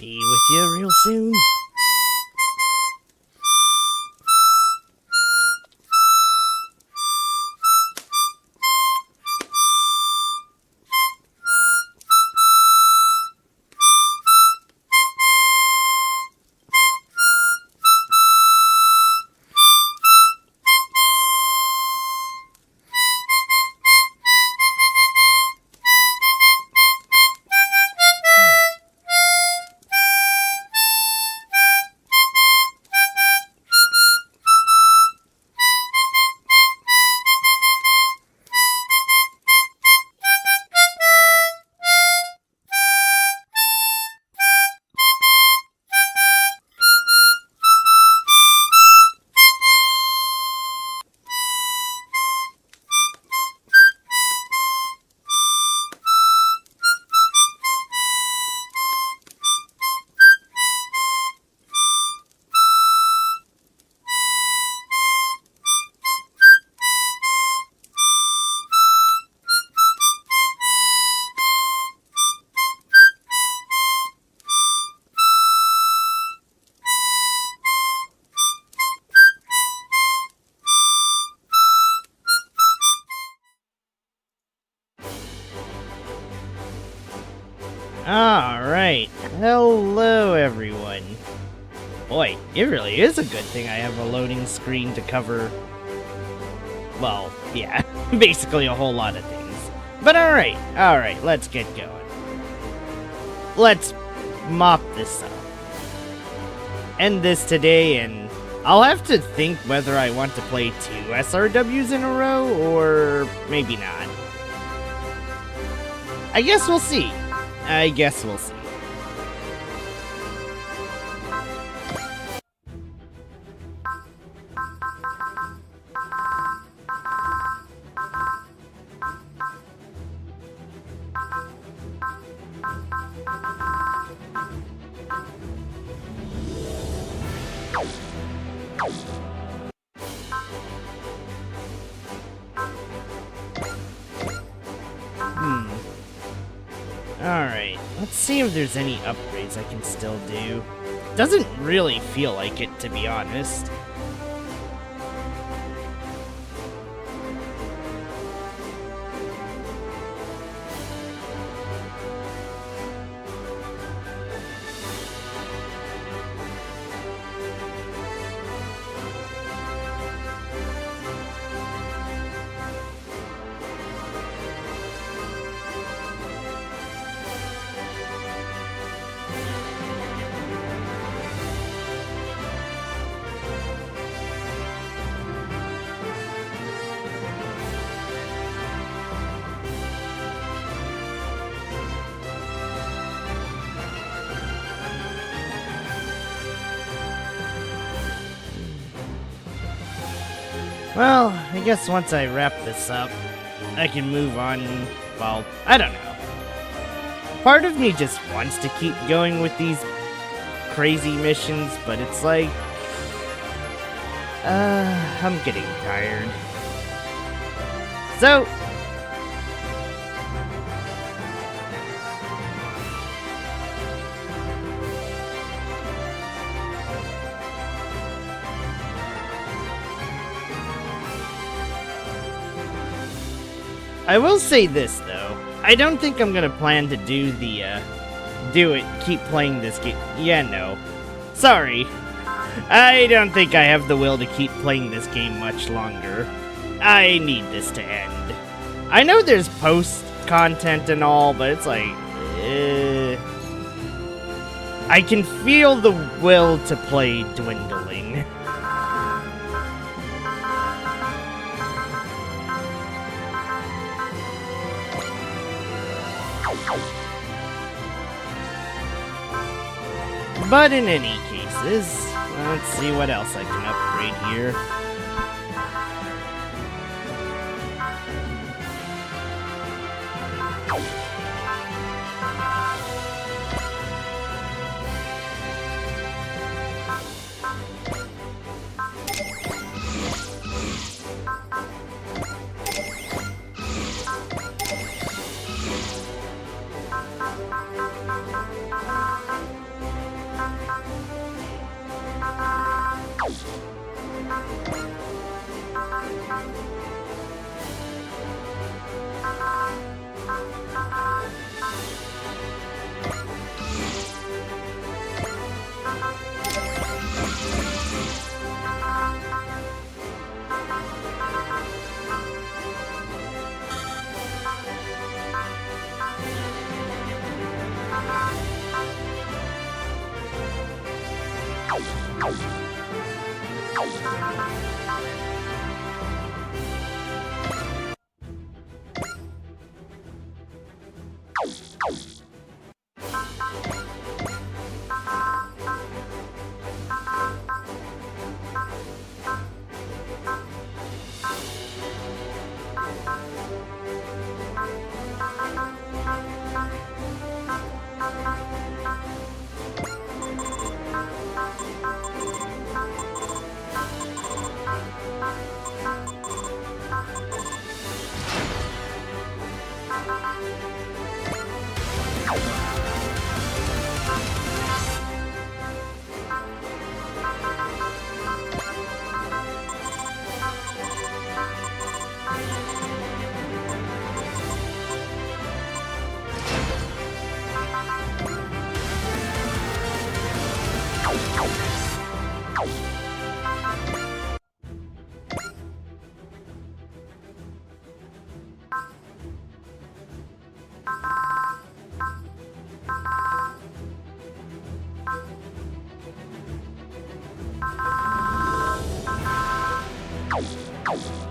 Be with you real soon. Alright, hello everyone. Boy, it really is a good thing I have a loading screen to cover, well, yeah, basically a whole lot of things. But alright, let's get going. Let's mop this up. End this today, and I'll have to think whether I want to play 2 SRWs in a row, or maybe not. I guess we'll see. Alright, let's see if there's any upgrades I can still do. Doesn't really feel like it, to be honest. Well, I guess once I wrap this up, I can move on. Well, I don't know. Part of me just wants to keep going with these crazy missions, but it's like, I'm getting tired. So, I will say this, though. I don't think I'm gonna plan to do the, keep playing this game. Yeah, no. Sorry. I don't think I have the will to keep playing this game much longer. I need this to end. I know there's post-content and all, but it's like, I can feel the will to play dwindling. But in any cases, let's see what else I can upgrade here.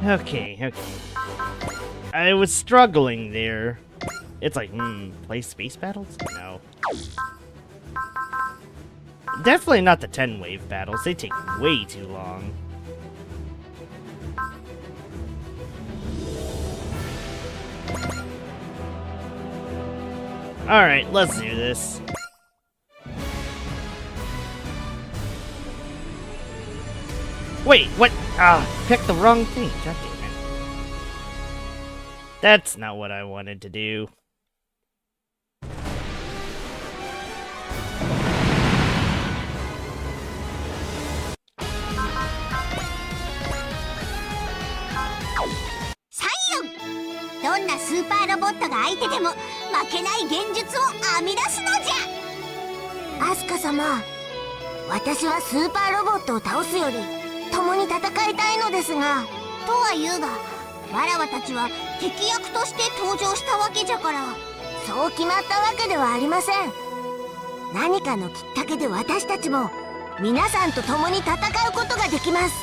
Okay. I was struggling there. It's like, play space battles? No. Definitely not the 10-wave battles. They take way too long. Alright, let's do this. Wait, what? Picked the wrong thing. God damn it. That's not what I wanted to do.どんなスーパーロボットが相手でも負けない現実を編み出すのじゃ。アスカ様、私はスーパーロボットを倒すより共に戦いたいのですが。とは言うが、わらわたちは敵役として登場したわけじゃから、そう決まったわけではありません。何かのきっかけで私たちも皆さんと共に戦うことができます。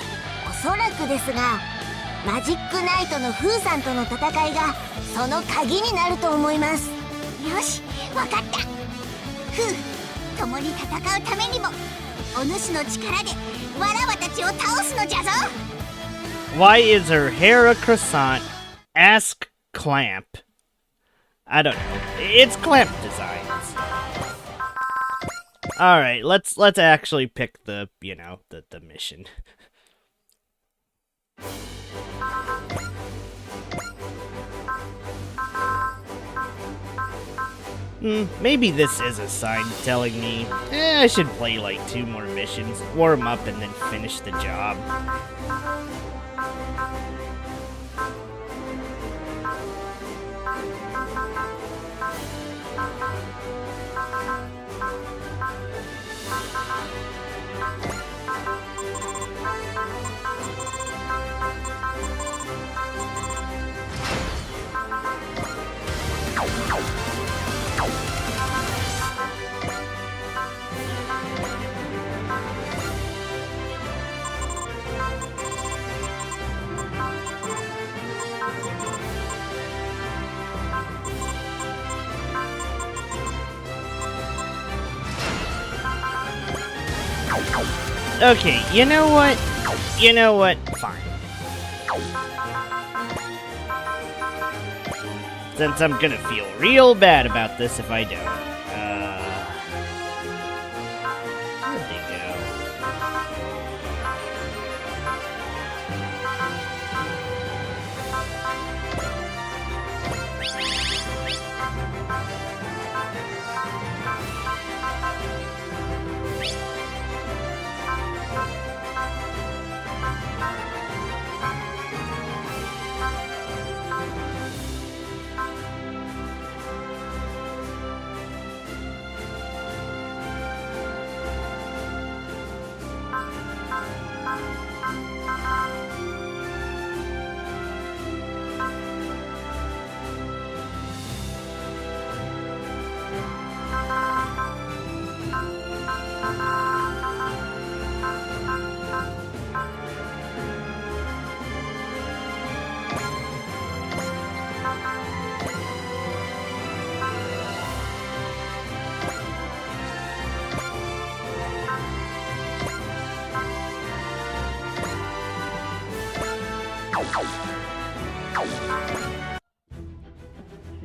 おそらくですが、マジックナイトのフーさんとの戦いがその鍵になると思います。よし、わかった。フー、共に戦うためにもお主の力でわらわたちを倒すのじゃぞ。 Why is her hair a croissant? Ask Clamp. I don't know. It's Clamp Designs. Alright, let's actually pick the, the mission. Maybe this is a sign telling me I should play like 2 more missions, warm up, and then finish the job. Okay, you know what? Fine. Since I'm gonna feel real bad about this if I don't. Where'd they go?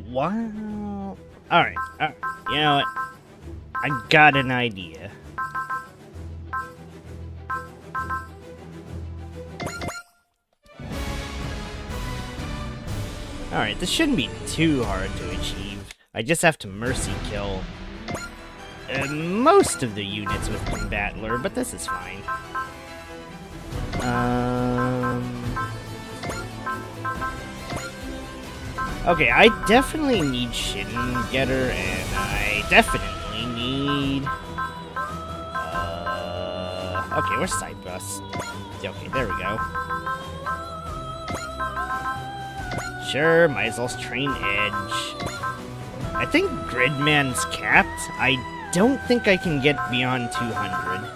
Wow. Alright. You know what? I got an idea. Alright, this shouldn't be too hard to achieve. I just have to mercy kill most of the units with Combat Lure, but this is fine. Okay, I definitely need Shin Getter, and I definitely need... okay, where's Side Bus? Okay, there we go. Sure, might as well train Edge. I think Gridman's capped. I don't think I can get beyond 200.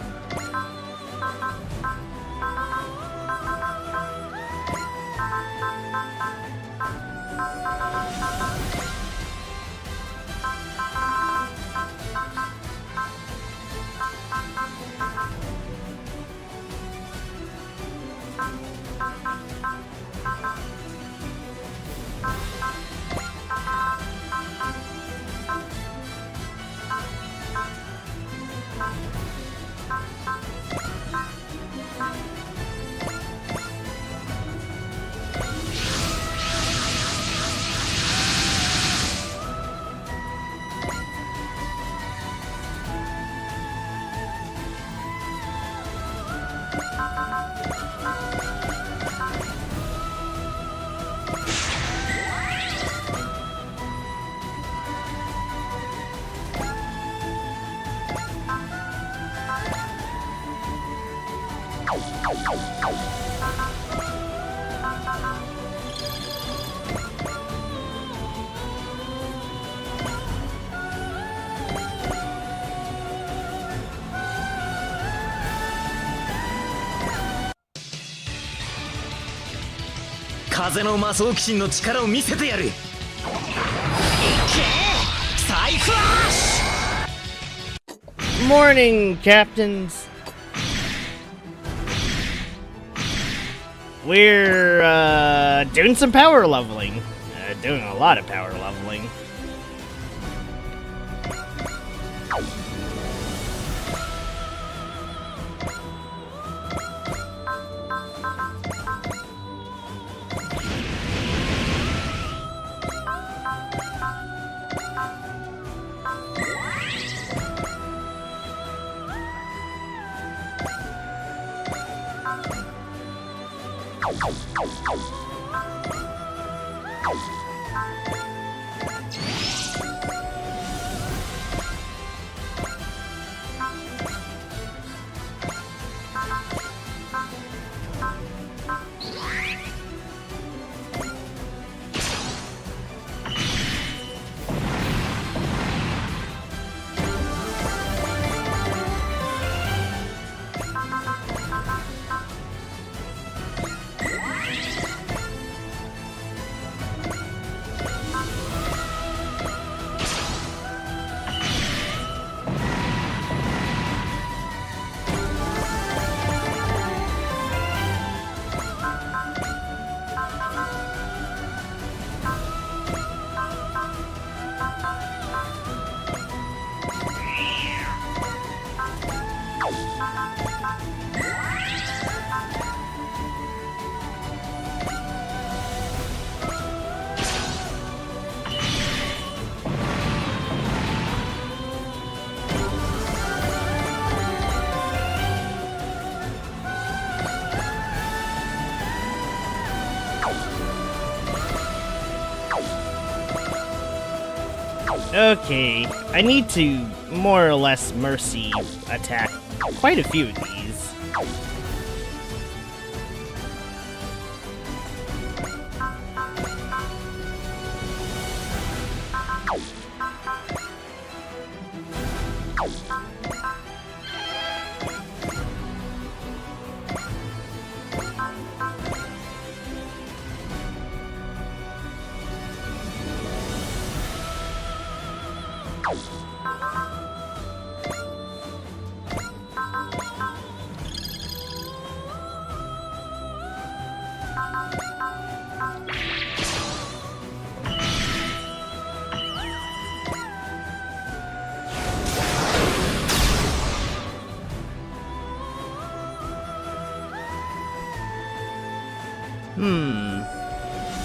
風の魔装騎士の力を見せてやる。いけ！サイフラッシュ！ Morning, Captains! We're, doing some power leveling. Doing a lot of power leveling. Okay, I need to more or less mercy attack quite a few of these.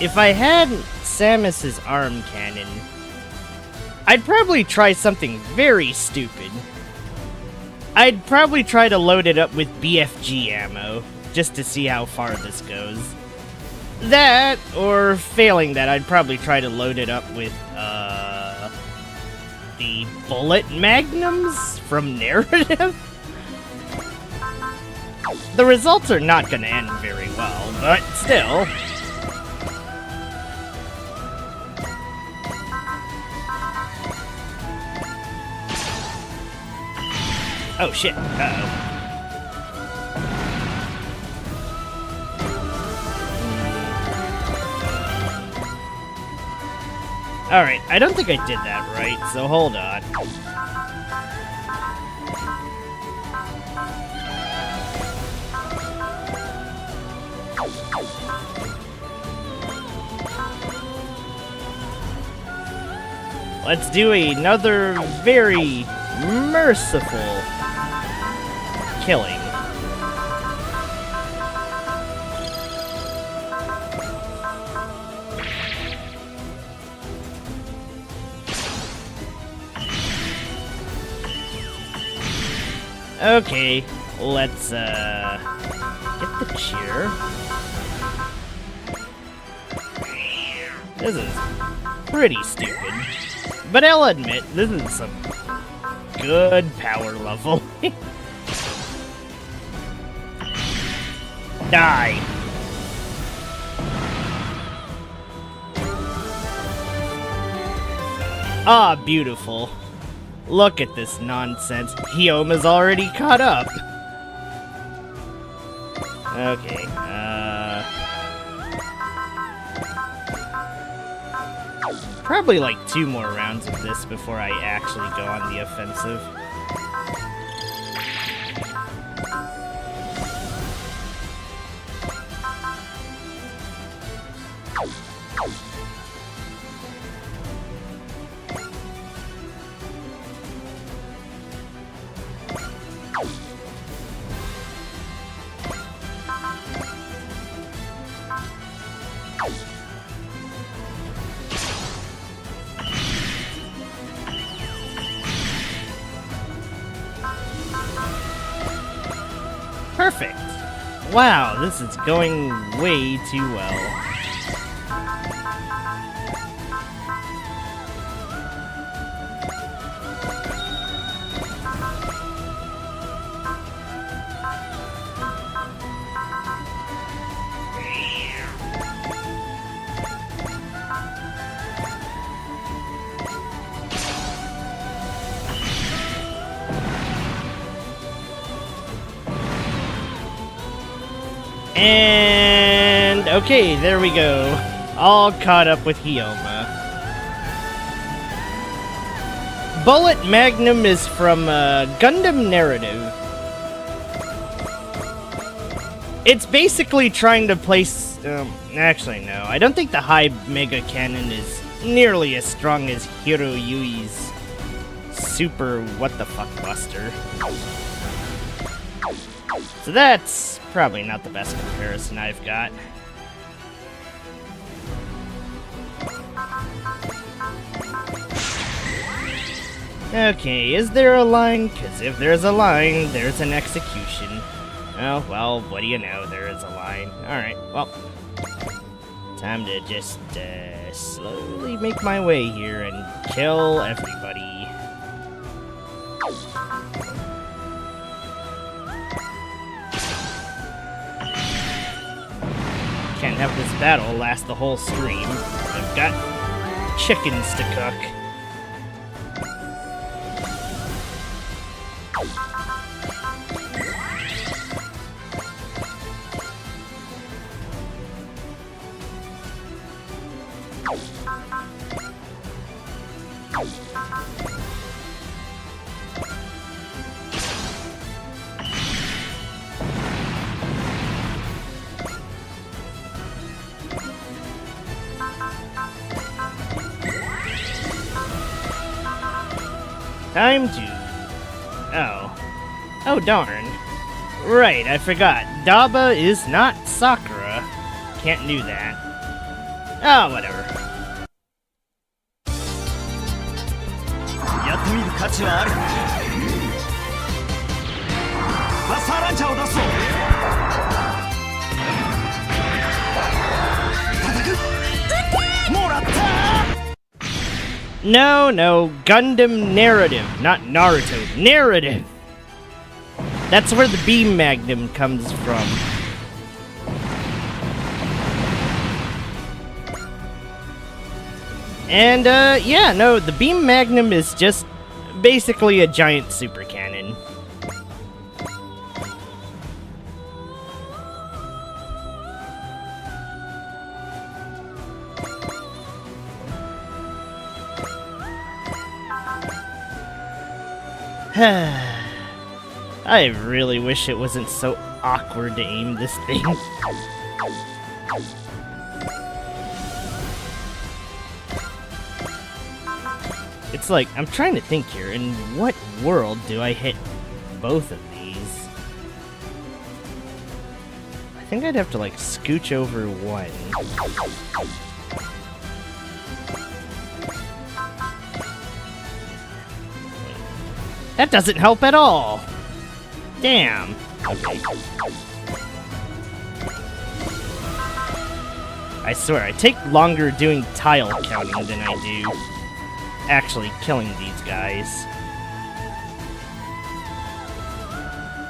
if I had Samus's arm cannon, I'd probably try something very stupid. I'd probably try to load it up with BFG ammo, just to see how far this goes. That, or failing that, I'd probably try to load it up with, the bullet magnums from Narrative? The results are not gonna end very well, but still. Oh shit, uh-oh. Alright, I don't think I did that right, so hold on. Let's do another very merciful killing. Okay, let's get the cheer. This is pretty stupid, but I'll admit, this is some good power level. Die! Ah, beautiful. Look at this nonsense. Hyoma's already caught up. Okay, probably like 2 more rounds of this before I actually go on the offensive. Perfect! Wow, this is going way too well. And okay, there we go. All caught up with Hyoma. Bullet Magnum is from Gundam Narrative. It's basically trying to place... actually, no. I don't think the high Mega Cannon is nearly as strong as Hiroyui's Super What-the-Fuck Buster. So that's probably not the best comparison I've got. Okay, is there a line? Because if there's a line, there's an execution. Oh, well, what do you know? There is a line. Alright, well. Time to just slowly make my way here and kill everybody. Can't have this battle last the whole stream. I've got chickens to cook. Time to... Oh, darn. Right, I forgot. Daba is not Sakura. Can't do that. Oh, whatever. やってみる価値はある。バスターランチャーを出すぞ。叩く。もらった。 No, no, Gundam narrative, not Naruto. Narrative! That's where the beam magnum comes from. And, yeah, no, the beam magnum is just basically a giant super cannon. I really wish it wasn't so awkward to aim this thing. It's like, I'm trying to think here, in what world do I hit both of these? I think I'd have to, like, scooch over one. That doesn't help at all! Damn! Okay. I swear, I take longer doing tile counting than I do actually killing these guys.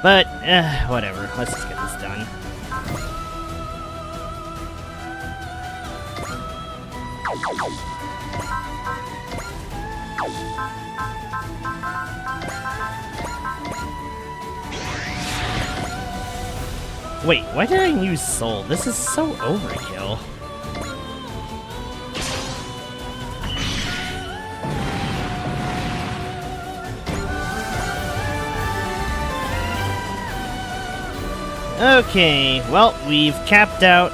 But, whatever. Let's just get this done. Wait, why did I use Soul? This is so overkill. Okay, well, we've capped out,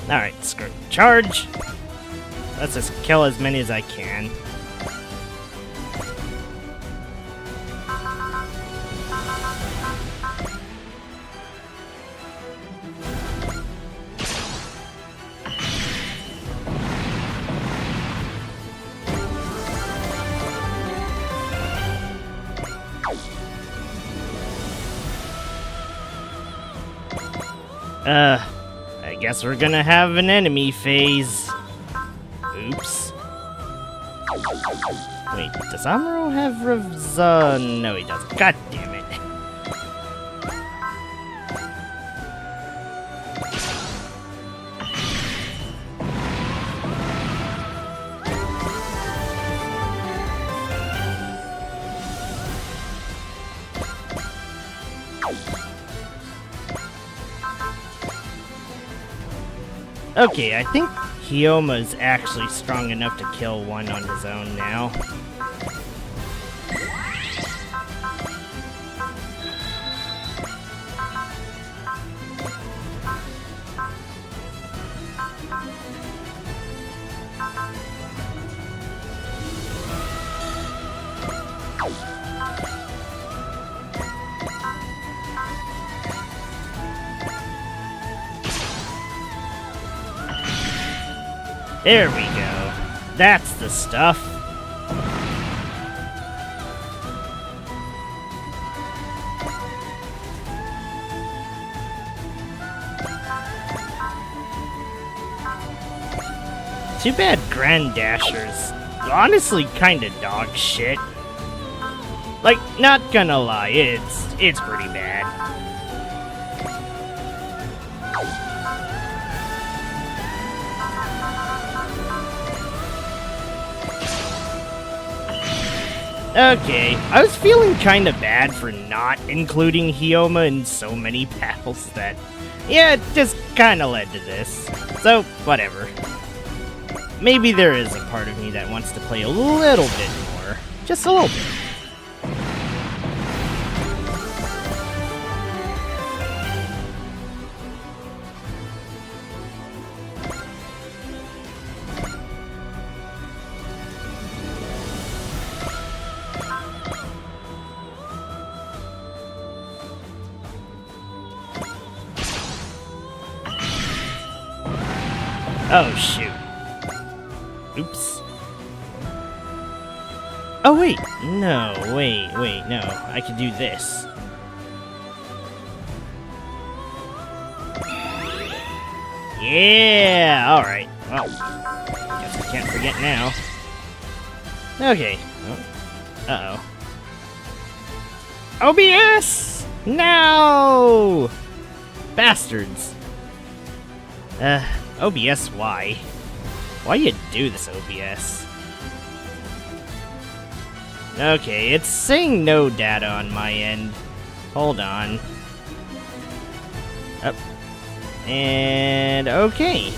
Alright, screw it. Charge! Let's just kill as many as I can. I guess we're gonna have an enemy phase. Oops. Wait, does Amuro have Revza? No, he doesn't. God damn it. Okay, I think Hyoma's actually strong enough to kill one on his own now. There we go. That's the stuff. Too bad Grand Dasher's honestly kinda dog shit. Like, not gonna lie, it's pretty bad. Okay, I was feeling kinda bad for not including Hyoma in so many battles that, yeah, it just kinda led to this. So, whatever. Maybe there is a part of me that wants to play a little bit more. Just a little bit. Oh, shoot. Oops. Oh, wait. No, wait, no. I can do this. Yeah! Alright. Well, guess I can't forget now. Okay. Oh. Uh-oh. OBS! No! Bastards. OBS, why? Why you do this, OBS? Okay, it's saying no data on my end. Hold on. Up. And okay.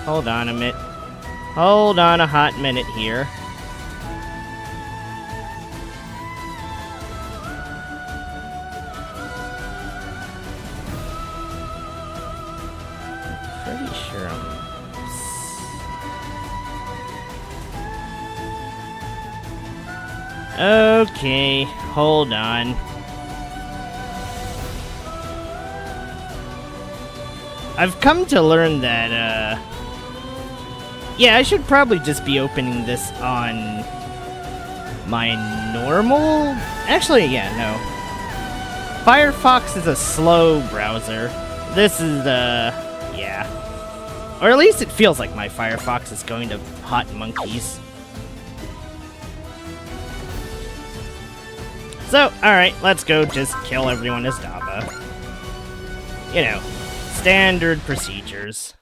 Hold on a minute. Hold on a hot minute here. Pretty sure Okay, hold on. I've come to learn that, yeah, I should probably just be opening this on my normal... Actually, yeah, no. Firefox is a slow browser. This is, yeah. Or at least it feels like my Firefox is going to hot monkeys. So, alright, let's go just kill everyone as Daba. You know, standard procedures.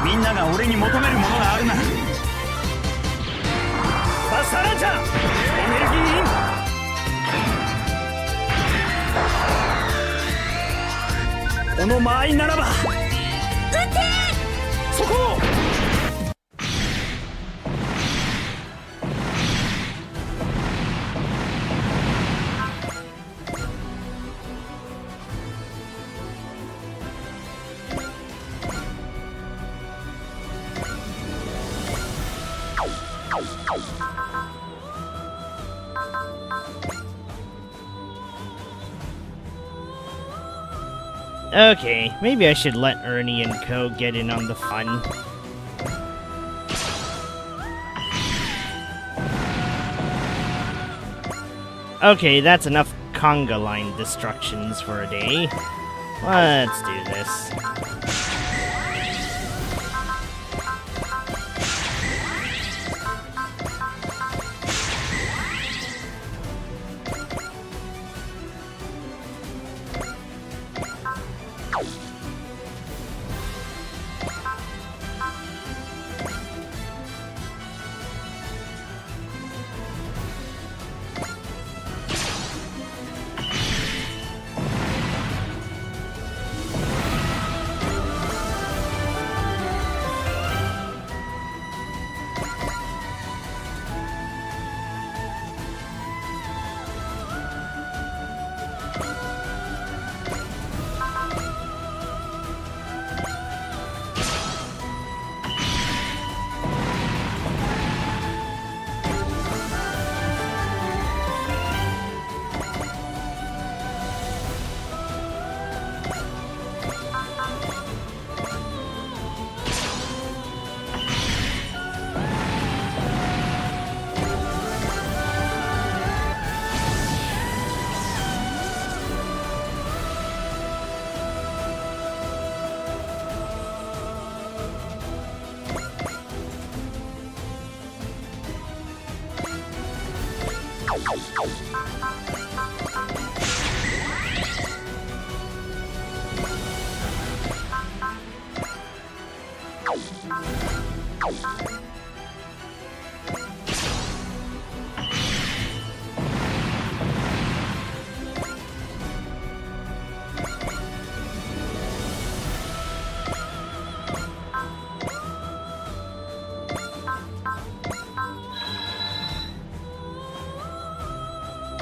みんなが俺に求めるものがあるな。さあ、サラちゃん、エネルギーイン。この間合いならば。撃て！そこ！Okay, maybe I should let Ernie and Co. get in on the fun. Okay, that's enough conga line destructions for a day. Let's do this.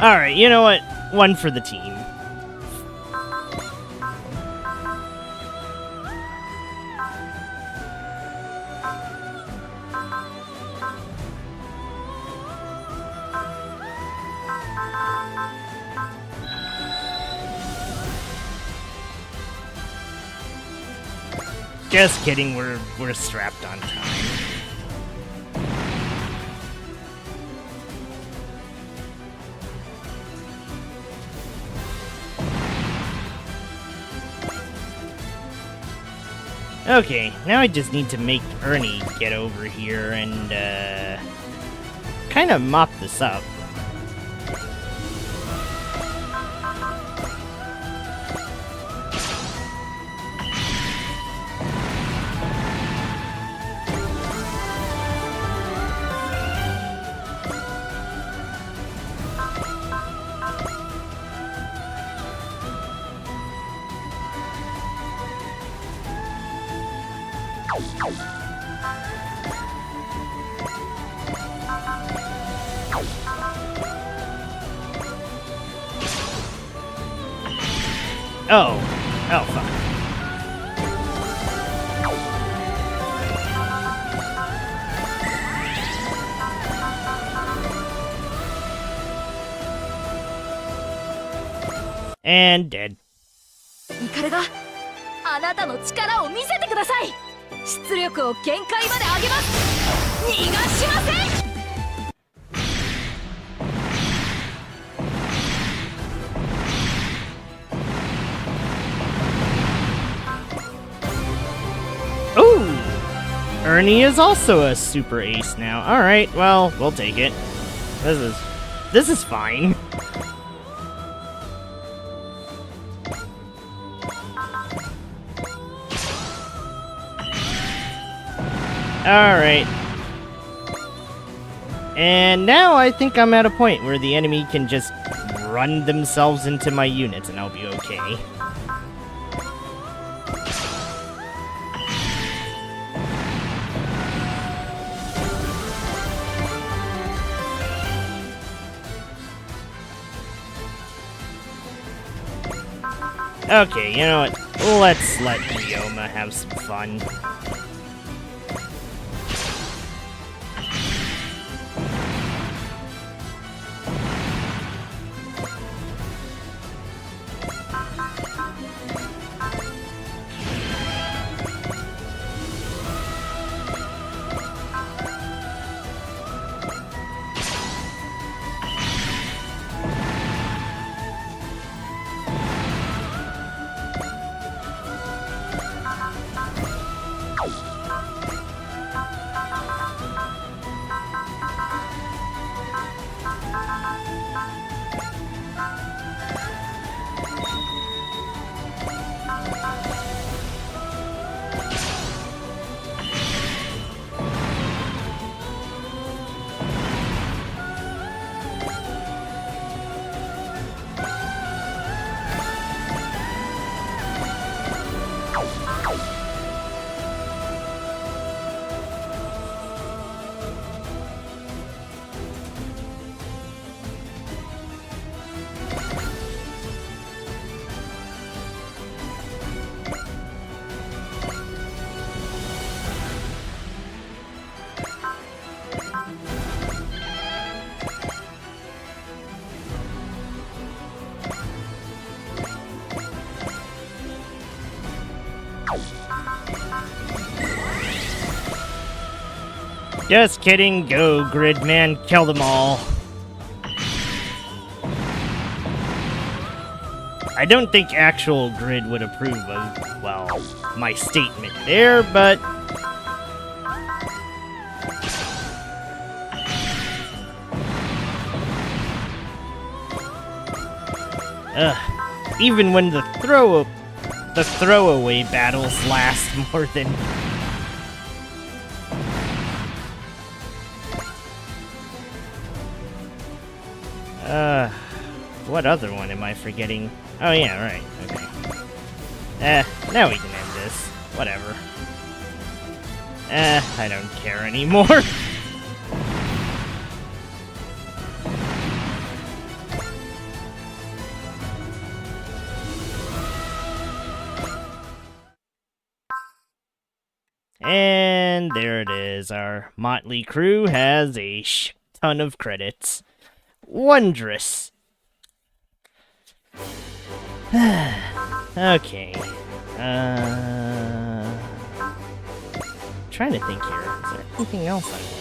Alright, you know what? One for the team. Just kidding, we're strapped on time. Okay, now I just need to make Ernie get over here and, kind of mop this up. Oh, fuck. And dead. イカルがあなたの力を見せてください。出力を限界まで上げます。逃がしません。 Ooh! Ernie is also a super ace now. Alright, well, we'll take it. This is fine. Alright. And now I think I'm at a point where the enemy can just run themselves into my units and I'll be okay. Okay, you know what? Let's let Ryoma have some fun. Just kidding, go, Gridman, kill them all. I don't think actual Grid would approve of, well, my statement there, but... even when the throwaway battles last more than... what other one am I forgetting? Oh yeah, right, okay. Now we can end this. Whatever. I don't care anymore. And there it is. Our motley crew has a ton of credits. Wondrous. Okay. trying to think here. Is there anything else I wanted?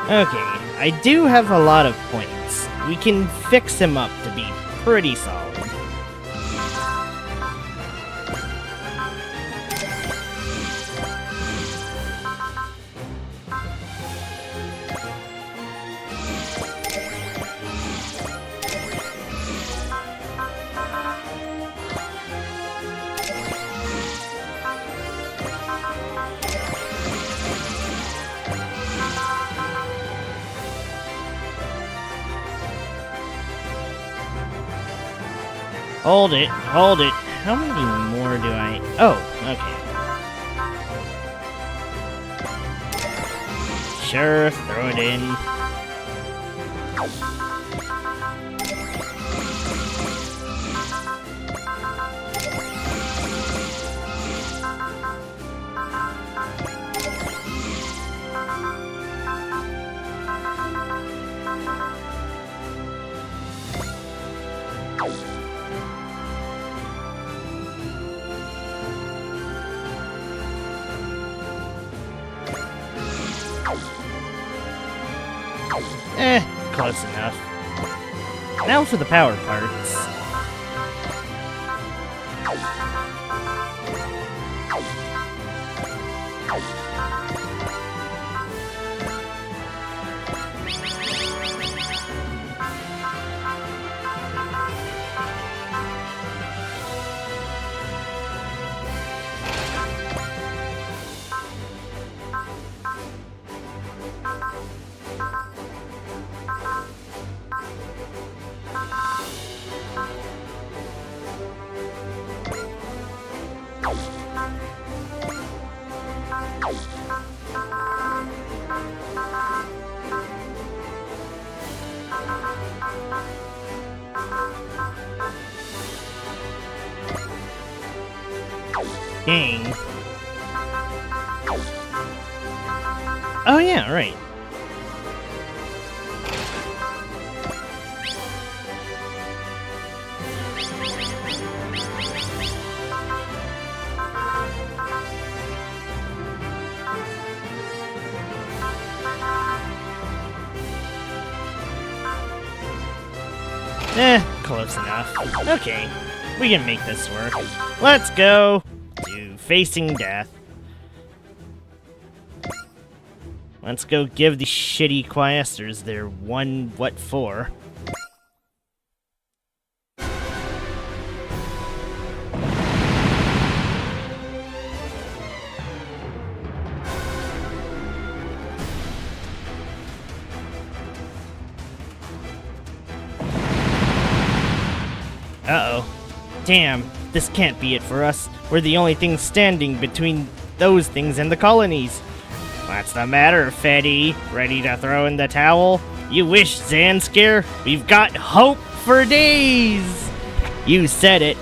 Okay, I do have a lot of points. We can fix him up to be pretty solid. Hold it, hold it. How many more do I... Oh, okay. Sure, throw it in. Close enough. Now for the power parts. Dang. Oh yeah, right. Close enough. Okay, we can make this work. Let's go to facing death. Let's go give the shitty Quaestors their one what for. Uh-oh. Damn, this can't be it for us. We're the only things standing between those things and the colonies. What's the matter, Fetty? Ready to throw in the towel? You wish, Zanskir. We've got hope for days! You said it.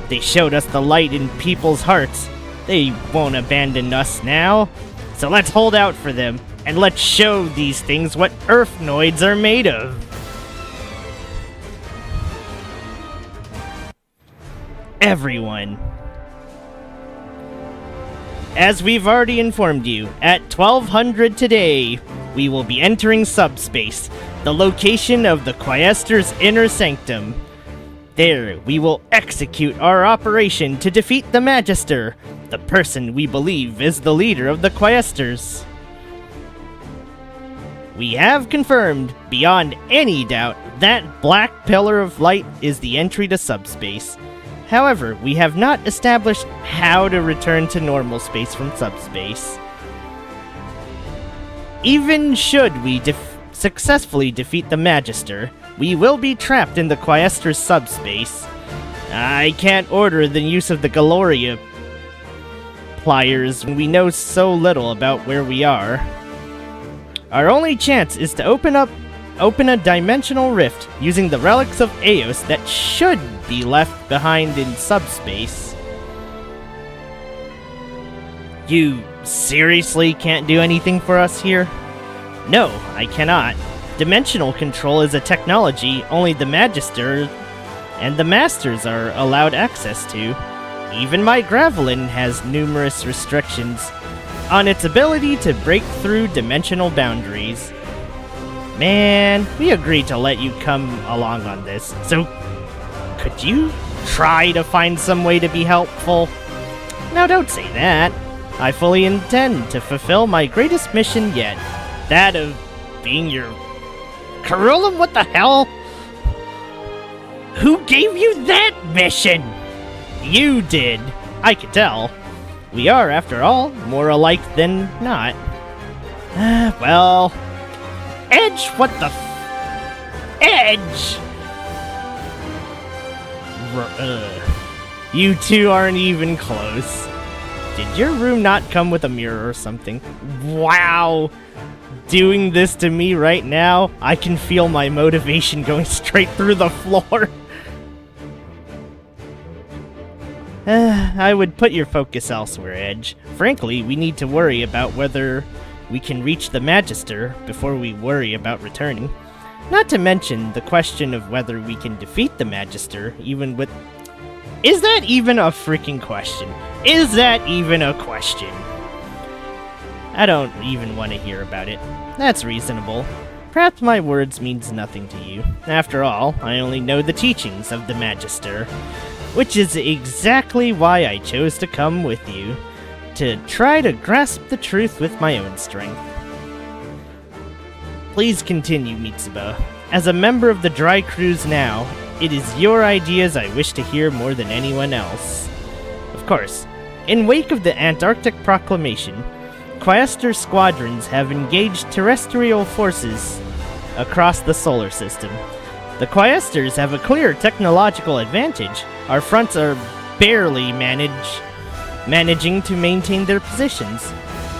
They showed us the light in people's hearts. They won't abandon us now. So let's hold out for them, and let's show these things what Earthnoids are made of. Everyone. As we've already informed you, at 1200 today, we will be entering subspace, the location of the Quaestors' inner sanctum. There, we will execute our operation to defeat the Magister, the person we believe is the leader of the Quaestors. We have confirmed, beyond any doubt, that black pillar of light is the entry to subspace. However, we have not established how to return to normal space from subspace. Even should we successfully defeat the Magister, we will be trapped in the Quaestors subspace. I can't order the use of the Gloria pliers when we know so little about where we are. Our only chance is to open a dimensional rift using the relics of Eos that should be left behind in subspace. You seriously can't do anything for us here? No, I cannot. Dimensional control is a technology only the Magister and the Masters are allowed access to. Even my Gravelin has numerous restrictions on its ability to break through dimensional boundaries. Man, we agreed to let you come along on this, so could you try to find some way to be helpful? Now don't say that. I fully intend to fulfill my greatest mission yet, that of being your... Carollum, what the hell? Who gave you that mission? You did. I could tell. We are, after all, more alike than not. Well... Edge, what the Edge! You two aren't even close. Did your room not come with a mirror or something? Wow! Doing this to me right now, I can feel my motivation going straight through the floor. I would put your focus elsewhere, Edge. Frankly, we need to worry about whether we can reach the Magister before we worry about returning. Not to mention the question of whether we can defeat the Magister, even with... Is that even a freaking question? Is that even a question? I don't even want to hear about it. That's reasonable. Perhaps my words means nothing to you. After all, I only know the teachings of the Magister, which is exactly why I chose to come with you, to try to grasp the truth with my own strength. Please continue, Mitsuba. As a member of the Dry Cruise now, it is your ideas I wish to hear more than anyone else. Of course, in wake of the Antarctic Proclamation, Quaestor squadrons have engaged terrestrial forces across the solar system. The Quaestors have a clear technological advantage. Our fronts are barely managing to maintain their positions.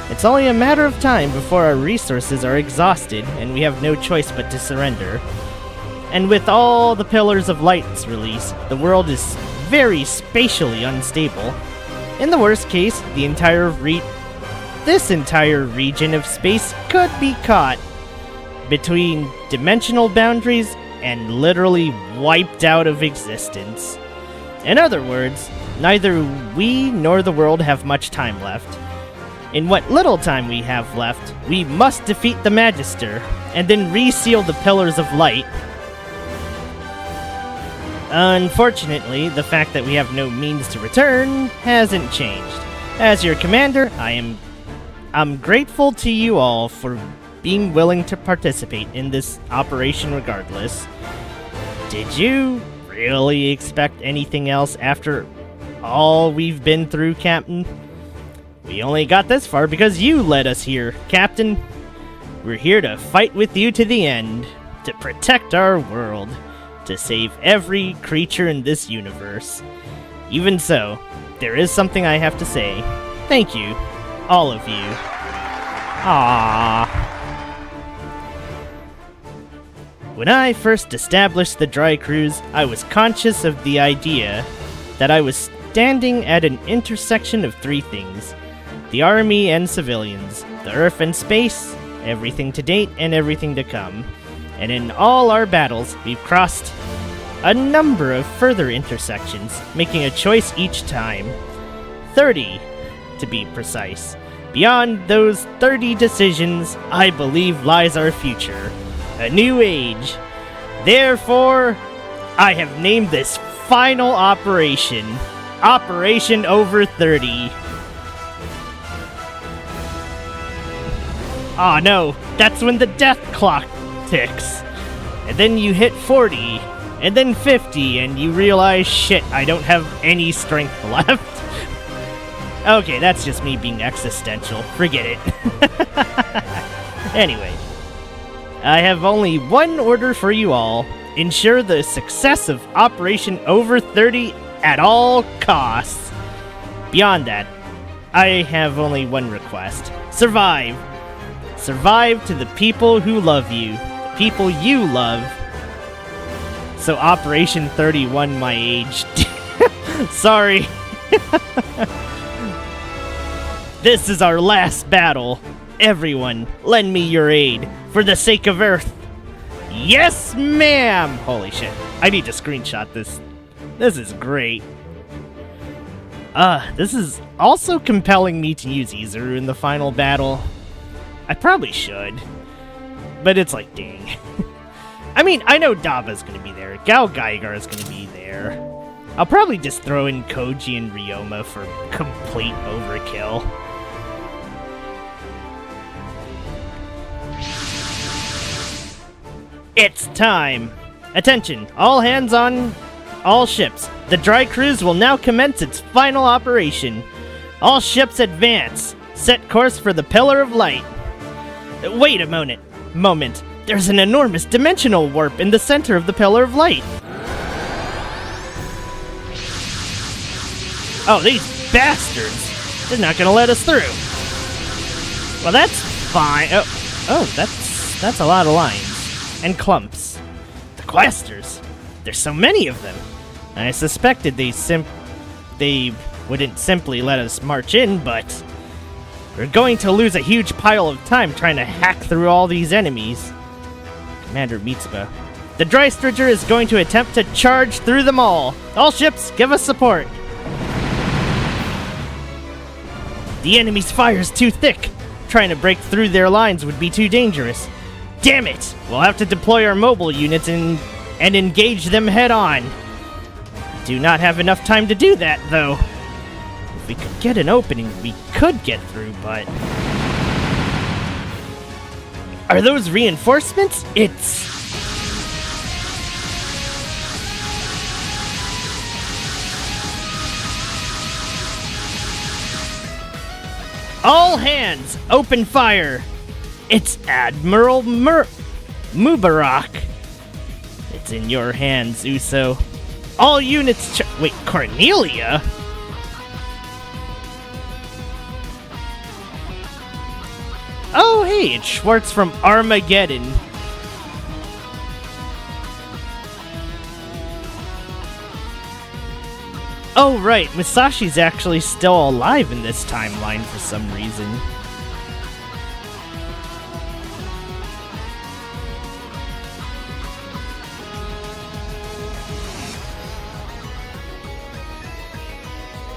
It's only a matter of time before our resources are exhausted and we have no choice but to surrender. And with all the Pillars of Light's release, the world is very spatially unstable. In the worst case, this entire region of space could be caught between dimensional boundaries and literally wiped out of existence. In other words, neither we nor the world have much time left. In what little time we have left, we must defeat the Magister, and then reseal the Pillars of Light. Unfortunately, the fact that we have no means to return hasn't changed. As your commander, I'm grateful to you all for being willing to participate in this operation regardless. Did you really expect anything else after all we've been through, Captain? We only got this far because you led us here, Captain. We're here to fight with you to the end, to protect our world, to save every creature in this universe. Even so, there is something I have to say. Thank you, all of you. Aww. When I first established the Dry Cruise, I was conscious of the idea that I was standing at an intersection of three things: the army and civilians, the earth and space, everything to date and everything to come. And in all our battles, we've crossed a number of further intersections, making a choice each time. 30, to be precise. Beyond those 30 decisions, I believe lies our future. A new age. Therefore, I have named this final operation Operation Over 30. Aw, no, that's when the death clock ticks. And then you hit 40, and then 50, and you realize, shit, I don't have any strength left. Okay, that's just me being existential. Forget it. Anyway, I have only one order for you all. ensure the success of Operation Over 30 at all costs. Beyond that, I have only one request. Survive. Survive to the people who love you. The people you love. So Operation 31 my age. Sorry. This is our last battle. Everyone, lend me your aid. For the sake of Earth. Yes, ma'am! Holy shit. I need to screenshot this. This is great. This is also compelling me to use Izuru in the final battle. I probably should. But it's like, dang. I mean, I know Daba's gonna be there. Gao Gaigar is gonna be there. I'll probably just throw in Koji and Ryoma for complete overkill. It's time! Attention, all hands on all ships. The dry cruise will now commence its final operation. All ships advance. Set course for the Pillar of Light. Wait a moment. There's an enormous dimensional warp in the center of the Pillar of Light. Oh, these bastards! They're not gonna let us through. Well, that's fine. Oh, that's a lot of lines and clumps. The Quaestors. There's so many of them. I suspected they wouldn't simply let us march in, but we're going to lose a huge pile of time trying to hack through all these enemies. Commander Mitsuba. The Drystringer is going to attempt to charge through them all. All ships, give us support. The enemy's fire's too thick. Trying to break through their lines would be too dangerous. Damn it! We'll have to deploy our mobile units and engage them head on. Do not have enough time to do that, though. If we could get an opening, we could get through, but... Are those reinforcements? It's... All hands, open fire! It's Admiral Mubarak. It's in your hands, Uso. All units wait, Cornelia? Oh, hey, it's Schwartz from Armageddon. Oh, right, Musashi's actually still alive in this timeline for some reason.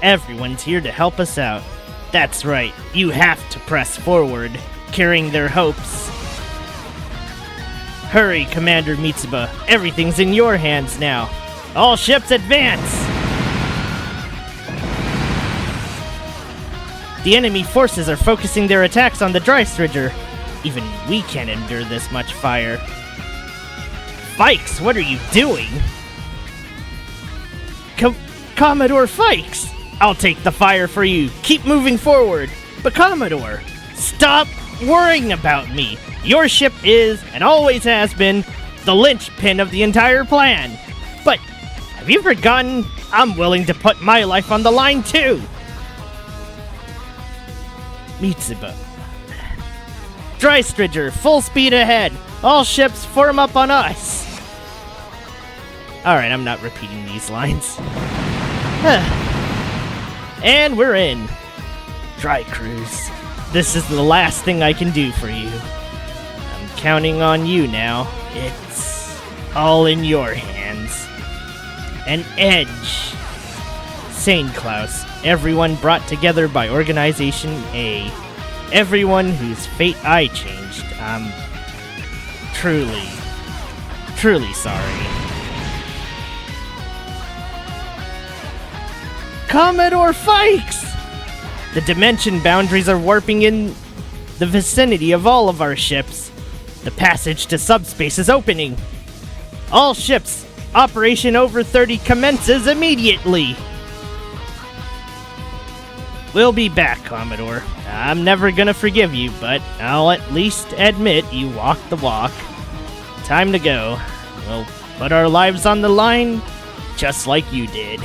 Everyone's here to help us out. That's right, you have to press forward, carrying their hopes. Hurry, Commander Mitsuba. Everything's in your hands now. All ships advance! The enemy forces are focusing their attacks on the Drystringer. Even we can't endure this much fire. Fikes, what are you doing? Commodore Fikes! I'll take the fire for you. Keep moving forward. But Commodore, stop worrying about me. Your ship is, and always has been, the linchpin of the entire plan. But have you forgotten? I'm willing to put my life on the line too. Mitsuba. Drystringer, full speed ahead. All ships form up on us. Alright, I'm not repeating these lines. And we're in. Dry cruise. This is the last thing I can do for you. I'm counting on you now. It's all in your hands. An edge. Sane Klaus. Everyone brought together by Organization A. Everyone whose fate I changed. I'm truly sorry. Commodore Fikes! The dimension boundaries are warping in the vicinity of all of our ships. The passage to subspace is opening. All ships, Operation Over 30 commences immediately. We'll be back, Commodore. I'm never gonna forgive you, but I'll at least admit you walked the walk. Time to go. We'll put our lives on the line, just like you did.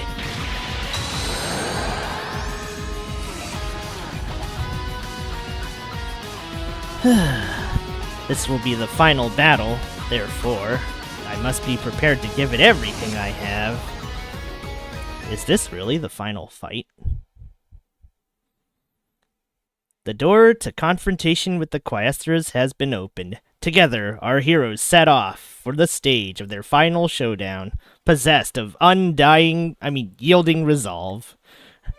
This will be the final battle, therefore, I must be prepared to give it everything I have. Is this really the final fight? The door to confrontation with the Quaestors has been opened. Together, our heroes set off for the stage of their final showdown, possessed of yielding resolve.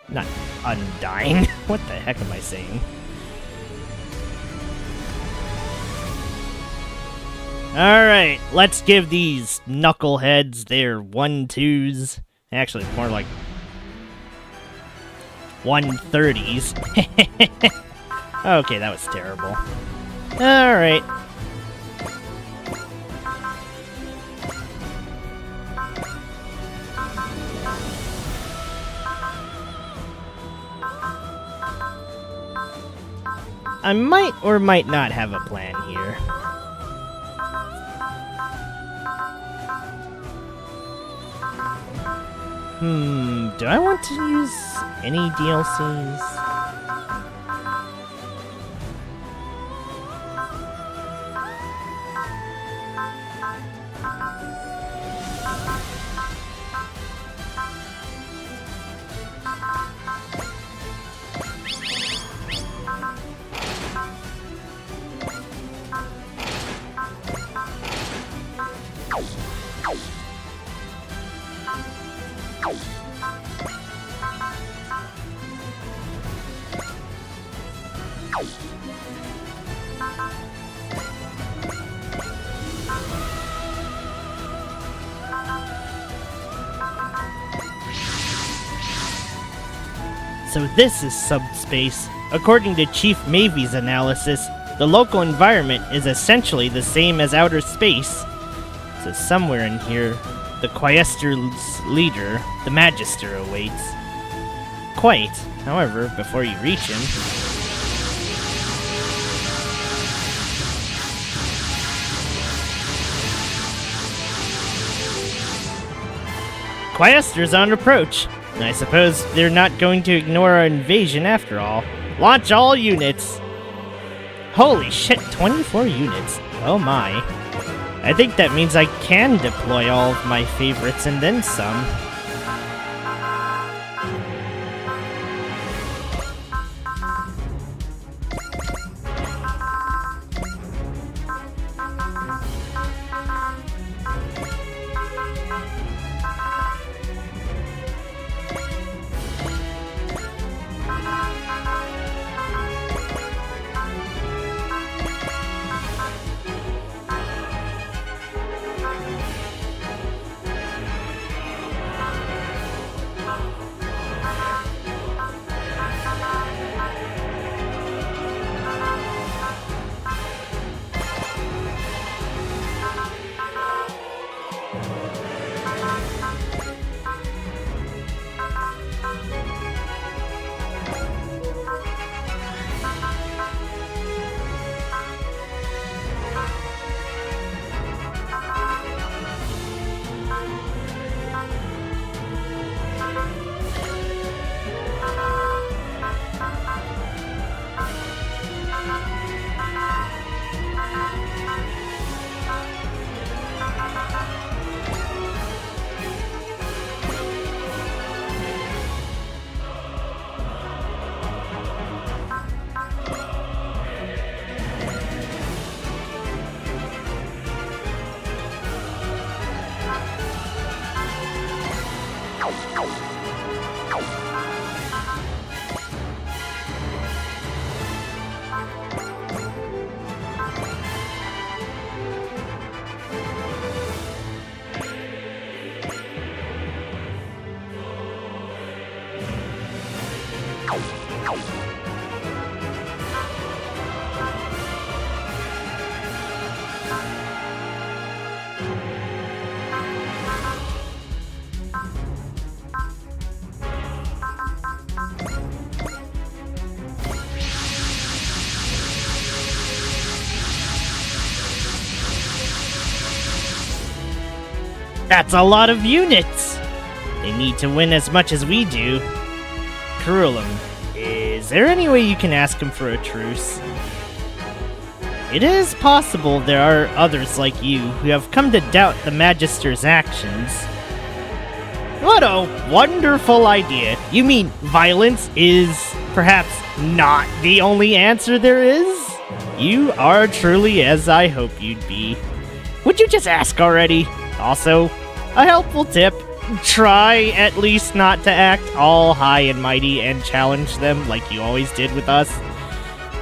Not undying. What the heck am I saying? Alright, let's give these knuckleheads their 1-2s. Actually, more like 130s. Okay, that was terrible. Alright. I might or might not have a plan here. Do I want to use any DLCs? So this is subspace. According to Chief Mavy's analysis, the local environment is essentially the same as outer space. So somewhere in here, the Quaestors' leader, the Magister, awaits. Quite, however, before you reach him... Quaestors on approach. I suppose they're not going to ignore our invasion after all. Launch all units! Holy shit, 24 units. Oh my. I think that means I can deploy all of my favorites and then some. That's a lot of units! They need to win as much as we do. Curulum, is there any way you can ask him for a truce? It is possible there are others like you who have come to doubt the Magister's actions. What a wonderful idea! You mean violence is perhaps not the only answer there is? You are truly as I hope you'd be. Would you just ask already? Also, a helpful tip. Try at least not to act all high and mighty and challenge them like you always did with us.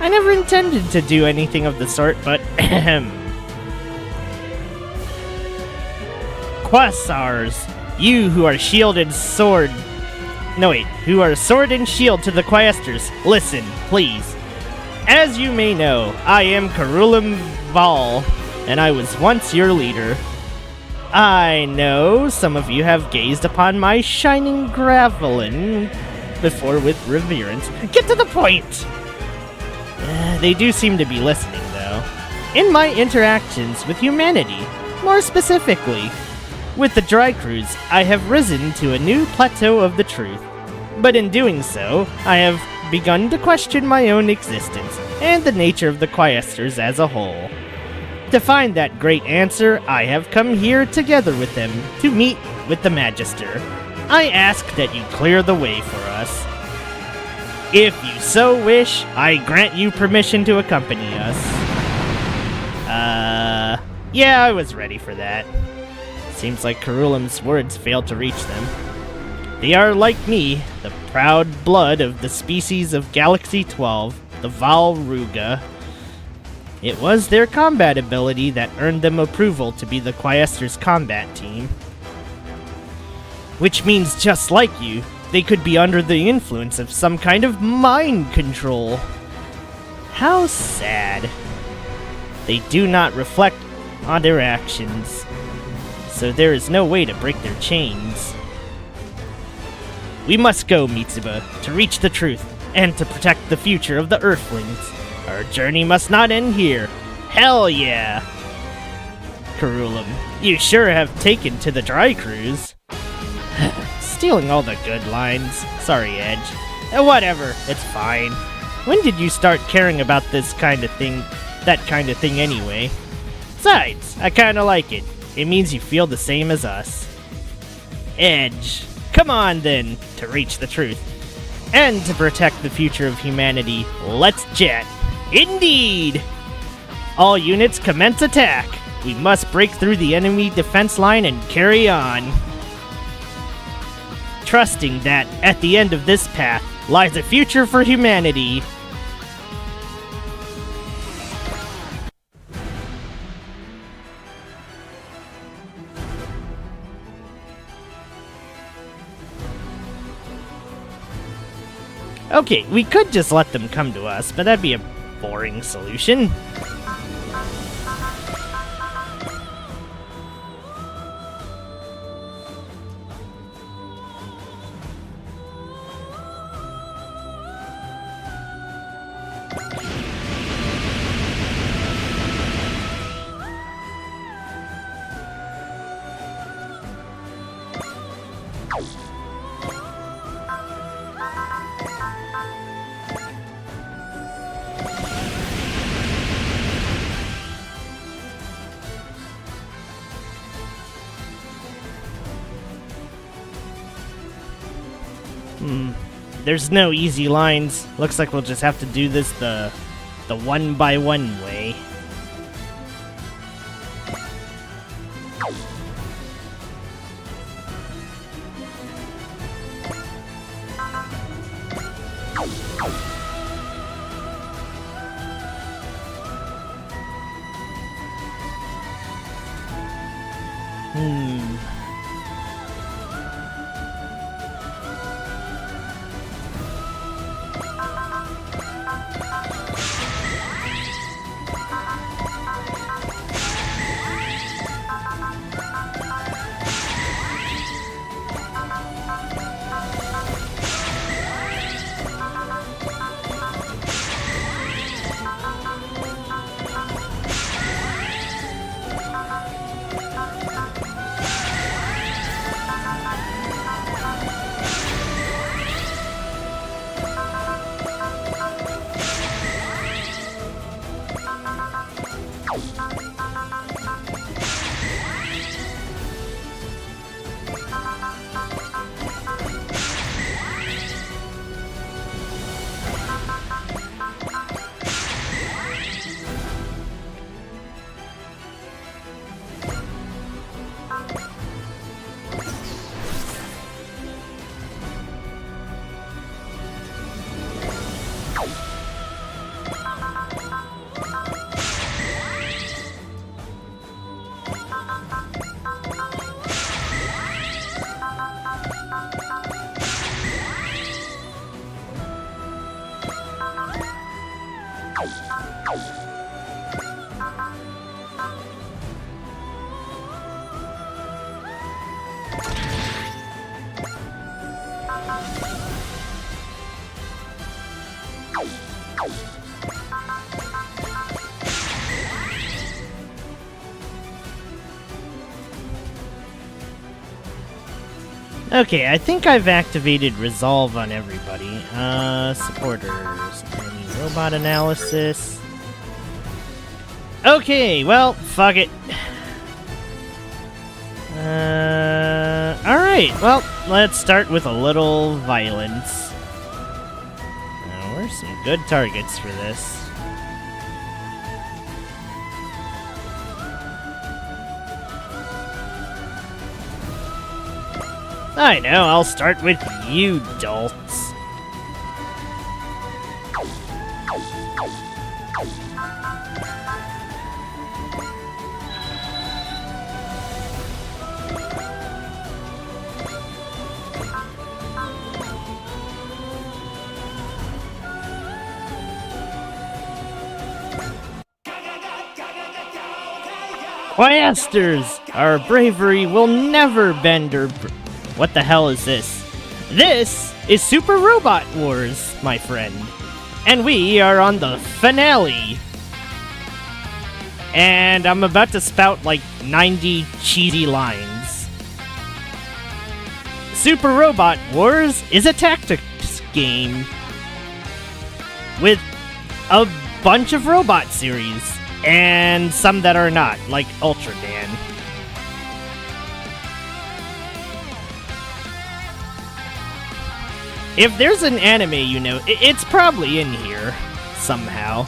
I never intended to do anything of the sort, but Quaestors, you who are shield and sword... No wait, who are sword and shield to the Quaestors, listen, please. As you may know, I am Curulum Val, and I was once your leader. I know some of you have gazed upon my shining gravelin before with reverence. Get to the point! They do seem to be listening, though. In my interactions with humanity, more specifically, with the Dry Cruise, I have risen to a new plateau of the truth. But in doing so, I have begun to question my own existence and the nature of the Quaestors as a whole. To find that great answer, I have come here together with them to meet with the Magister. I ask that you clear the way for us. If you so wish, I grant you permission to accompany us. Yeah, I was ready for that. Seems like Curulum's words failed to reach them. They are like me, the proud blood of the species of Galaxy 12, the Valruga. It was their combat ability that earned them approval to be the Quaestors' combat team. Which means, just like you, they could be under the influence of some kind of mind control. How sad. They do not reflect on their actions, so there is no way to break their chains. We must go, Mitsuba, to reach the truth, and to protect the future of the Earthlings. Our journey must not end here. Hell yeah! Curulum, you sure have taken to the Dry Cruise. Stealing all the good lines. Sorry, Edge. Whatever, it's fine. When did you start caring about that kind of thing anyway? Besides, I kinda like it. It means you feel the same as us. Edge, come on then, to reach the truth. And to protect the future of humanity, let's jet. Indeed! All units commence attack! We must break through the enemy defense line and carry on. Trusting that, at the end of this path, lies a future for humanity. Okay, we could just let them come to us, but that'd be a boring solution. There's no easy lines. Looks like we'll just have to do this the one-by-one way. Okay, I think I've activated Resolve on everybody. Supporters. Any robot analysis? Okay, well, fuck it. Alright, well, let's start with a little violence. Where's some good targets for this? I know, I'll start with you, dolts. Quaestors! Our bravery will never bend or... What the hell is this? This is Super Robot Wars, my friend. And we are on the finale. And I'm about to spout like 90 cheesy lines. Super Robot Wars is a tactics game with a bunch of robot series. And some that are not, like Ultraman. If there's an anime, you know, it's probably in here somehow.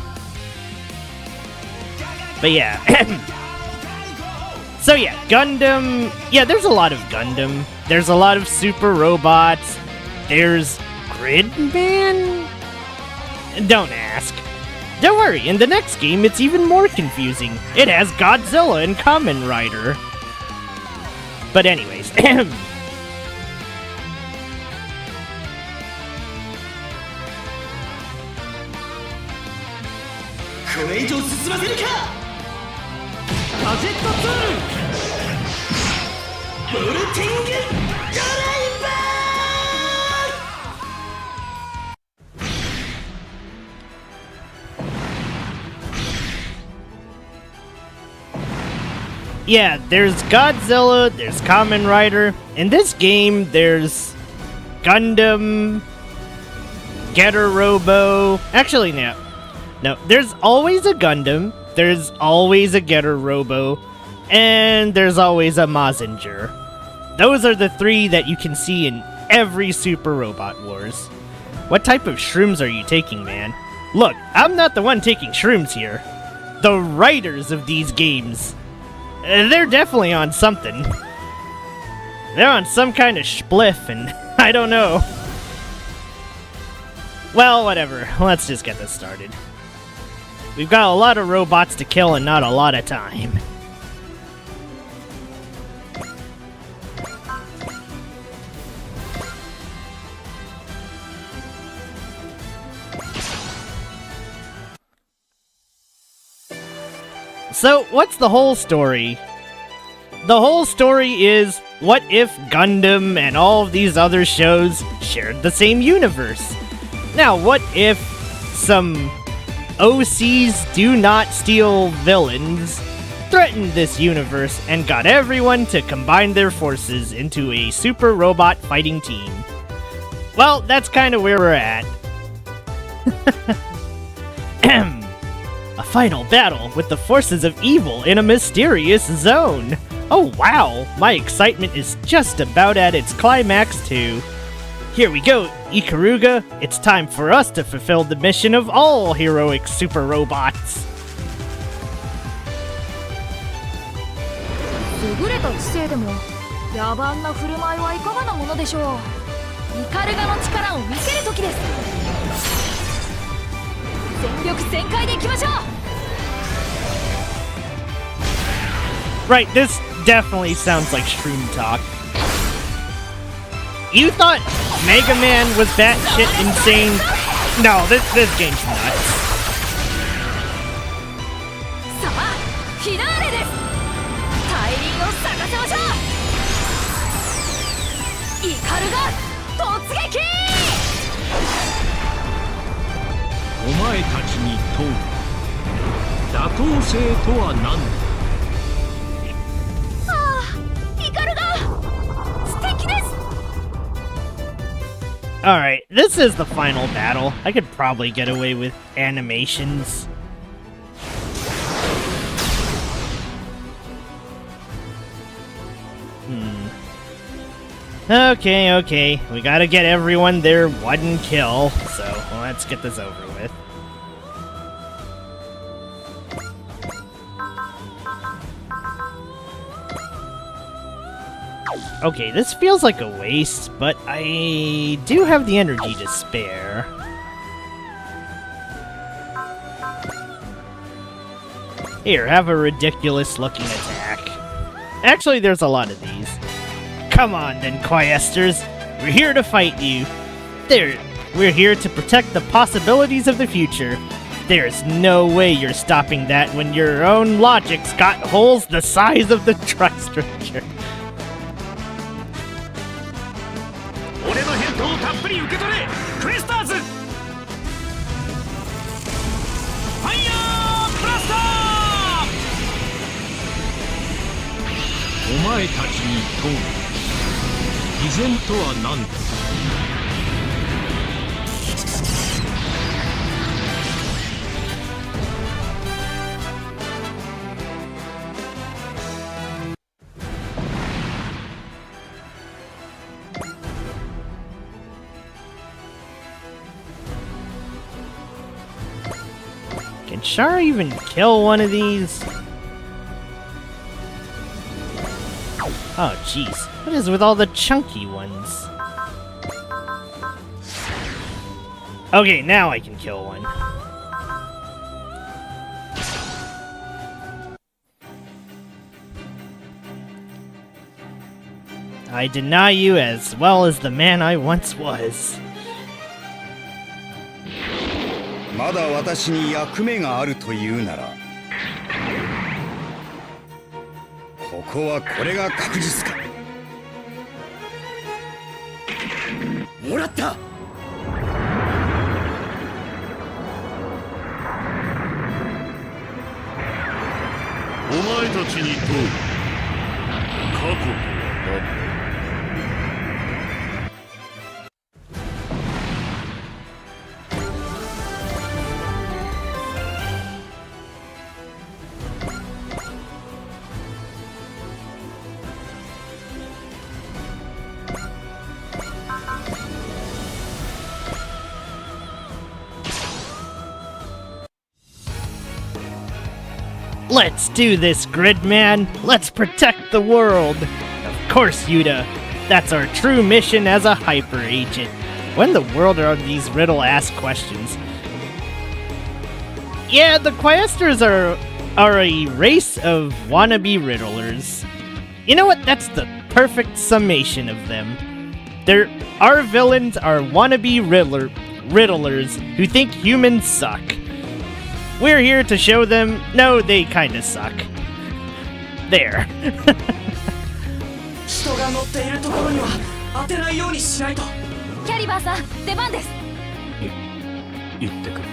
But yeah. So yeah, Gundam. Yeah, there's a lot of Gundam. There's a lot of super robots. There's Gridman? Don't ask. Don't worry, in the next game it's even more confusing. It has Godzilla and Kamen Rider. But anyways. これ以上進ませるかガジェットツールボルティングドライバー Yeah, there's Godzilla, there's Kamen Rider. In this game, there's Gundam, Getter Robo. Actually, no, there's always a Gundam, there's always a Getter Robo, and there's always a Mazinger. Those are the three that you can see in every Super Robot Wars. What type of shrooms are you taking, man? Look, I'm not the one taking shrooms here. The writers of these games. They're definitely on something. They're on some kind of spliff, and I don't know. Well, whatever. Let's just get this started. We've got a lot of robots to kill and not a lot of time. So, what's the whole story? The whole story is, what if Gundam and all of these other shows shared the same universe? Now, what if some OC's do not steal villains threatened this universe and got everyone to combine their forces into a super robot fighting team? Well, that's kind of where we're at. A final battle with the forces of evil in a mysterious zone. Oh wow, my excitement is just about at its climax too. Here we go, Ikaruga. It's time for us to fulfill the mission of all heroic super robots. 優れた知性でも野蛮な振る舞いはいかがなものでしょう。イカルガの力を見せる時です。全力全開でいきましょう。 Right, this definitely sounds like Shroom talk. You thought Mega Man was batshit insane? No, this game's nuts. さあ、フィナーレです。大輪を咲かせましょう。イカルガ突撃！お前たちに問う。妥当性とは何だ。ヒカルが素敵です。 Alright, this is the final battle. I could probably get away with animations. Okay. We gotta get everyone their one kill, so let's get this over with. Okay, this feels like a waste, but I do have the energy to spare. Here, have a ridiculous-looking attack. Actually, there's a lot of these. Come on then, Quaestors. We're here to fight you. We're here to protect the possibilities of the future. There's no way you're stopping that when your own logic's got holes the size of the truck structure. 俺の返答をたっぷり受け取れクエスターズ。ファイヤーブラスター。お前たちに問う。偽善とは何だ。Can Char even kill one of these? Oh, jeez. What is with all the chunky ones? Okay, now I can kill one. I deny you as well as the man I once was. まだ私に役目があるというなら、ここはこれが確実か。もらった。お前たちに問う。過去とは何だ。Let's do this, Gridman! Let's protect the world! Of course, Yuta! That's our true mission as a hyper agent. When in the world are these riddle-ass questions? Yeah, the Quaestors are a race of wannabe riddlers. You know what? That's the perfect summation of them. Our villains are wannabe riddlers who think humans suck. We're here to show them, no, they kinda suck. There. 人が乗っているところには当てないようにしないと。キャリバーさん、出番です。言ってくる。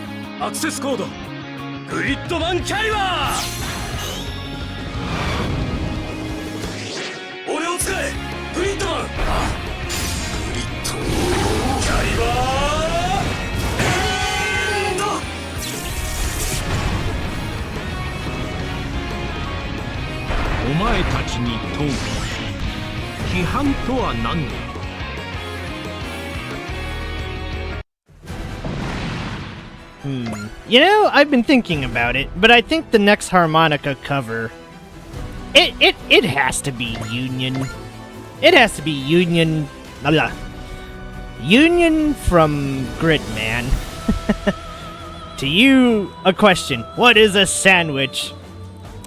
アクセスコード。グリッドマンキャリバー。俺を使え。グリッドマン。グリッドキャリバー。お前たちに問う。批判とは何だ。You know, I've been thinking about it, but I think the next harmonica cover, it has to be Union. It has to be Union. Union from Gridman. To you, a question. What is a sandwich?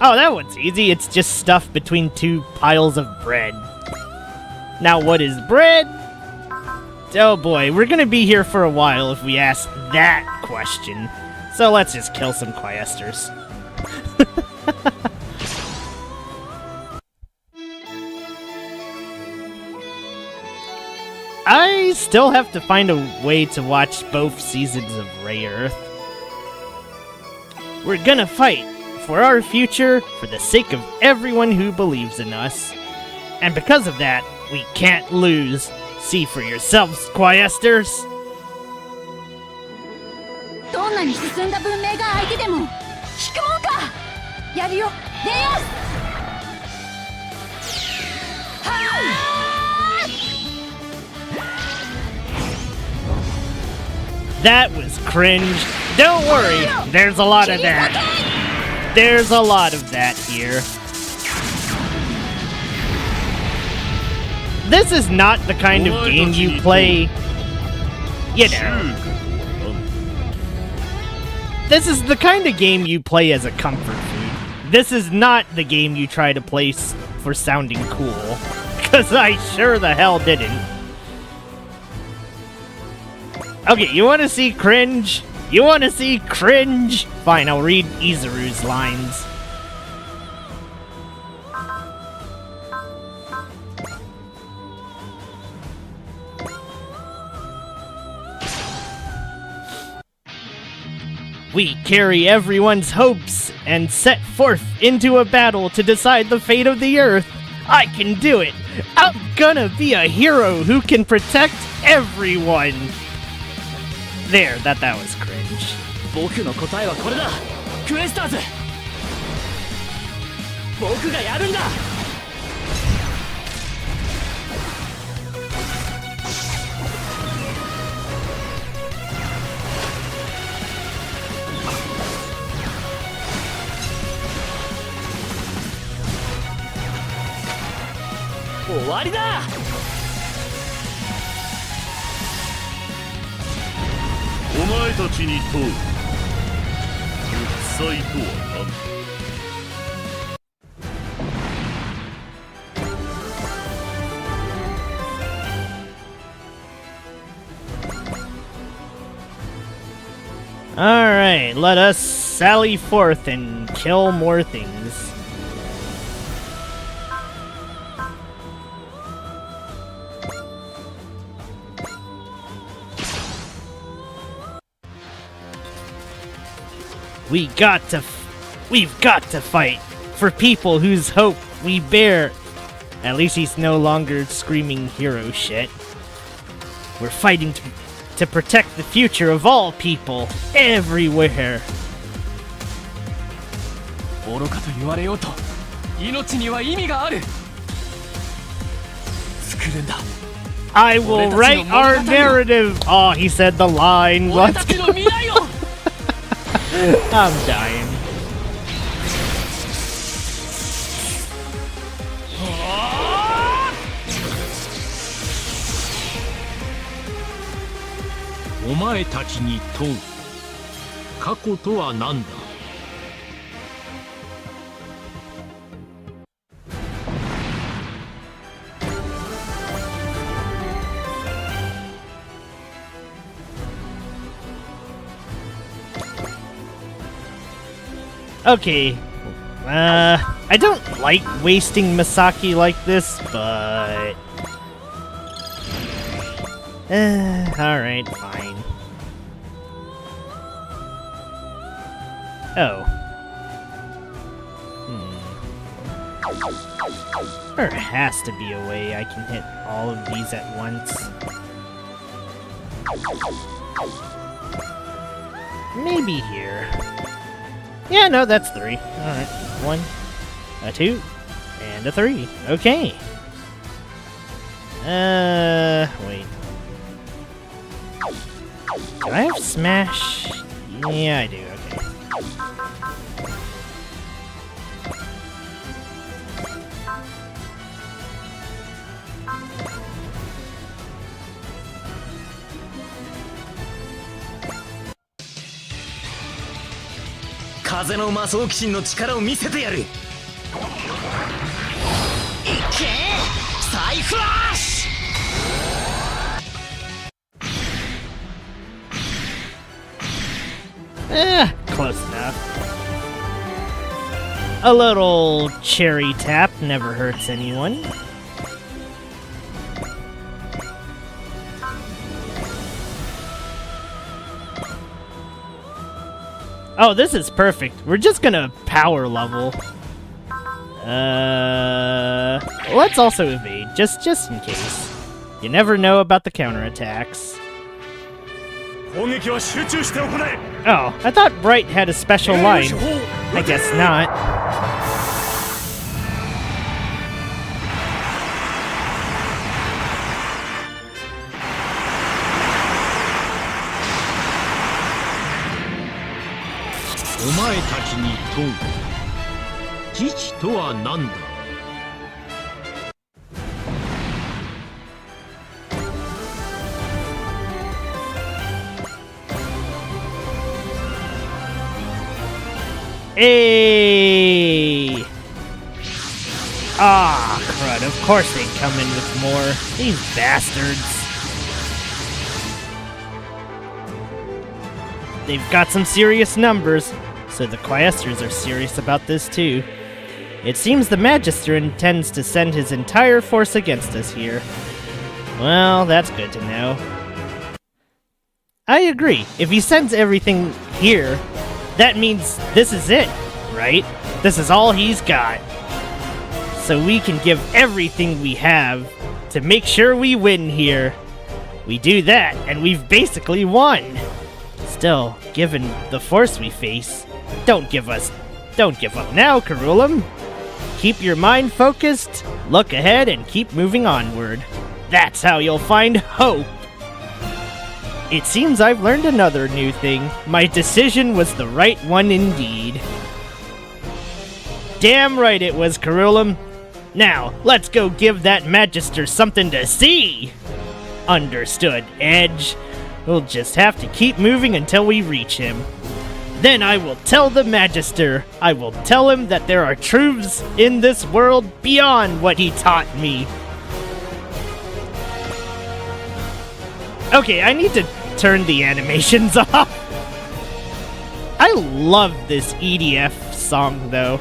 Oh, that one's easy. It's just stuff between two piles of bread. Now, what is bread? Oh boy, we're gonna be here for a while if we ask that question. So let's just kill some Quaestors. I still have to find a way to watch both seasons of Ray Earth. We're gonna fight for our future for the sake of everyone who believes in us. And because of that, we can't lose. See for yourselves, Quaestors. どんなに進んだ文明が相手でも引くもんか。やるよレイアス。That was cringe. Don't worry, there's a lot of that. There's a lot of that here. This is not the kind of game you play, you know. This is the kind of game you play as a comfort food. This is not the game you try to play for sounding cool. Because I sure the hell didn't. Okay, you want to see cringe? You want to see cringe? Fine, I'll read Izuru's lines. We carry everyone's hopes and set forth into a battle to decide the fate of the Earth. I can do it. I'm gonna be a hero who can protect everyone. There, that was cringe. 僕の答えはこれだ。クエスターズ。僕がやるんだ。終わりだ。お前たちに問う。屈才とは何だ。Alright, let us sally forth and kill more things. We've got to fight for people whose hope we bear. At least he's no longer screaming hero shit. We're fighting to protect the future of all people, everywhere. 愚かと言われようと、命には意味がある。作るんだ。I will write our narrative. Oh, he said the line. 俺たちの未来を。I'm dying. お前たちに問う。過去とは何だ。Okay, I don't like wasting Misaki like this, but... alright, fine. Oh. There has to be a way I can hit all of these at once. Maybe here. Yeah, no, that's 3. Alright. 1, a 2, and a 3. Okay. Wait. Do I have Smash? Yeah, I do. Okay.「風の魔装騎士の力を見せてやる。いっけサイフラッシュ close enough. A little cherry tap never hurts anyone. Oh, this is perfect. We're just gonna power level. Let's also evade, just in case. You never know about the counterattacks. 攻撃は集中して行え Oh, I thought Bright had a special line. I guess not. Omae tachi ni tou. Jichi to wa nanda? Hey! Ah, crud. Of course they'd come in with more. These bastards. They've got some serious numbers, so the Quaestors are serious about this too. It seems the Magister intends to send his entire force against us here. Well, that's good to know. I agree. If he sends everything here, that means this is it, right? This is all he's got. So we can give everything we have to make sure we win here. We do that, and we've basically won. Still, given the force we face, don't give up now, Carulam. Keep your mind focused, look ahead, and keep moving onward. That's how you'll find hope. It seems I've learned another new thing. My decision was the right one indeed. Damn right it was, Carulam. Now, let's go give that Magister something to see. Understood, Edge. We'll just have to keep moving until we reach him. Then I will tell the Magister. I will tell him that there are truths in this world beyond what he taught me. Okay, I need to turn the animations off. I love this EDF song, though.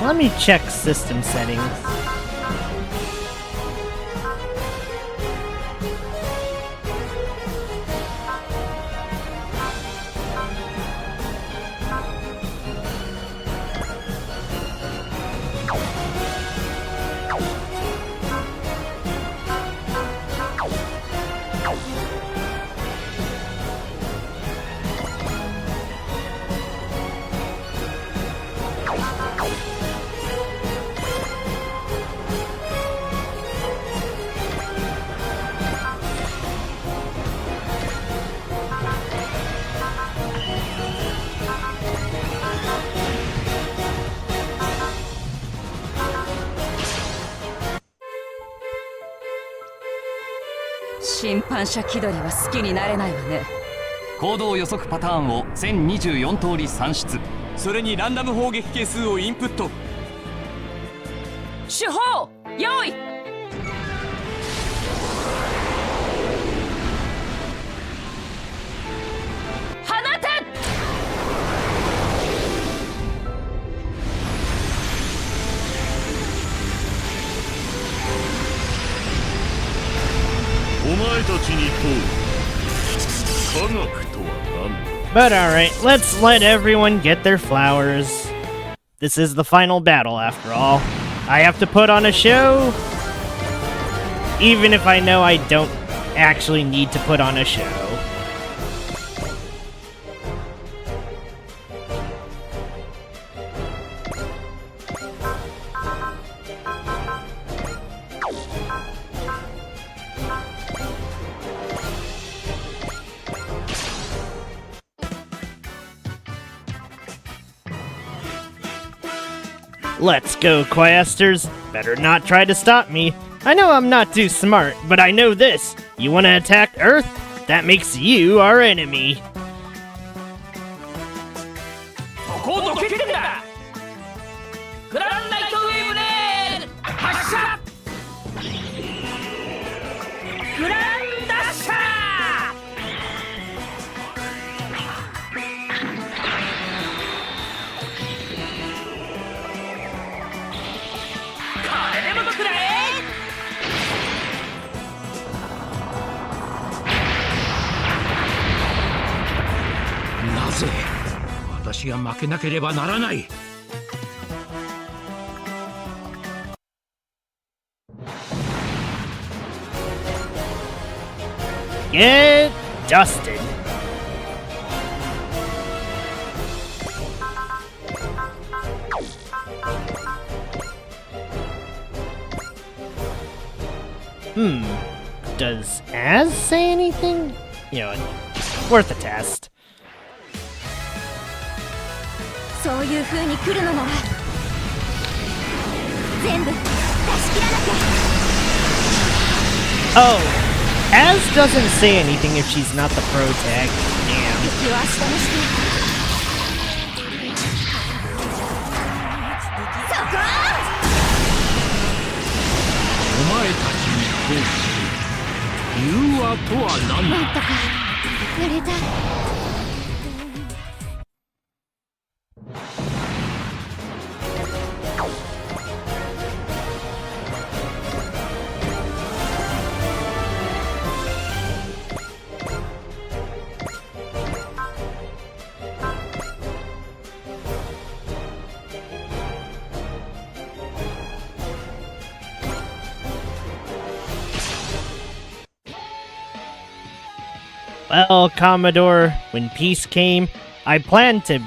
Let me check system settings. 審判者気取りは好きになれないわね。行動予測パターンを1024通り算出。それにランダム砲撃係数をインプット。手法用意。放て。お前たちに問う。科学とは何だ。 But alright, let's let everyone get their flowers. This is the final battle, after all. I have to put on a show, even if I know I don't actually need to put on a show. Let's go, Quaestors. Better not try to stop me. I know I'm not too smart, but I know this. You want to attack Earth? That makes you our enemy. ここをどけてんだ。グランライトウェーブで発射。グランダッシャー。これでもどくらえ。なぜ私が負けなければならない。Get dusted. Does Az say anything? You know what? Worth a test. そういう風に来るのなら全部出し切らなきゃ。 Oh, Az doesn't say anything if she's not the pro tag. Damn. 敵を明日にしてそこ。お前たちに問う。融和とは何だ。なんとかやれた。Well, Commodore, when peace came, I planned to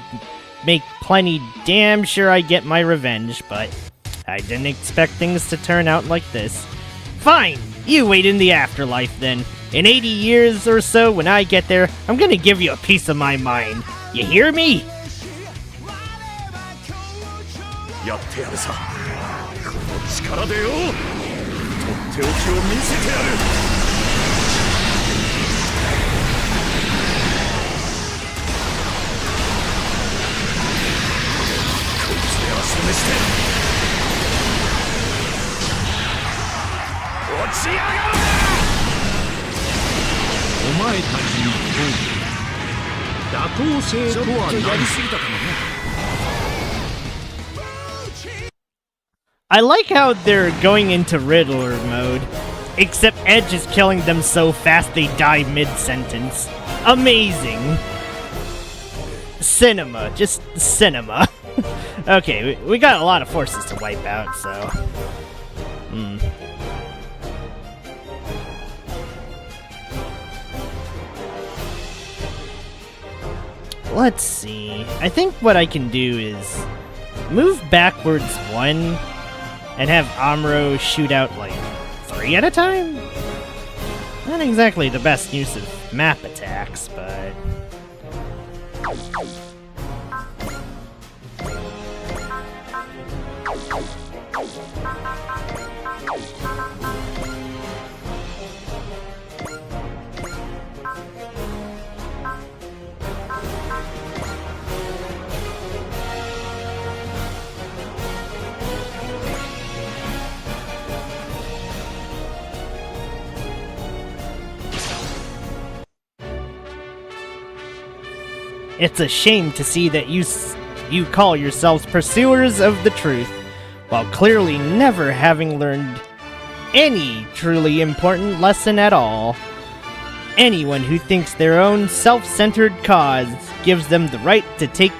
make plenty damn sure I get my revenge, but I didn't expect things to turn out like this. Fine, you wait in the afterlife then. In 80 years or so, when I get there, I'm gonna give you a piece of my mind. You hear me? やってやるさ。この力でよ。とっておきを見せてやる。示して落ちやがる。お前たちに問う。妥当性とは何。やりすぎたかもね。I like how they're going into Riddler mode, except Edge is killing them so fast they die mid-sentence. Amazing. Cinema, just cinema. Okay, we got a lot of forces to wipe out, so... Let's see. I think what I can do is move backwards 1 and have Amuro shoot out like 3 at a time? Not exactly the best use of map attacks, but... It's a shame to see that you call yourselves pursuers of the truth, while clearly never having learned any truly important lesson at all. Anyone who thinks their own self-centered cause gives them the right to take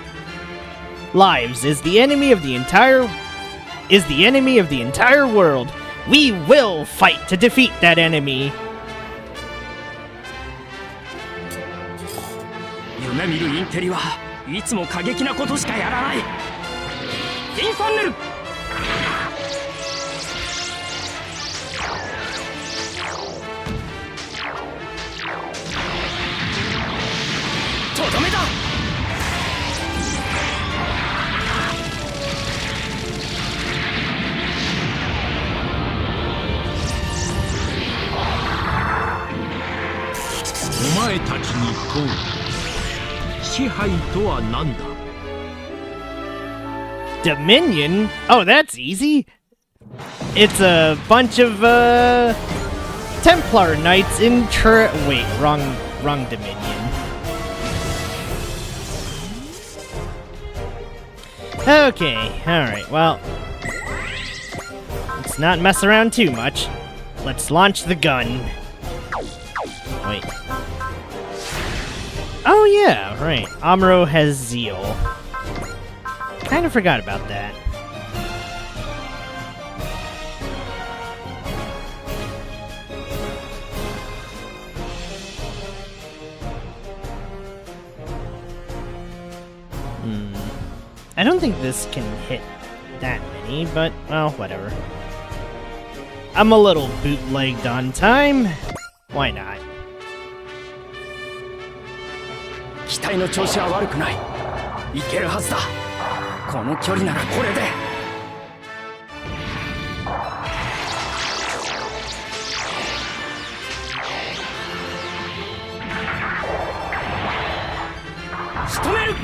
lives is the enemy of the entire world. We will fight to defeat that enemy. 夢見るインテリはいつも過激なことしかやらない。インファンネル。とどめだ。お前たちに問う。支配とは何だ？ Dominion? Oh, that's easy. It's a bunch of Templar Knights in wait, wrong Dominion. Okay, alright, well, let's not mess around too much. Let's launch the gun. Wait. Oh yeah, right. Amuro has zeal. Kinda forgot about that. I don't think this can hit that many, but, well, whatever. I'm a little bootlegged on time. Why not? 機体の調子は悪くない。いけるはずだ。この距離ならこれで。仕留める。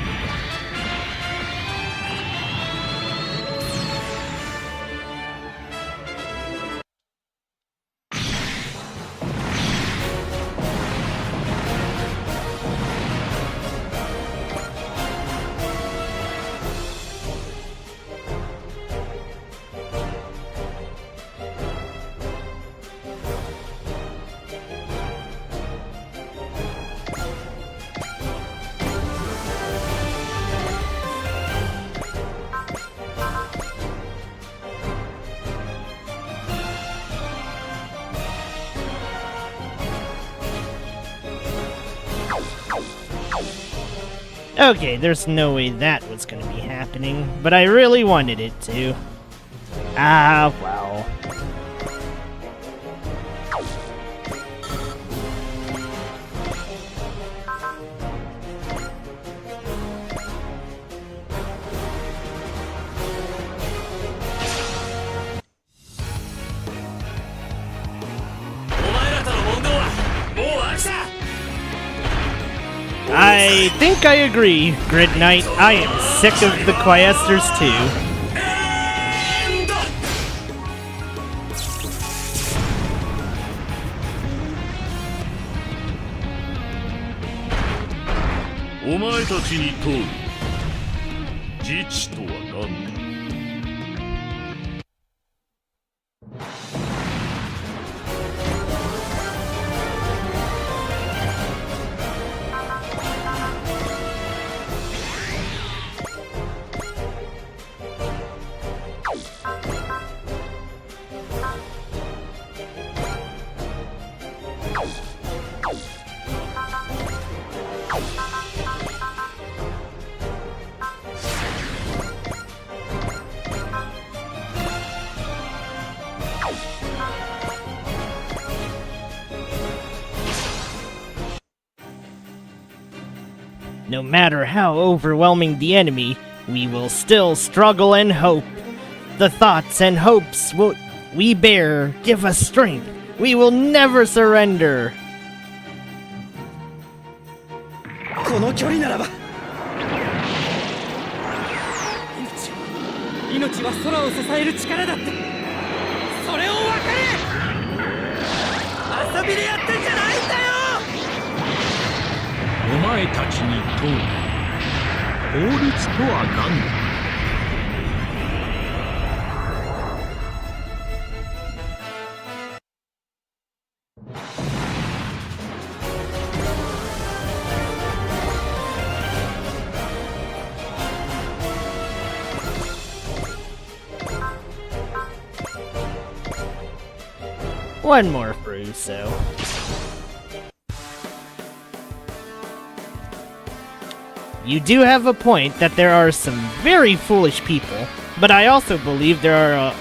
Okay, there's no way that was gonna be happening, but I really wanted it to. Ah, well. I think I agree, Grid Knight. I am sick of the Quaestors too. お前たちに問う。自治とは何だ？ No matter how overwhelming the enemy, we will still struggle and hope. The thoughts and hopes we bear give us strength. We will never surrender. この距離ならば。命は空を支える力だって。それを分かれ。遊びでやってんじゃないんだよ。お前たちに問う。法律とは何だ。One more for Uso. You do have a point that there are some very foolish people, but I also believe there's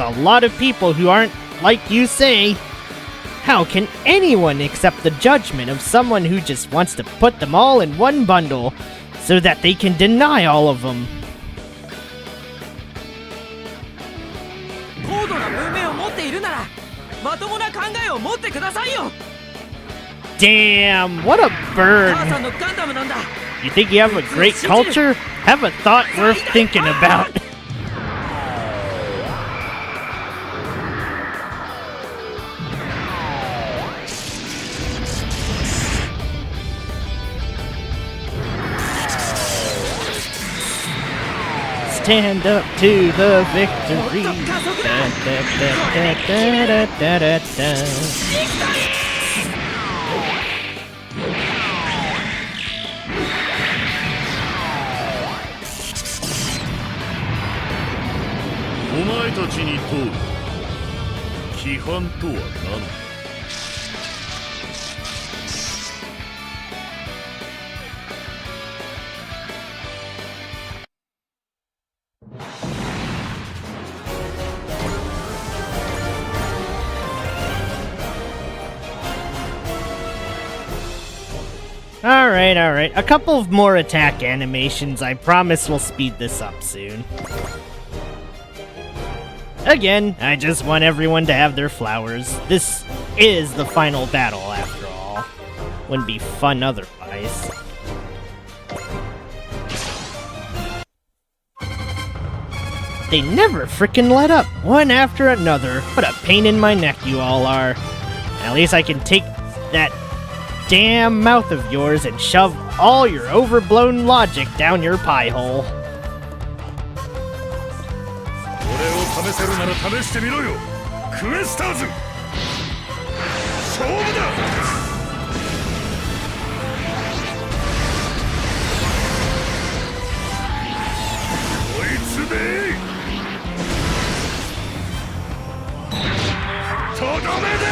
a lot of people who aren't like you say. How can anyone accept the judgment of someone who just wants to put them all in one bundle so that they can deny all of them? 高度な文明を持っているならまともな考えを持ってくださいよ。 Damn, what a bird! 母さんのガンダムなんだ。 You think you have a great culture? Have a thought worth thinking about. Stand up to the victory. Da, da, da, da, da, da, da, da. お前たちに問う規範とは何だ。 Alright. A couple of more attack animations. I promise we'll speed this up soon. Again, I just want everyone to have their flowers. This is the final battle, after all. Wouldn't be fun otherwise. They never frickin' let up, one after another. What a pain in my neck you all are. At least I can take that damn mouth of yours and shove all your overblown logic down your pie hole. 俺を試せるなら試してみろよ。クエスターズ。勝負だ。こいつで。とどめだ。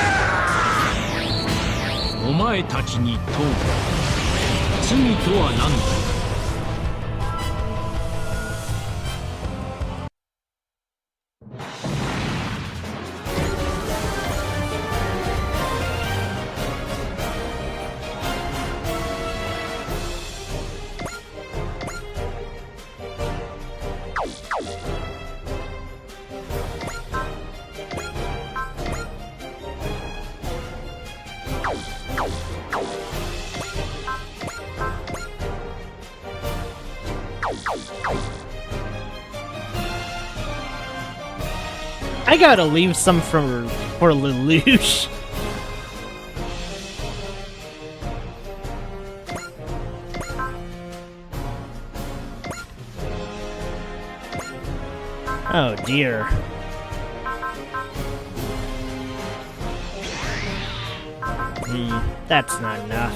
お前たちに問う罪とは何だ。 I gotta leave some for Lelouch. Oh dear. That's not enough.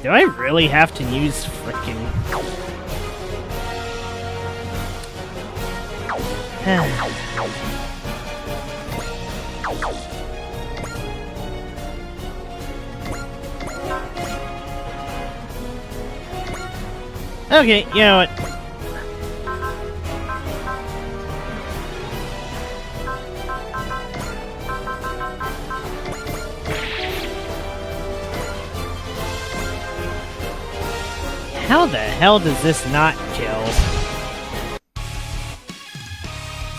Do I really have to use frickin'... Okay, you know what? How the hell does this not kill?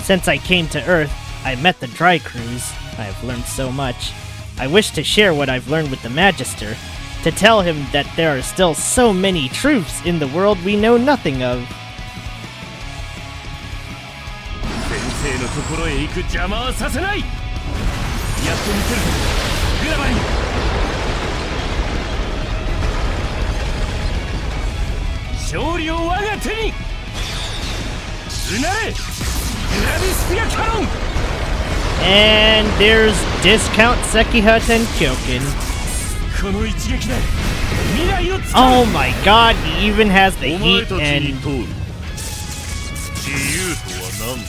Since I came to Earth, I met the Dry Cruise. I have learned so much. I wish to share what I've learned with the Magister, to tell him that there are still so many truths in the world we know nothing of. 先生のところへ行く邪魔はさせない。やってみせる。グラバリン。勝利を我が手にうなれグラビスピアキャノン And there's discount Sekiha Tenkyoken. この一撃で未来をつか Oh my god, he even has the お前 heat たちに and 問う自由とは何だ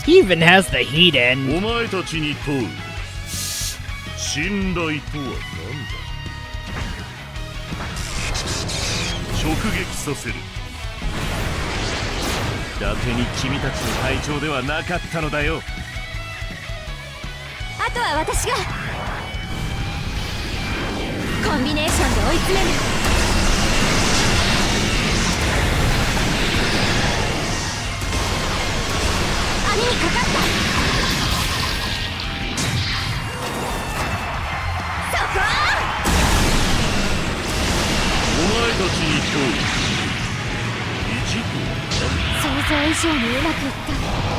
he even has the heat and お前たちに問う信頼とは何だ直撃させる伊達に君たちの隊長ではなかったのだよあとは私がコンビネーションで追い詰める網にかかったそこお前たちに問う意地とは何だ想像以上にうまくいった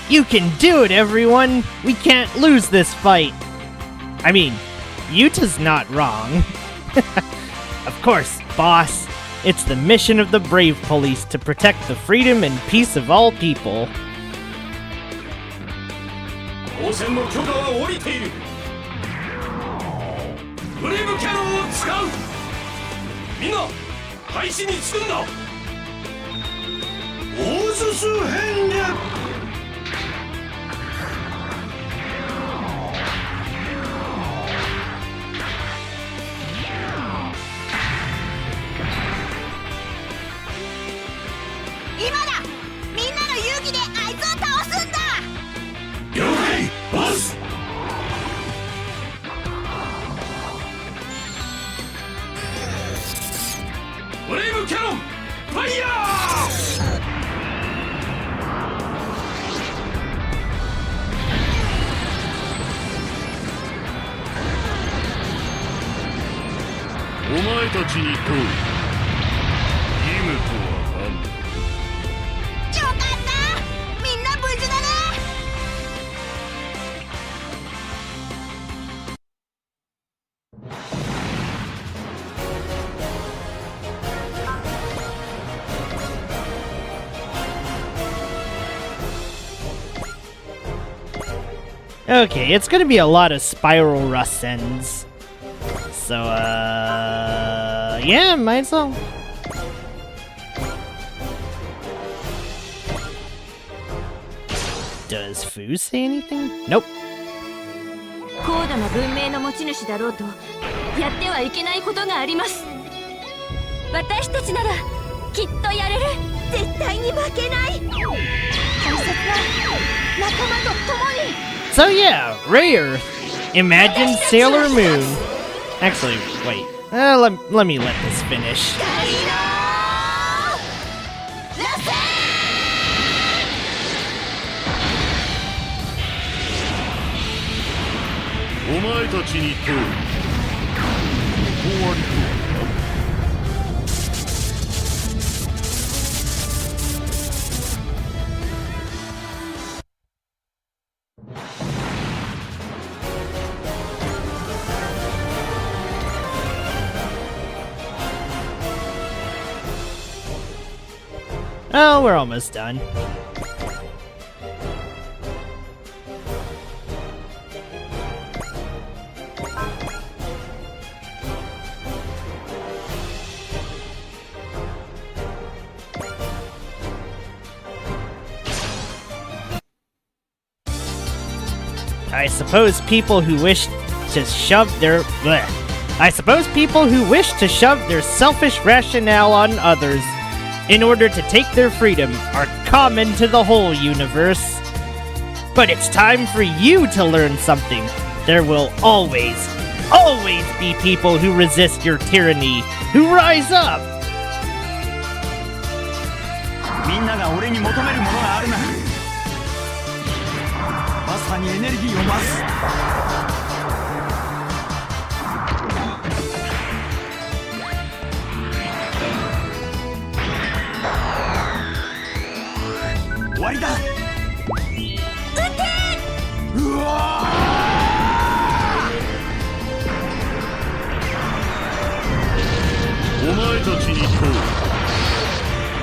You can do it, everyone! We can't lose this fight! I mean, Yuta's not wrong. Of course, boss. It's the mission of the Brave Police to protect the freedom and peace of all people. 応戦の許可は下りているブレイブキャノンを使うみんな開始につくんだ大すす変略今だみんなの勇気であいつを倒すんだ了解ボスブレイブキャノンファイヤーお前たちに問う義務とは何だよかったみんな無事だね Okay, it's gonna be a lot of spiral rust ends. So, yeah, might as well. Does Fu say anything? Nope. 高度な文明の持ち主だろうとやってはいけないことがあります私たちならきっとやれる絶対に負けない大切な仲間と共に So yeah, Ray Earth. Imagine Sailor Moon. Actually, wait. Let me let this finish. お前たちに問う終わりとは Oh, we're almost done. I suppose people who wish to shove their I suppose people who wish to shove their selfish rationale on others in order to take their freedom are common to the whole universe. But it's time for you to learn something. There will always be people who resist your tyranny, who rise up. みんなが俺に求めるものがあるな。まさにエネルギーを増す。終わりだ。うわー！お前たちに問う。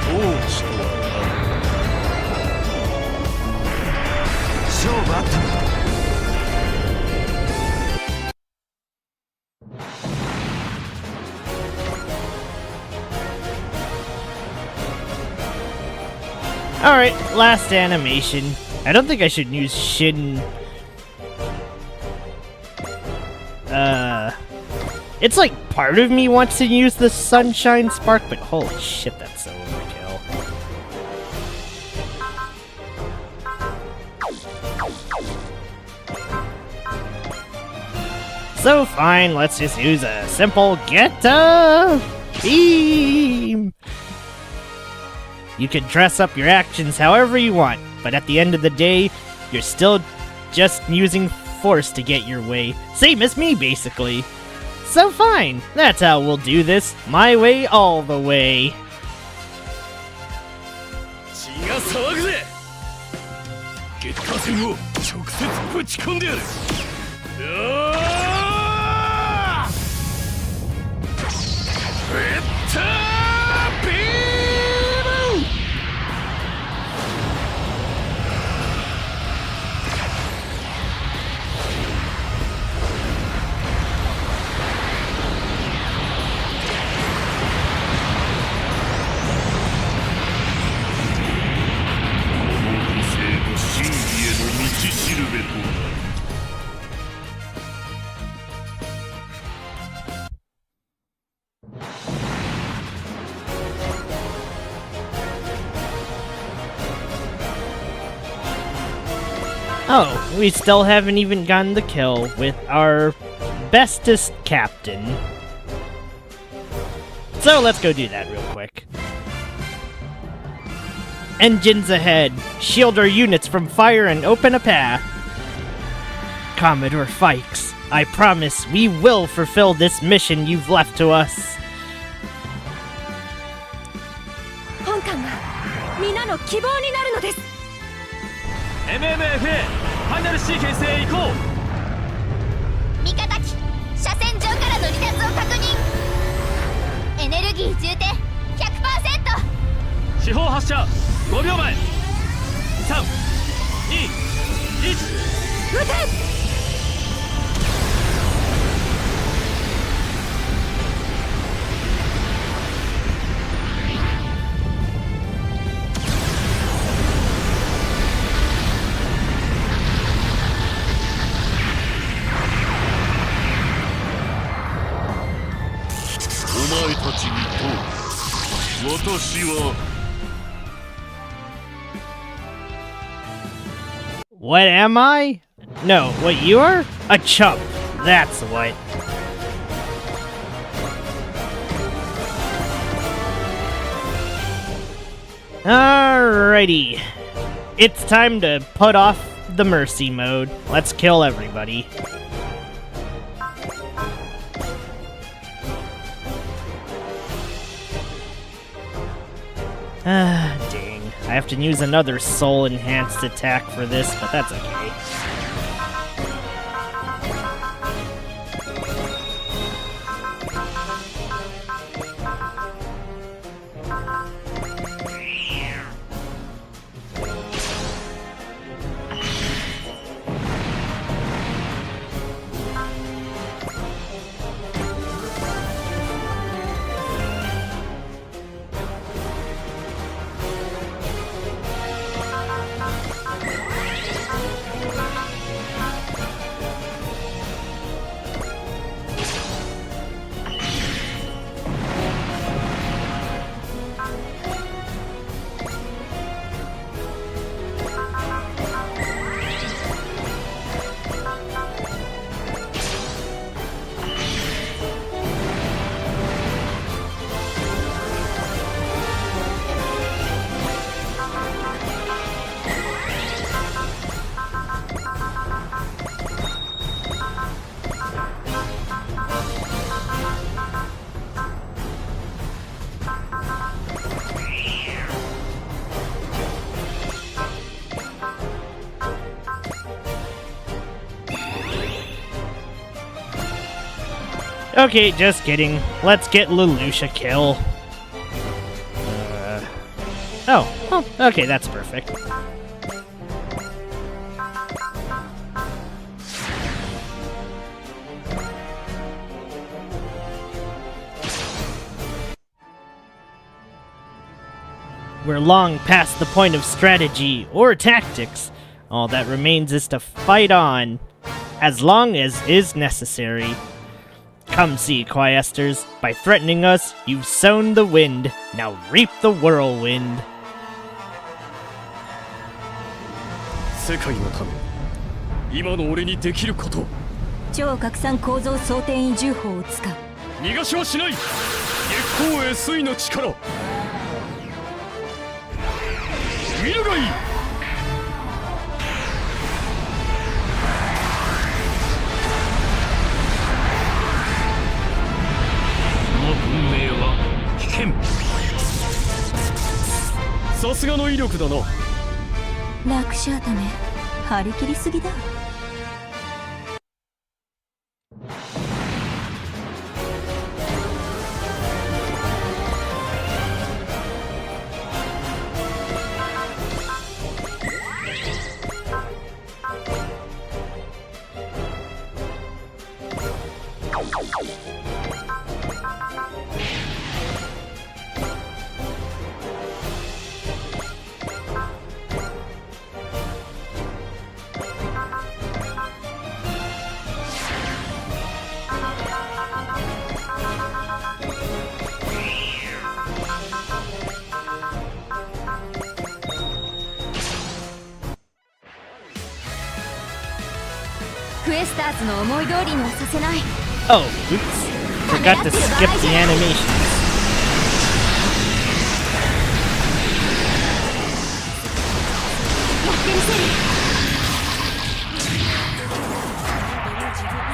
統治とは勝負あったな。Alright, last animation. I don't think I should use Shin. It's like part of me wants to use the Sunshine Spark, but holy shit, that's so overkill. So fine, let's just use a simple Geta Beam! You can dress up your actions however you want, but at the end of the day, you're still just using force to get your way. Same as me, basically. So fine, that's how we'll do this. My way all the way. 血が騒ぐぜ。月下戦を直接ぶち込んでやる。Oh, we still haven't even gotten the kill with our bestest captain. So let's go do that real quick. Engines ahead. Shield our units from fire and open a path. Commodore Fikes, I promise we will fulfill this mission you've left to us. 本艦が皆の希望になるのです。 MMFA ファイナルシーケンスへ行こう。味方機車線上からの離脱を確認。エネルギー充填 100%。 四方発射5秒前。3、2、1。撃て！ お前たちに問う。私は What am I? No, what you are? A chump. That's what. Alrighty. It's time to put off the mercy mode. Let's kill everybody. Ah, dang. I have to use another soul-enhanced attack for this, but that's okay. Okay, just kidding. Let's get Lelouch kill. Oh, okay, that's perfect. We're long past the point of strategy or tactics. All that remains is to fight on, as long as is necessary. Come see, Quaestors. By threatening us, you've sown the wind. Now reap the whirlwind. 世界のため今の俺にできること。超拡散構造装填位重砲を使う。逃がしはしない。月光へ水の力。見るがいい。この文明は危険。さすがの威力だな。楽勝ため張り切りすぎだ。クエスターズの思い通りにはさせない。 Oh, oops. Forgot to skip the animations. やってみせる。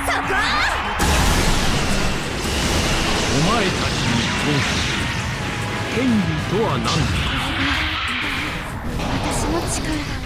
そこ！お前たちに問う。権利とは何だ。私の力が。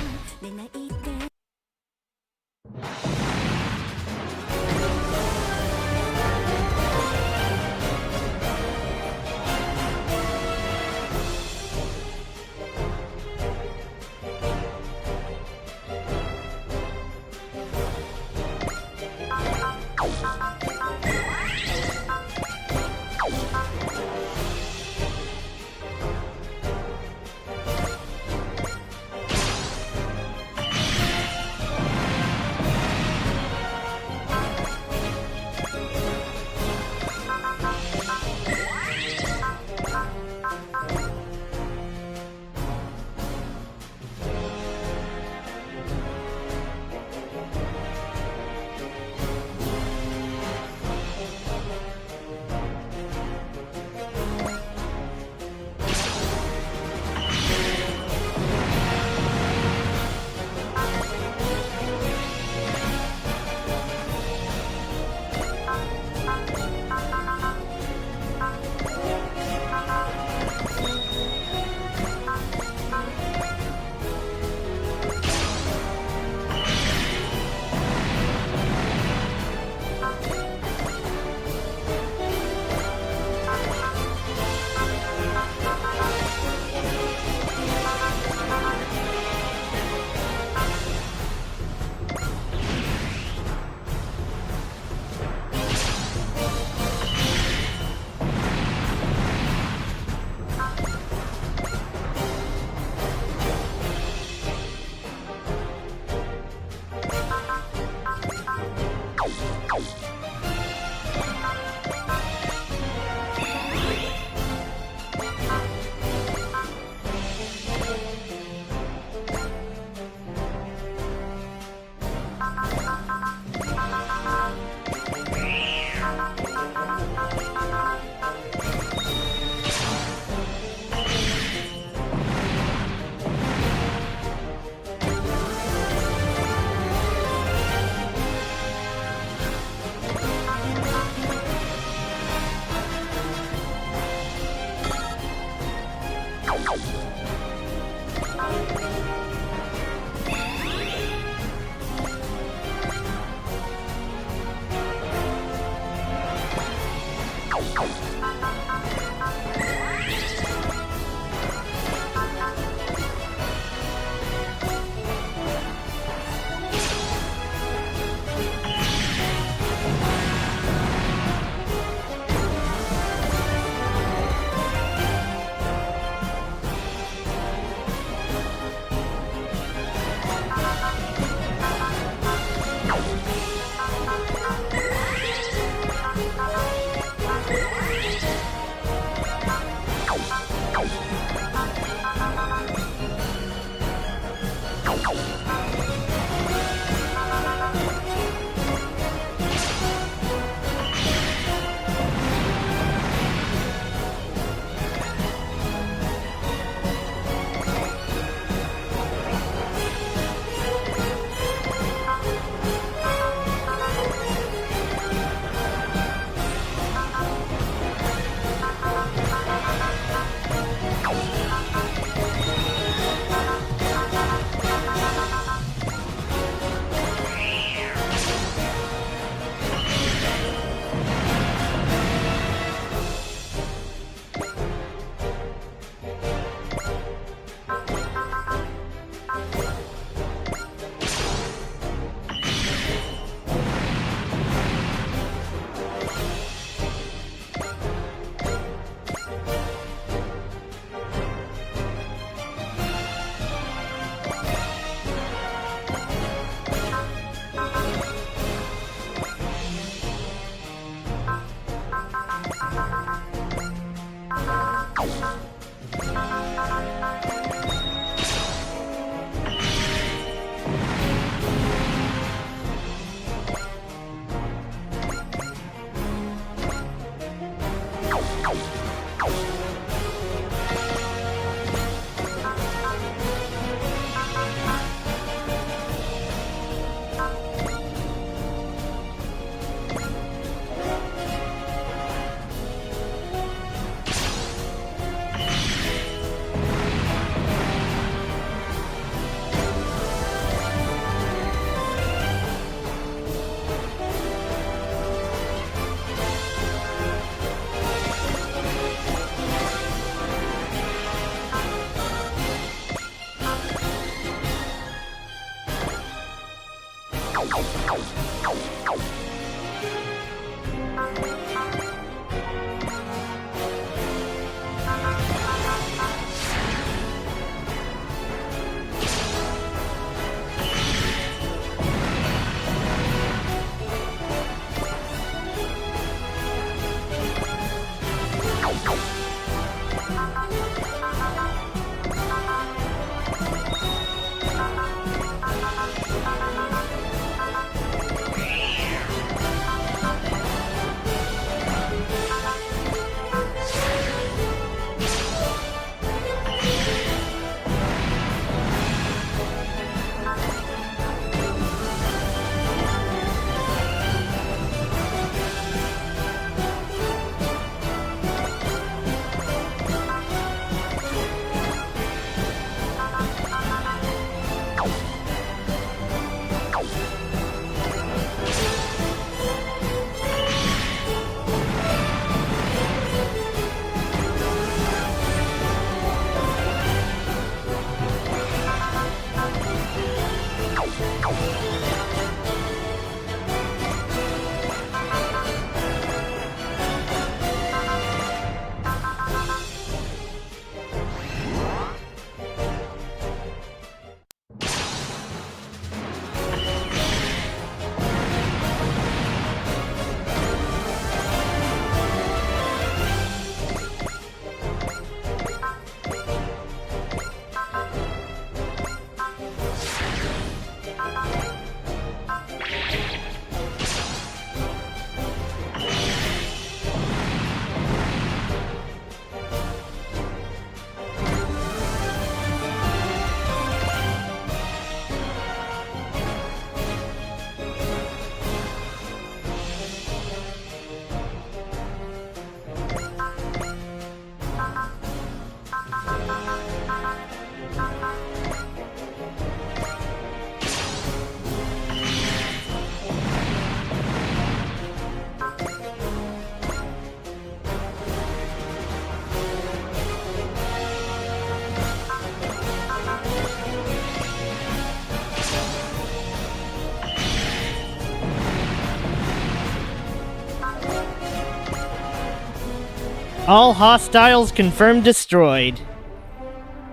All hostiles confirmed destroyed.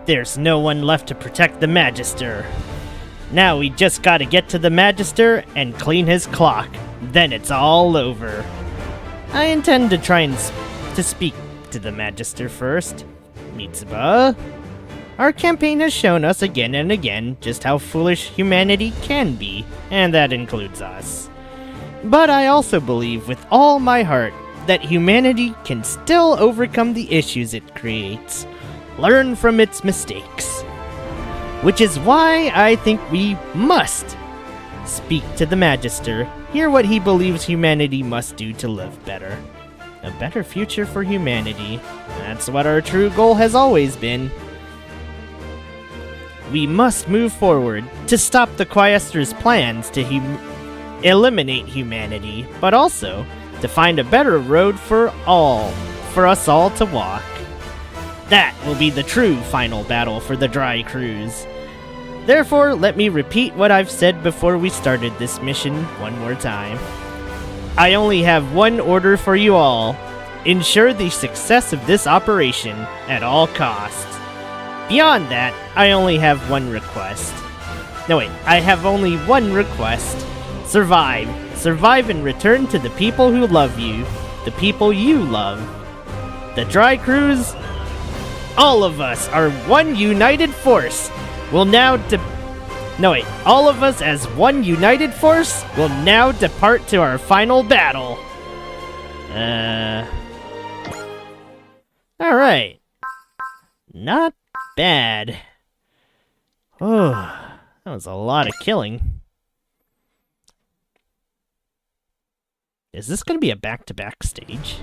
There's no one left to protect the Magister. Now we just gotta get to the Magister and clean his clock. Then it's all over. I intend to try and to speak to the Magister first. Mitsuba. Our campaign has shown us again and again just how foolish humanity can be, and that includes us. But I also believe with all my heart that humanity can still overcome the issues it creates, learn from its mistakes. Which is why I think we must speak to the Magister, hear what he believes humanity must do to live better. A better future for humanity. That's what our true goal has always been. We must move forward to stop the Quaestors' plans to eliminate humanity, but also to find a better road for us all to walk. That will be the true final battle for the Dry Cruise. Therefore, let me repeat what I've said before we started this mission one more time. I only have one order for you all. Ensure the success of this operation at all costs. Beyond that, I only have one request. No wait, I have only one request. Survive. Survive and return to the people who love you. The people you love. The Dry Cruise all of us are one united force. Will now all of us as one united force will now depart to our final battle. Alright. Not bad. Oh, that was a lot of killing. Is this gonna be a back-to-back stage?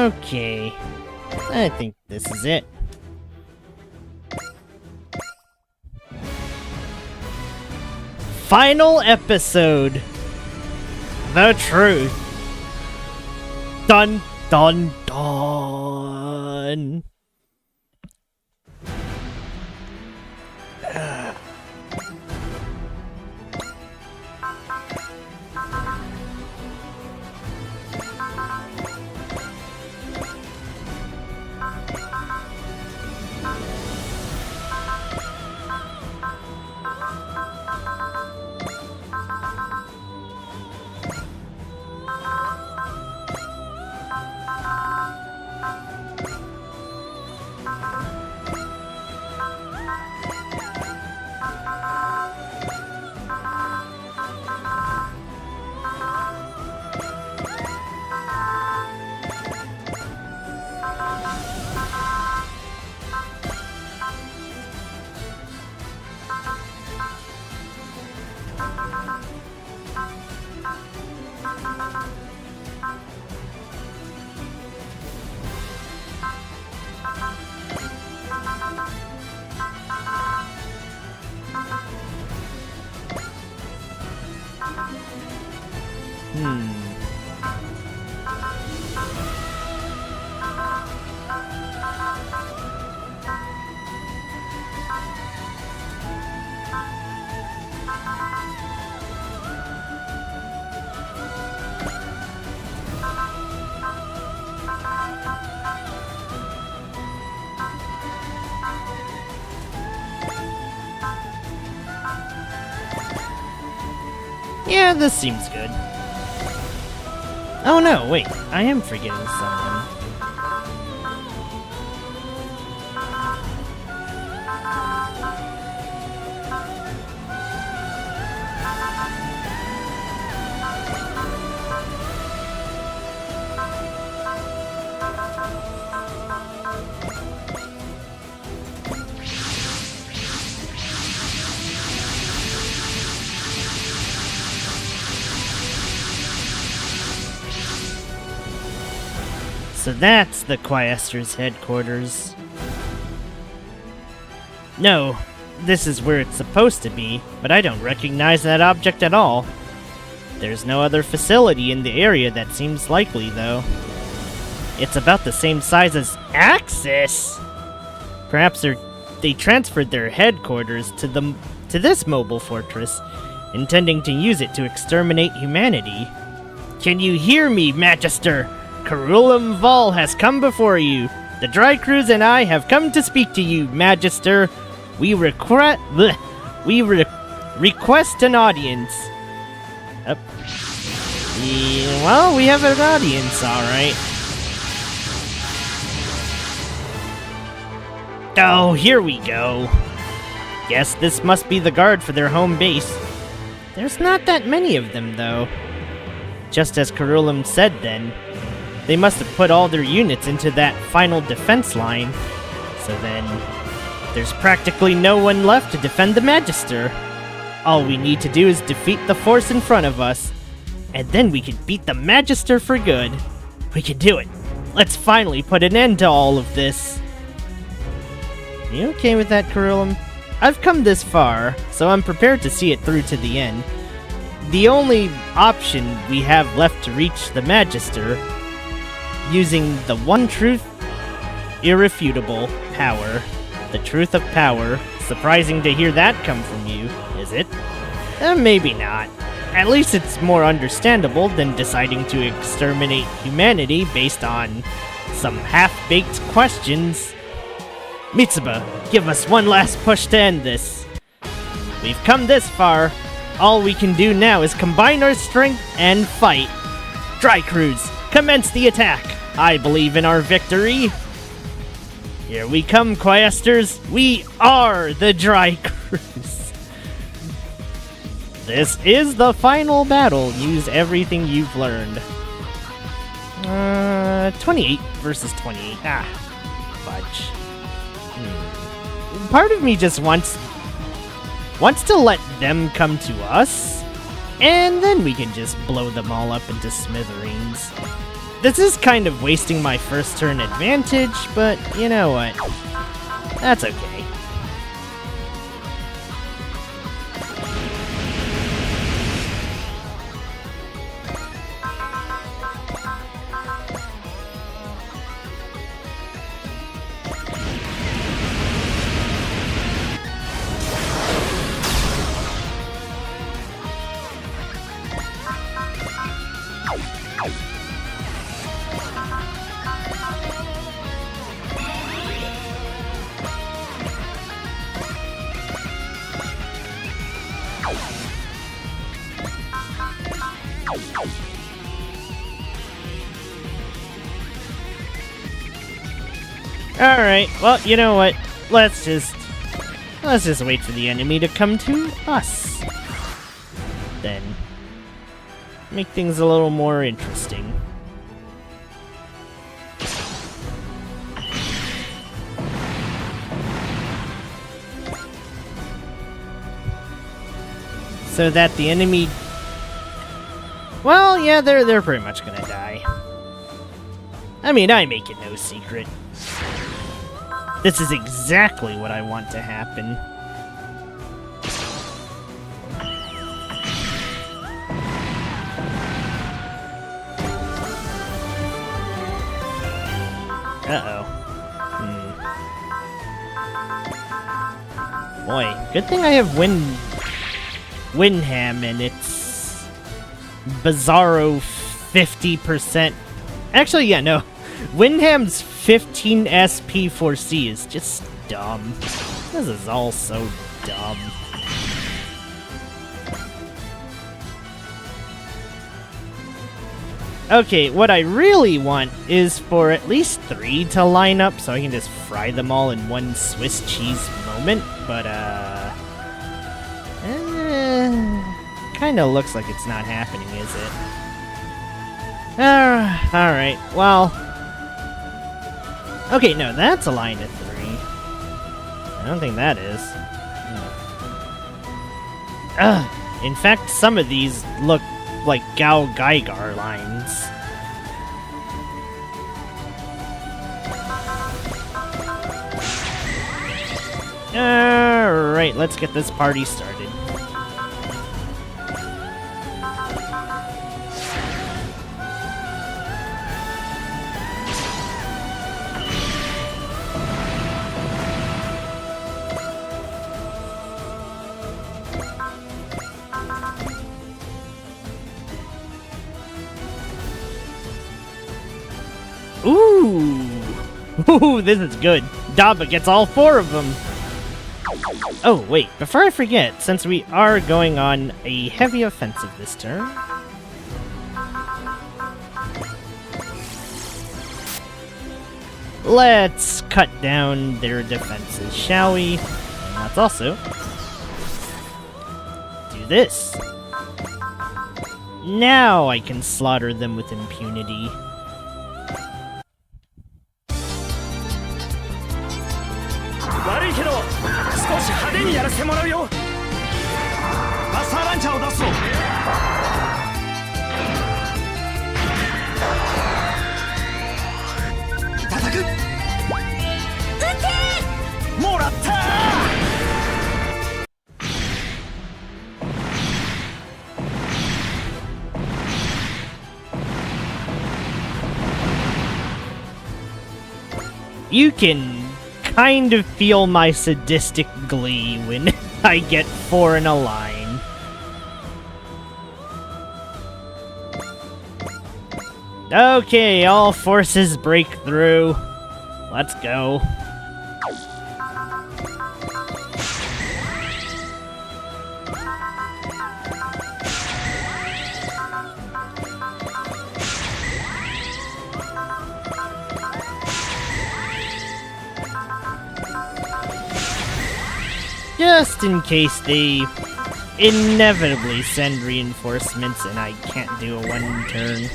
Okay. I think this is it. Final episode. The truth. Dun dun dun. Yeah, this seems good. Oh no, wait, I am forgetting someone. So that's the Quaestors headquarters. No, this is where it's supposed to be, but I don't recognize that object at all. There's no other facility in the area that seems likely, though. It's about the same size as Axis! Perhaps they transferred their headquarters to this mobile fortress, intending to use it to exterminate humanity. Can you hear me, Magister? Carulum Vol has come before you. The Dry Cruise and I have come to speak to you, Magister. We request an audience. Well, we have an audience, alright. Oh, here we go. Guess this must be the guard for their home base. There's not that many of them, though. Just as Carulum said then, they must have put all their units into that final defense line. So then, there's practically no one left to defend the Magister. All we need to do is defeat the force in front of us, and then we can beat the Magister for good. We can do it. Let's finally put an end to all of this. You okay with that, Carulum? I've come this far, so I'm prepared to see it through to the end. The only option we have left to reach the Magister, using the one truth, irrefutable power. The truth of power. Surprising to hear that come from you, is it? Maybe not. At least it's more understandable than deciding to exterminate humanity based on some half-baked questions. Mitsuba, give us one last push to end this. We've come this far. All we can do now is combine our strength and fight. Dry Cruise, commence the attack. I believe in our victory. Here we come, Quaestors. We are the Dry Cruise. This is the final battle. Use everything you've learned. 28 versus 28. Ah, fudge. Part of me just wants to let them come to us, and then we can just blow them all up into smithereens. This is kind of wasting my first turn advantage, but you know what? That's okay. Alright, well, you know what? Let's just wait for the enemy to come to us. Then make things a little more interesting. So that the enemy... Well, yeah, they're pretty much gonna die. I mean, I make it no secret. This is exactly what I want to happen. Uh-oh. Boy, good thing I have Windham and it's Bizarro 50%. Actually, yeah, no. Windham's 15 SP 4C is just dumb. This is all so dumb. Okay, what I really want is for at least 3 to line up so I can just fry them all in one Swiss cheese moment, but kinda looks like it's not happening, is it? Alright, well... Okay, no, that's a line of 3. I don't think that is. In fact, some of these look like Gao Gaigar lines. Alright, let's get this party started. Ooh, this is good. Daba gets all 4 of them. Oh, wait, before I forget, since we are going on a heavy offensive this turn... Let's cut down their defenses, shall we? And let's also... do this. Now I can slaughter them with impunity. You can kind of feel my sadistic glee when I get 4 in a line. Okay, all forces break through. Let's go. Just in case they inevitably send reinforcements and I can't do a one turn.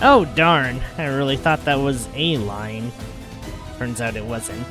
Oh darn, I really thought that was a line. Turns out it wasn't.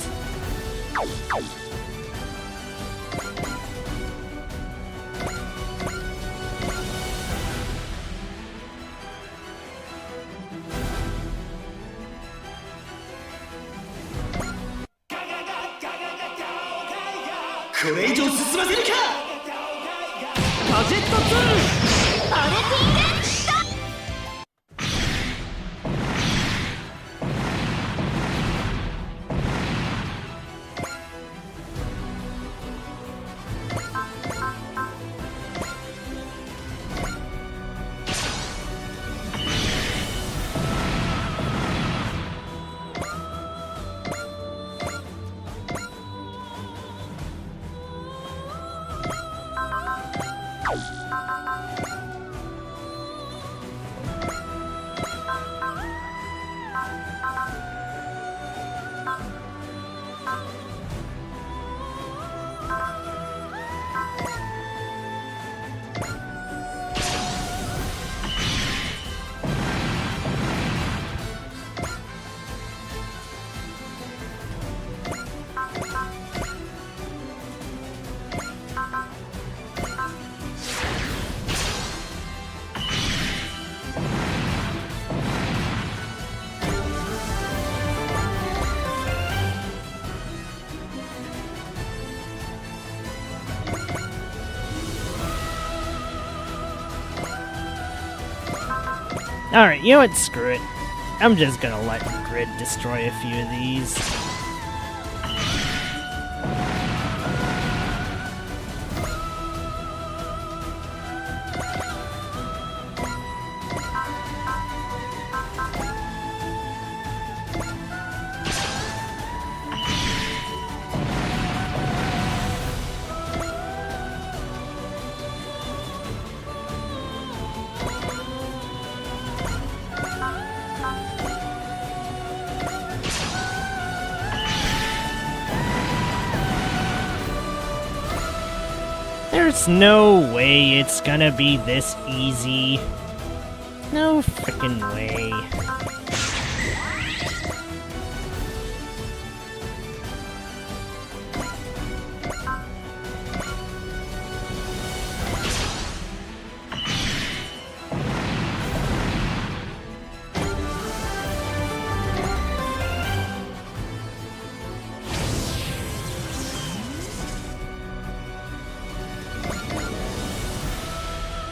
Alright, you know what? Screw it. I'm just gonna let Grid destroy a few of these. There's no way it's gonna be this easy. No frickin' way.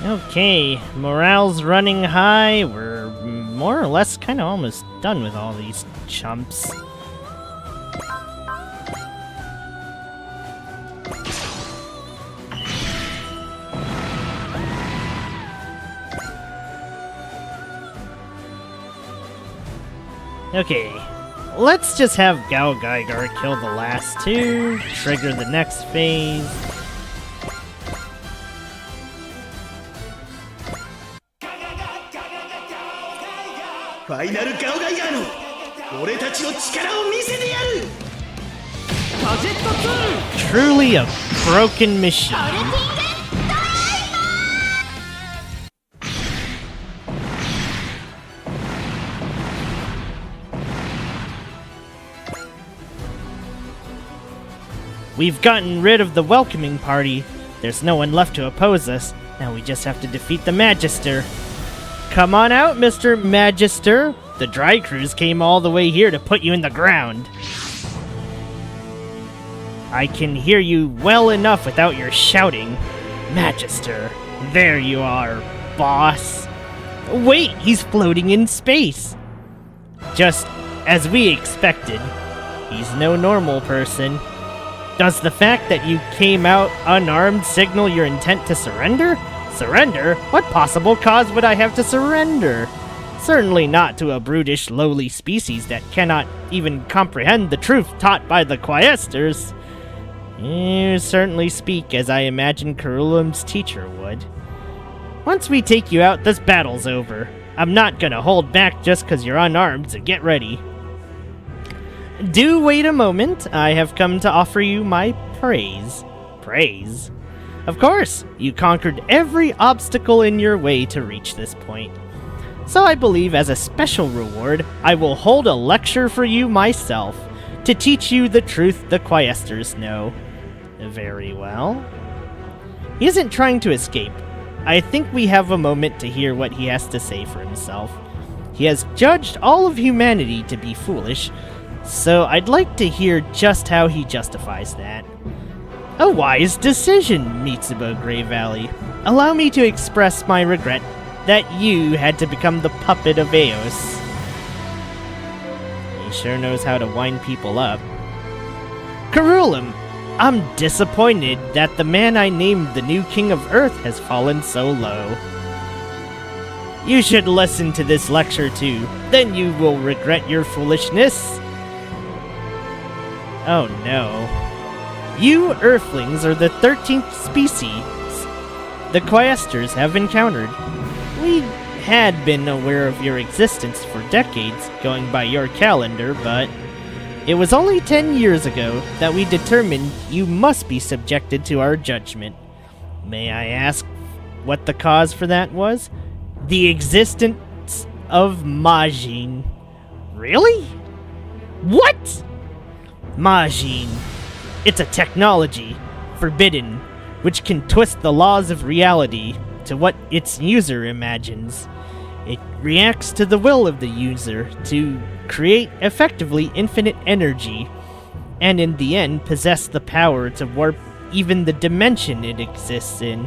Okay, morale's running high. We're more or less kind of almost done with all these chumps. Okay, let's just have Gao Geiger kill the last two, trigger the next phase. Truly a broken machine. We've gotten rid of the welcoming party. There's no one left to oppose us. Now we just have to defeat the Magister. Come on out, Mr. Magister. The Dry Crews came all the way here to put you in the ground. I can hear you well enough without your shouting. Magister, there you are, boss. Wait, he's floating in space. Just as we expected. He's no normal person. Does the fact that you came out unarmed signal your intent to surrender? Surrender? What possible cause would I have to surrender? Certainly not to a brutish, lowly species that cannot even comprehend the truth taught by the Quaestors. You certainly speak as I imagine Carulum's teacher would. Once we take you out, this battle's over. I'm not gonna hold back just cause you're unarmed, so get ready. Do wait a moment. I have come to offer you my praise. Praise? Of course, you conquered every obstacle in your way to reach this point. So I believe as a special reward, I will hold a lecture for you myself to teach you the truth the Quaestors know. Very well. He isn't trying to escape. I think we have a moment to hear what he has to say for himself. He has judged all of humanity to be foolish, so I'd like to hear just how he justifies that. A wise decision, Mitsuba Grey Valley. Allow me to express my regret that you had to become the puppet of Eos. He sure knows how to wind people up. Carulum, I'm disappointed that the man I named the new King of Earth has fallen so low. You should listen to this lecture too, then you will regret your foolishness. Oh no. You Earthlings are the 13th species the Quaestors have encountered. We had been aware of your existence for decades, going by your calendar, but it was only 10 years ago that we determined you must be subjected to our judgment. May I ask what the cause for that was? The existence of Majin. Really? What? Majin. It's a technology, forbidden, which can twist the laws of reality to what its user imagines. It reacts to the will of the user to create effectively infinite energy, and in the end possess the power to warp even the dimension it exists in.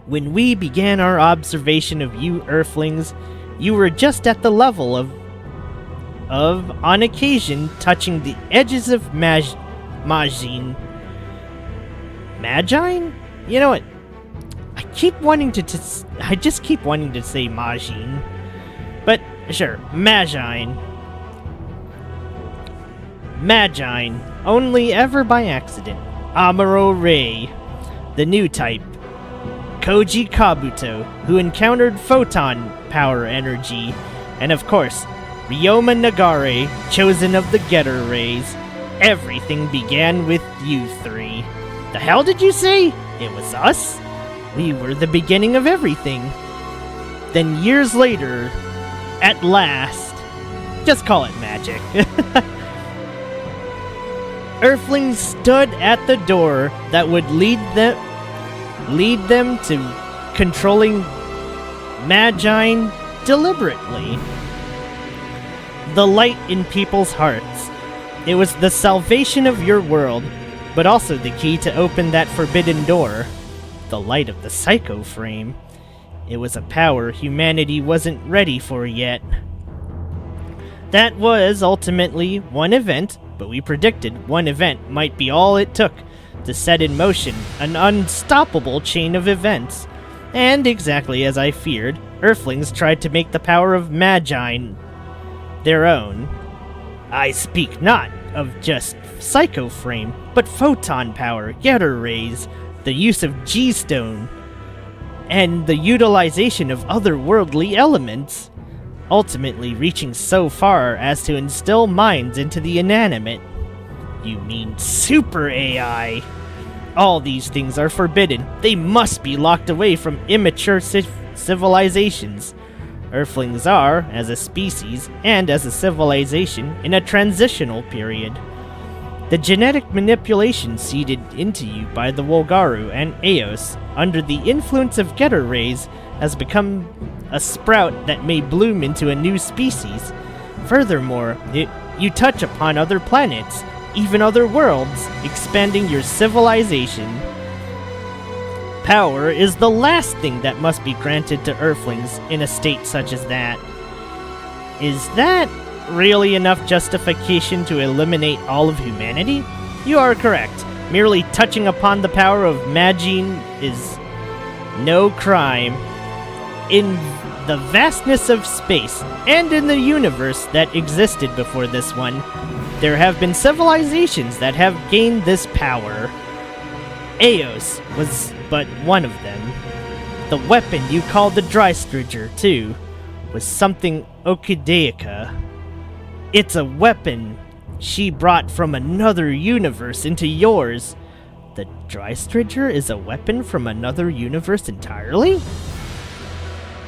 When we began our observation of you Earthlings, you were just at the level of on occasion touching the edges of Majin. Magine? You know what? I just keep wanting to say Majin. But sure, Magine. Magine, only ever by accident. Amuro Rei, the new type. Koji Kabuto, who encountered photon power energy. And of course, Ryoma Nagare, chosen of the Getter Rays. Everything began with you three. The hell did you say? It was us? We were the beginning of everything. Then years later, at last, just call it magic. Earthlings stood at the door that would lead them to controlling Magine deliberately. The light in people's hearts. It was the salvation of your world, but also the key to open that forbidden door. The light of the Psycho Frame. It was a power humanity wasn't ready for yet. That was ultimately one event, but we predicted one event might be all it took to set in motion an unstoppable chain of events. And exactly as I feared, Earthlings tried to make the power of Magine their own. I speak not of just Psycho Frame, but photon power, Getter Rays, the use of G-Stone, and the utilization of otherworldly elements, ultimately reaching so far as to instill minds into the inanimate. You mean super AI? All these things are forbidden. They must be locked away from immature civilizations. Earthlings are, as a species and as a civilization, in a transitional period. The genetic manipulation seeded into you by the Wolgaru and Eos under the influence of Getter rays has become a sprout that may bloom into a new species. Furthermore, you touch upon other planets, even other worlds, expanding your civilization. Power is the last thing that must be granted to Earthlings in a state such as that. Is that really enough justification to eliminate all of humanity? You are correct. Merely touching upon the power of Magine is no crime. In the vastness of space, and in the universe that existed before this one, there have been civilizations that have gained this power. Eos was but one of them. The weapon you called the Drystringer, too, was something Okidaica. It's a weapon she brought from another universe into yours. The Drystringer is a weapon from another universe entirely?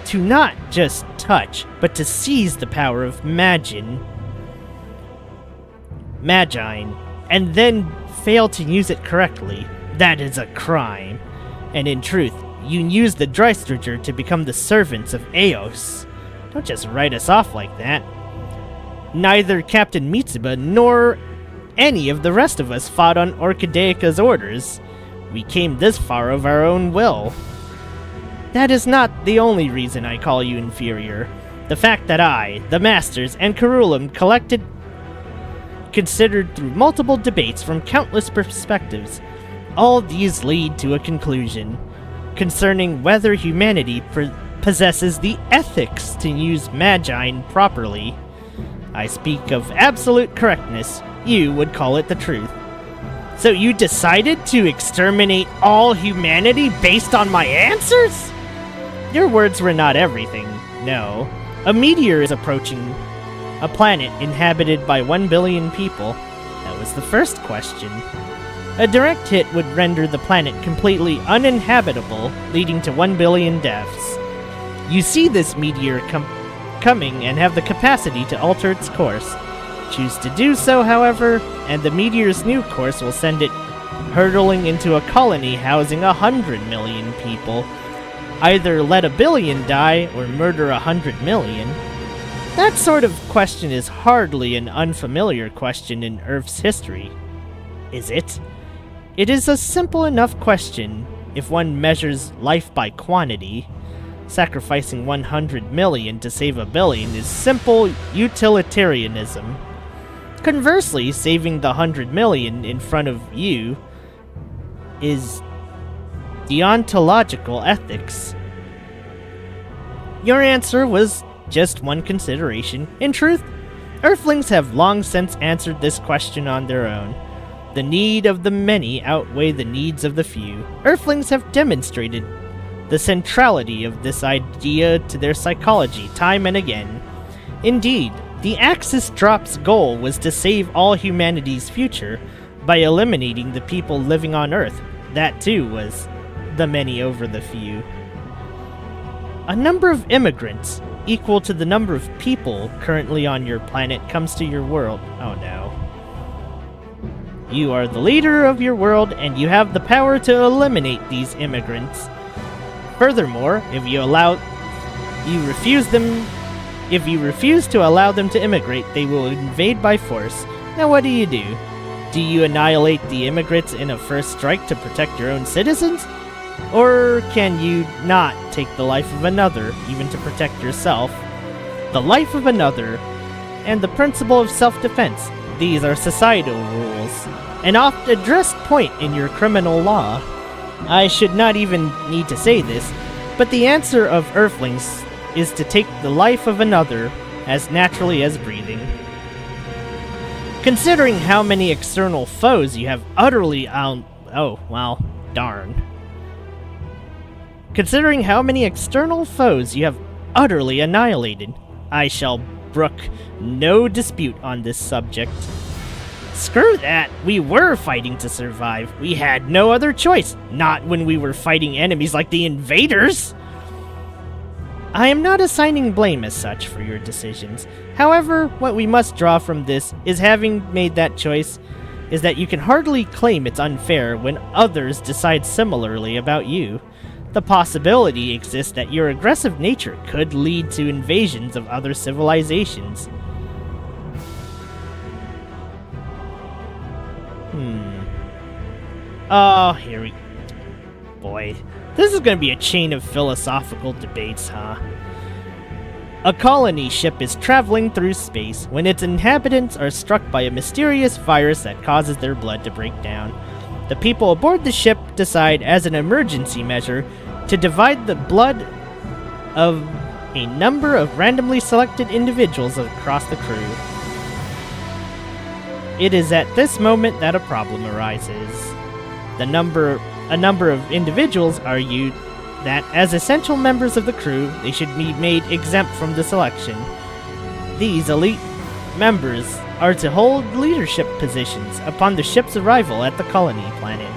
To not just touch, but to seize the power of Magine, and then fail to use it correctly, that is a crime. And in truth, you use the Drystringer to become the servants of Eos. Don't just write us off like that. Neither Captain Mitsuba nor any of the rest of us fought on Orchidaica's orders. We came this far of our own will. That is not the only reason I call you inferior. The fact that I, the Masters, and Carulum considered through multiple debates from countless perspectives, all these lead to a conclusion concerning whether humanity possesses the ethics to use Magine properly. I speak of absolute correctness. You would call it the truth. So you decided to exterminate all humanity based on my answers? Your words were not everything, no. A meteor is approaching a planet inhabited by 1 billion people. That was the first question. A direct hit would render the planet completely uninhabitable, leading to 1 billion deaths. You see this meteor coming and have the capacity to alter its course. Choose to do so, however, and the meteor's new course will send it hurtling into a colony housing 100 million people. Either let 1 billion die or murder 100 million. That sort of question is hardly an unfamiliar question in Earth's history. Is it? It is a simple enough question if one measures life by quantity. Sacrificing 100 million to save 1 billion is simple utilitarianism. Conversely, saving the 100 million in front of you is deontological ethics. Your answer was just one consideration. In truth, Earthlings have long since answered this question on their own. The need of the many outweigh the needs of the few. Earthlings have demonstrated the centrality of this idea to their psychology time and again. Indeed, the Axis Drop's goal was to save all humanity's future by eliminating the people living on Earth. That too was the many over the few. A number of immigrants equal to the number of people currently on your planet comes to your world. Oh no. You are the leader of your world and you have the power to eliminate these immigrants. Furthermore, if you refuse to allow them to immigrate, they will invade by force. Now what do? Do you annihilate the immigrants in a first strike to protect your own citizens? Or can you not take the life of another, even to protect yourself? The life of another, and the principle of self-defense. These are societal rules, an oft-addressed point in your criminal law. I should not even need to say this, but the answer of Earthlings is to take the life of another as naturally as breathing. Considering how many external foes you have utterly Considering how many external foes you have utterly annihilated, I shall brook no dispute on this subject. Screw that! We were fighting to survive. We had no other choice, not when we were fighting enemies like the invaders! I am not assigning blame as such for your decisions. However, what we must draw from this is having made that choice, is that you can hardly claim it's unfair when others decide similarly about you. The possibility exists that your aggressive nature could lead to invasions of other civilizations. Oh, here we... Boy, this is going to be a chain of philosophical debates, huh? A colony ship is traveling through space when its inhabitants are struck by a mysterious virus that causes their blood to break down. The people aboard the ship decide, as an emergency measure, to divide the blood of a number of randomly selected individuals across the crew. It is at this moment that a problem arises. A number of individuals argue that, as essential members of the crew, they should be made exempt from the selection. These elite members are to hold leadership positions upon the ship's arrival at the colony planet.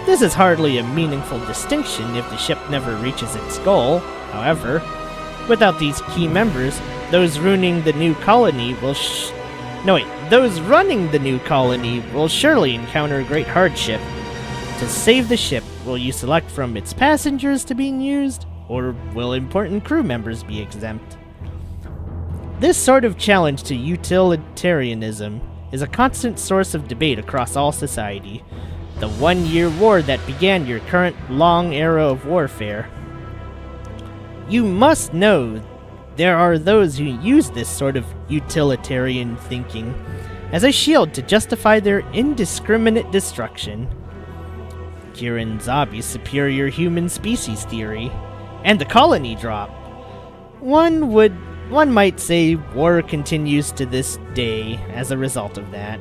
This is hardly a meaningful distinction if the ship never reaches its goal. However, without these key members, those running the new colony will surely encounter great hardship. To save the ship, will you select from its passengers to being used, or will important crew members be exempt? This sort of challenge to utilitarianism is a constant source of debate across all society. The 1-year war that began your current long era of warfare. You must know there are those who use this sort of utilitarian thinking as a shield to justify their indiscriminate destruction. Kirin Zabi's superior human species theory, and the colony drop. One might say war continues to this day as a result of that.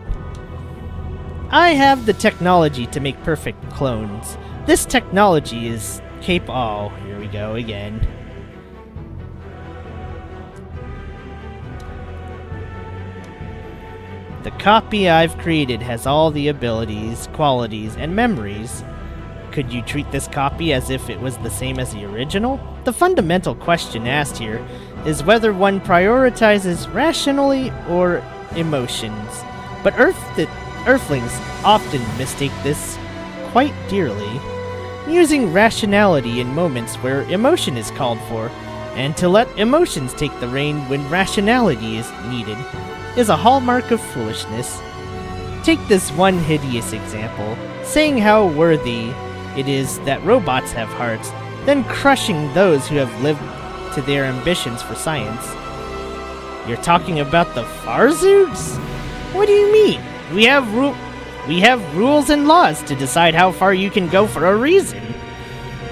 I have the technology to make perfect clones. This technology is oh, here we go again. The copy I've created has all the abilities, qualities, and memories. Could you treat this copy as if it was the same as the original? The fundamental question asked here is whether one prioritizes rationally or emotions. But Earthlings often mistake this quite dearly, using rationality in moments where emotion is called for, and to let emotions take the reign when rationality is needed, is a hallmark of foolishness. Take this one hideous example, saying how worthy it is that robots have hearts, then crushing those who have lived to their ambitions for science. You're talking about the Farzugs? What do you mean? We have rules and laws to decide how far you can go for a reason.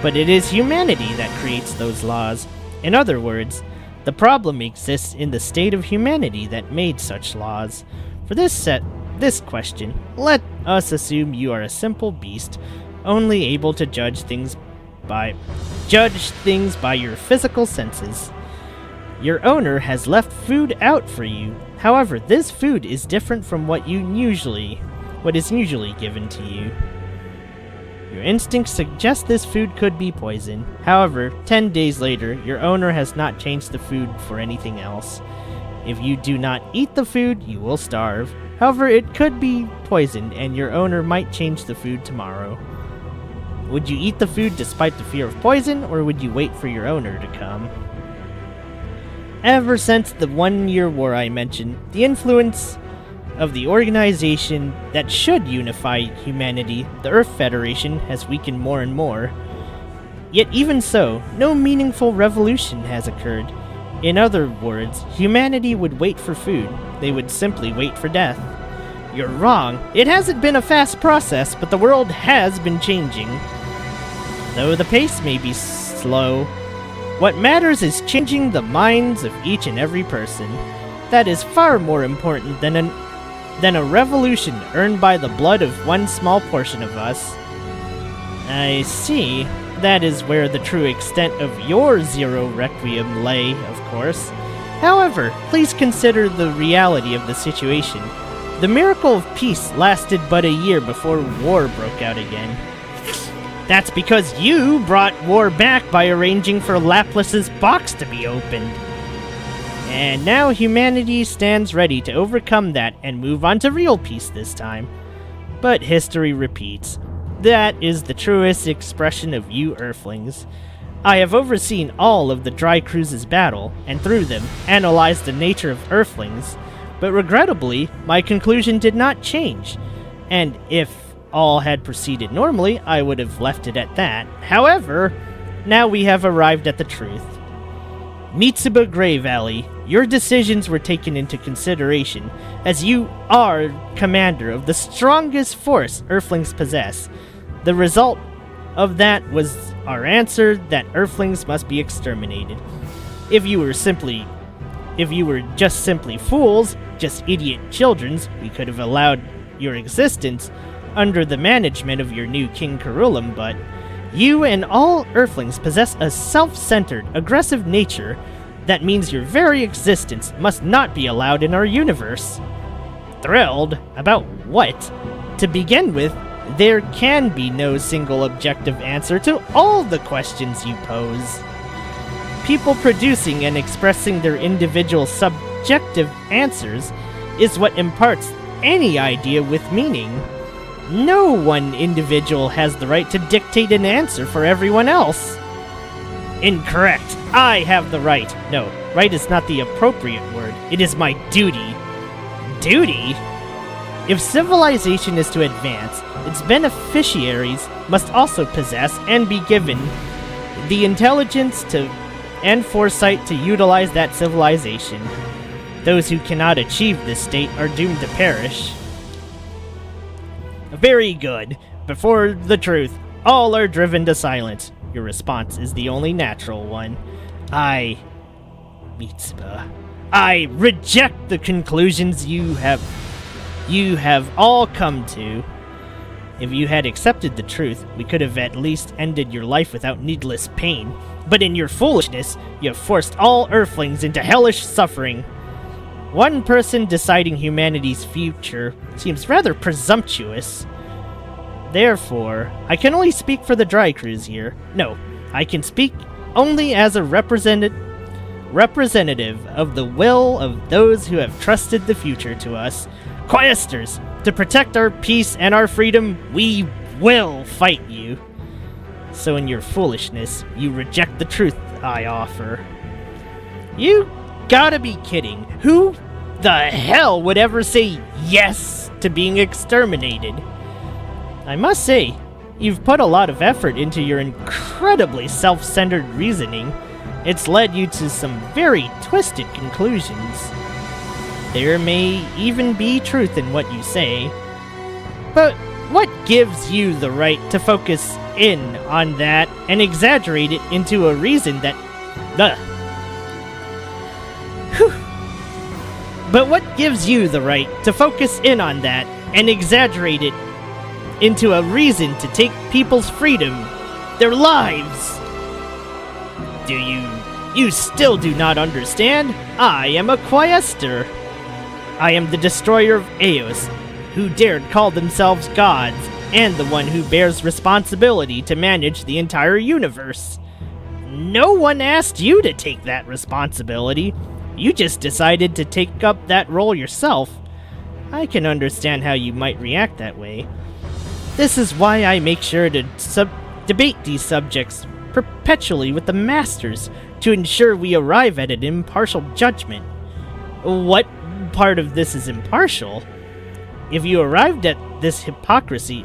But it is humanity that creates those laws. In other words, the problem exists in the state of humanity that made such laws. For this question, let us assume you are a simple beast, only able to judge things by your physical senses. Your owner has left food out for you. However, this food is different from what is usually given to you. Your instincts suggest this food could be poison. However, 10 days later, your owner has not changed the food for anything else. If you do not eat the food, you will starve. However, it could be poisoned, and your owner might change the food tomorrow. Would you eat the food despite the fear of poison, or would you wait for your owner to come? Ever since the 1-year war I mentioned, the influence of the organization that should unify humanity, the Earth Federation, has weakened more and more. Yet even so, no meaningful revolution has occurred. In other words, humanity would wait for food. They would simply wait for death. You're wrong. It hasn't been a fast process, but the world has been changing. Though the pace may be slow, what matters is changing the minds of each and every person. That is far more important than a revolution earned by the blood of one small portion of us. I see. That is where the true extent of your Zero Requiem lay, of course. However, please consider the reality of the situation. The miracle of peace lasted but a year before war broke out again. That's because you brought war back by arranging for Laplace's box to be opened. And now humanity stands ready to overcome that and move on to real peace this time. But history repeats. That is the truest expression of you Earthlings. I have overseen all of the Dry Cruise's battle, and through them, analyzed the nature of Earthlings, but regrettably, my conclusion did not change, and if all had proceeded normally, I would have left it at that. However, now we have arrived at the truth. Mitsuba Grey Valley, your decisions were taken into consideration, as you are commander of the strongest force Earthlings possess. The result of that was our answer that Earthlings must be exterminated. If you were just simply fools, just idiot childrens, we could have allowed your existence under the management of your new King Carulum, but you and all Earthlings possess a self-centered, aggressive nature that means your very existence must not be allowed in our universe. Thrilled? About what? To begin with, there can be no single objective answer to all the questions you pose. People producing and expressing their individual subjective answers is what imparts any idea with meaning. No one individual has the right to dictate an answer for everyone else. Incorrect. I have the right. No, right is not the appropriate word. It is my duty. Duty? If civilization is to advance, its beneficiaries must also possess and be given the intelligence and foresight to utilize that civilization. Those who cannot achieve this state are doomed to perish. Very good. Before the truth, all are driven to silence. Your response is the only natural one. Mitsuba, I reject the conclusions you have all come to. If you had accepted the truth, we could have at least ended your life without needless pain. But in your foolishness, you have forced all Earthlings into hellish suffering. One person deciding humanity's future seems rather presumptuous. Therefore, I can only speak for the Dry Cruise here. No, I can speak only as a representative of the will of those who have trusted the future to us. Quaestors, to protect our peace and our freedom, we will fight you. So in your foolishness, you reject the truth I offer. You gotta be kidding. Who the hell would ever say yes to being exterminated? I must say, you've put a lot of effort into your incredibly self-centered reasoning. It's led you to some very twisted conclusions. There may even be truth in what you say, but what gives you the right to focus in on that and exaggerate it into a reason that... But what gives you the right to focus in on that and exaggerate it into a reason to take people's freedom, their lives? You still do not understand? I am a Quaestor. I am the destroyer of Eos, who dared call themselves gods, and the one who bears responsibility to manage the entire universe. No one asked you to take that responsibility. You just decided to take up that role yourself. I can understand how you might react that way. This is why I make sure to debate these subjects perpetually with the Masters, to ensure we arrive at an impartial judgment. What part of this is impartial? If you arrived at this hypocrisy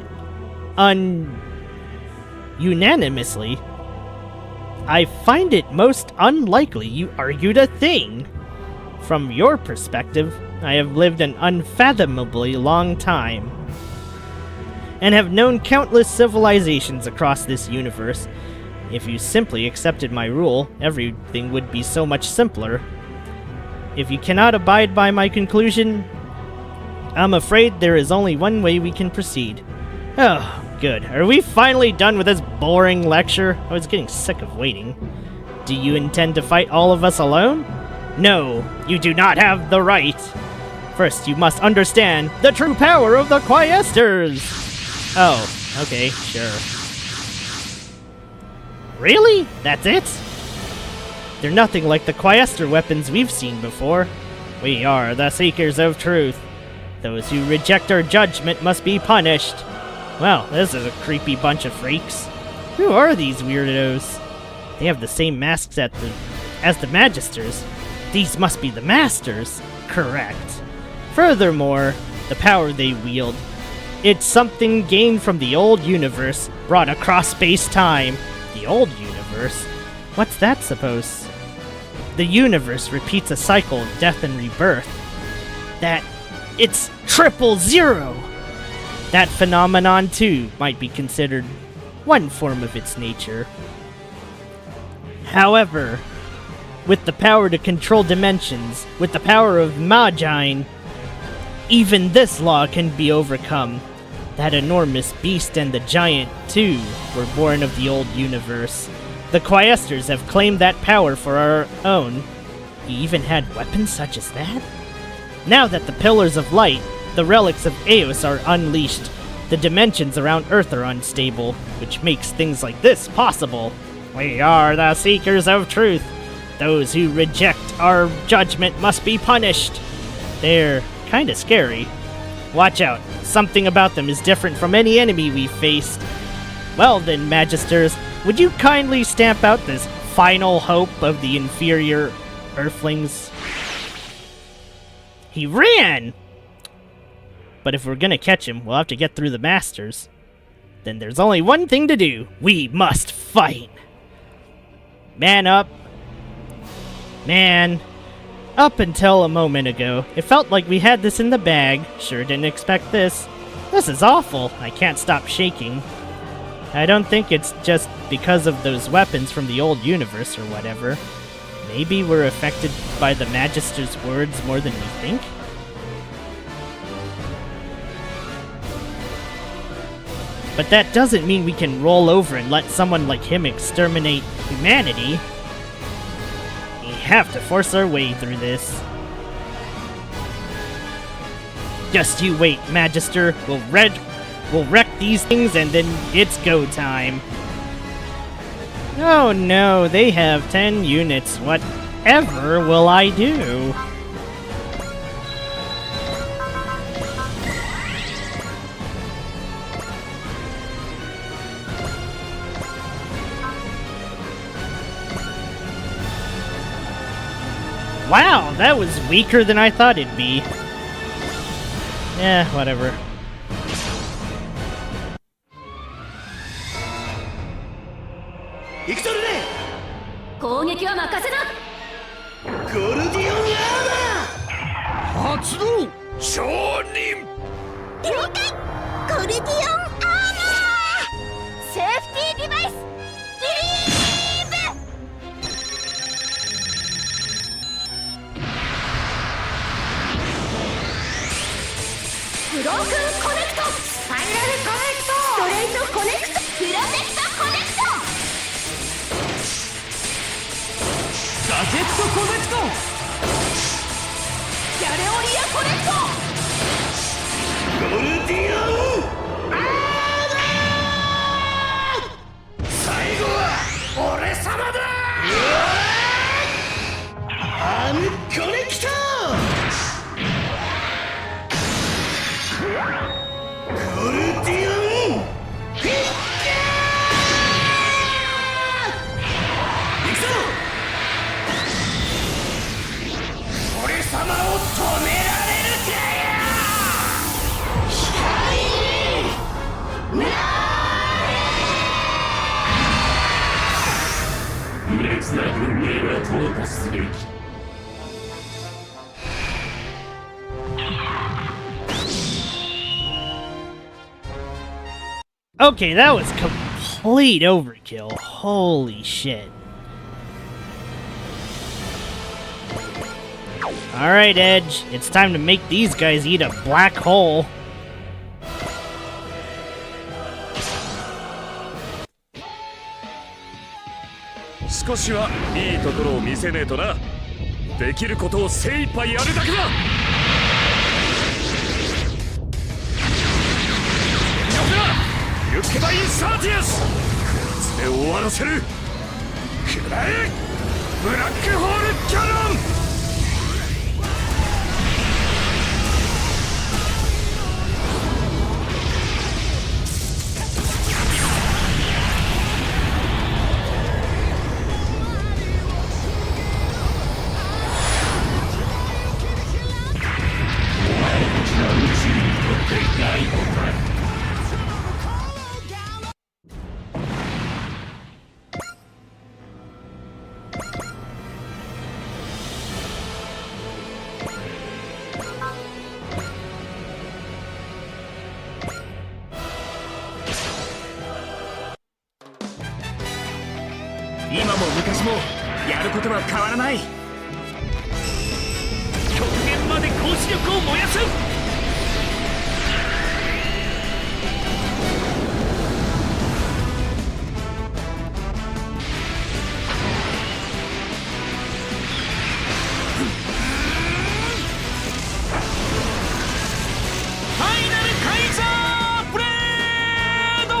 unanimously, I find it most unlikely you argued a thing. From your perspective, I have lived an unfathomably long time, and have known countless civilizations across this universe. If you simply accepted my rule, everything would be so much simpler. If you cannot abide by my conclusion, I'm afraid there is only one way we can proceed. Oh, good. Are we finally done with this boring lecture? I was getting sick of waiting. Do you intend to fight all of us alone? No, you do not have the right. First, you must understand the true power of the Quaestors. Oh, okay, sure. Really? That's it? They're nothing like the Quaestor weapons we've seen before. We are the Seekers of Truth. Those who reject our judgment must be punished. Well, this is a creepy bunch of freaks. Who are these weirdos? They have the same masks as the Magisters. These must be the Masters. Correct. Furthermore, the power they wield. It's something gained from the old universe, brought across space-time. The old universe? What's that supposed? The universe repeats a cycle of death and rebirth. It's 000! That phenomenon, too, might be considered one form of its nature. However, with the power to control dimensions, with the power of Magi, even this law can be overcome. That enormous beast and the giant, too, were born of the old universe. The Quaestors have claimed that power for our own. He even had weapons such as that? Now that the Pillars of Light, the relics of Eos, are unleashed, the dimensions around Earth are unstable, which makes things like this possible. We are the Seekers of Truth. Those who reject our judgment must be punished. They're kinda scary. Watch out. Something about them is different from any enemy we've faced. Well then, Magisters, would you kindly stamp out this final hope of the inferior Earthlings? He ran! But if we're gonna catch him, we'll have to get through the Masters. Then there's only one thing to do. We must fight! Man up. Man. Up until a moment ago, it felt like we had this in the bag. Sure didn't expect this. This is awful. I can't stop shaking. I don't think it's just because of those weapons from the old universe or whatever. Maybe we're affected by the Magister's words more than we think? But that doesn't mean we can roll over and let someone like him exterminate humanity. We have to force our way through this. Just you wait, Magister. We'll wreck these things and then it's go time. Oh no, they have 10 units. Whatever will I do? Wow, that was weaker than I thought it'd be. Yeah, whatever. Okay, that was complete overkill. Holy shit. Alright, Edge. It's time to make these guys eat a black hole. 昔もやることは変わらない。極限まで高視力を燃やす。ファイナルカイザーブレード。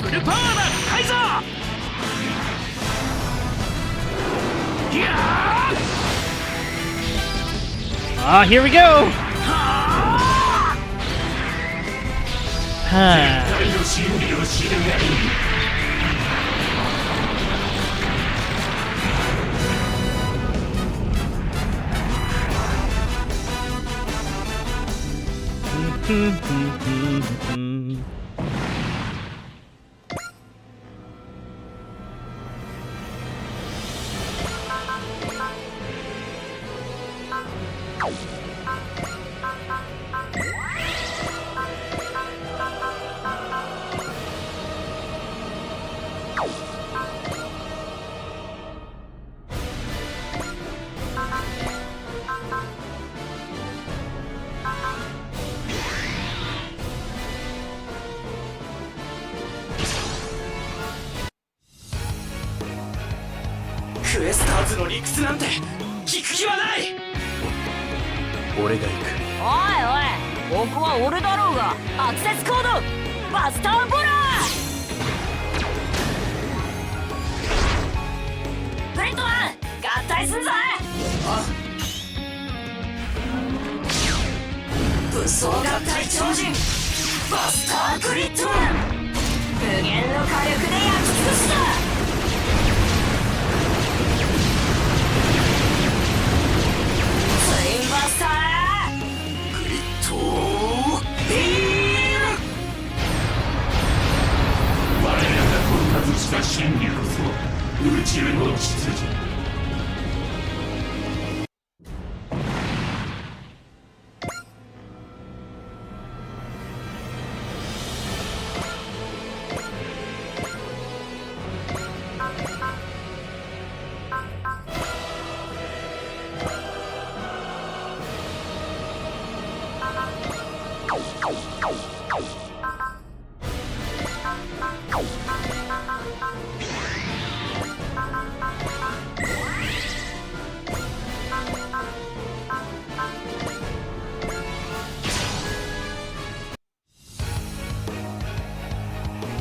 フルパワーだカイザー。いやAh, here we go! Huh.クエスターズの理屈なんて聞く気はない。俺が行く。おいおい、ここは俺だろうが。アクセスコードバスターボラー。プリントマン合体すんぞ。武装合体超人バスターグリッドマン、無限の火力で焼き尽くした。バスターグリッドビーム。我らが到達した真理こそ宇宙の秩序。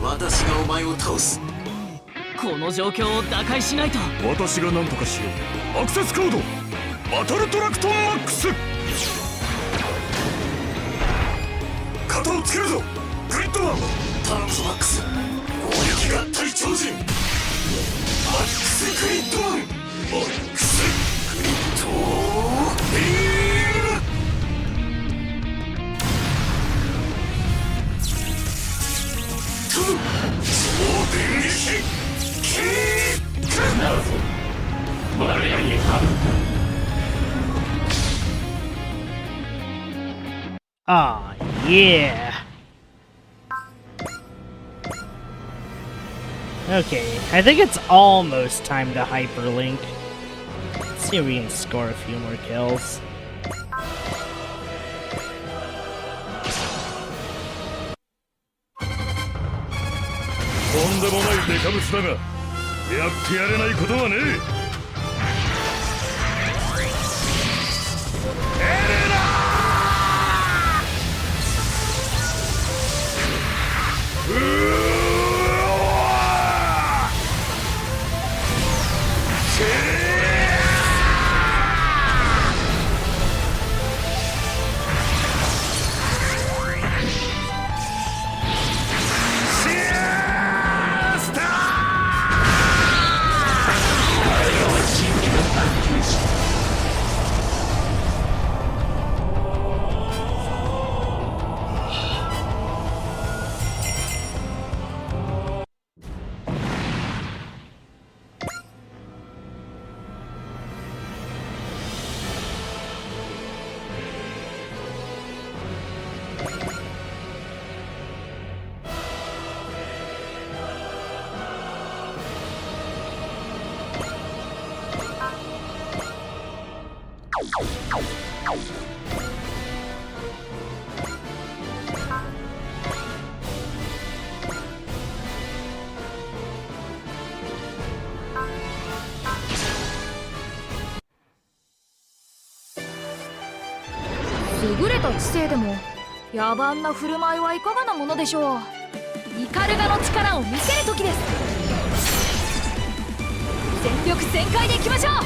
私がお前を倒す。この状況を打開しないと。私が何とかしよう。アクセスコードバトルトラクトンマックス。肩をつけるぞグリッドマン。頼むぞマックス。攻撃合体超人マックスグリッドマン。マックスグリッドビーム。超電撃キック。なるぞ我らに勝る。Ah, yeah. Okay, I think it's almost time to hyperlink. Let's see if we can score a few more kills. とんでもないデカブツだが、やってやれないことはねえ。優れた知性でも野蛮な振る舞いはいかがなものでしょう。イカルガの力を見せる時です。全力全開でいきましょう。さ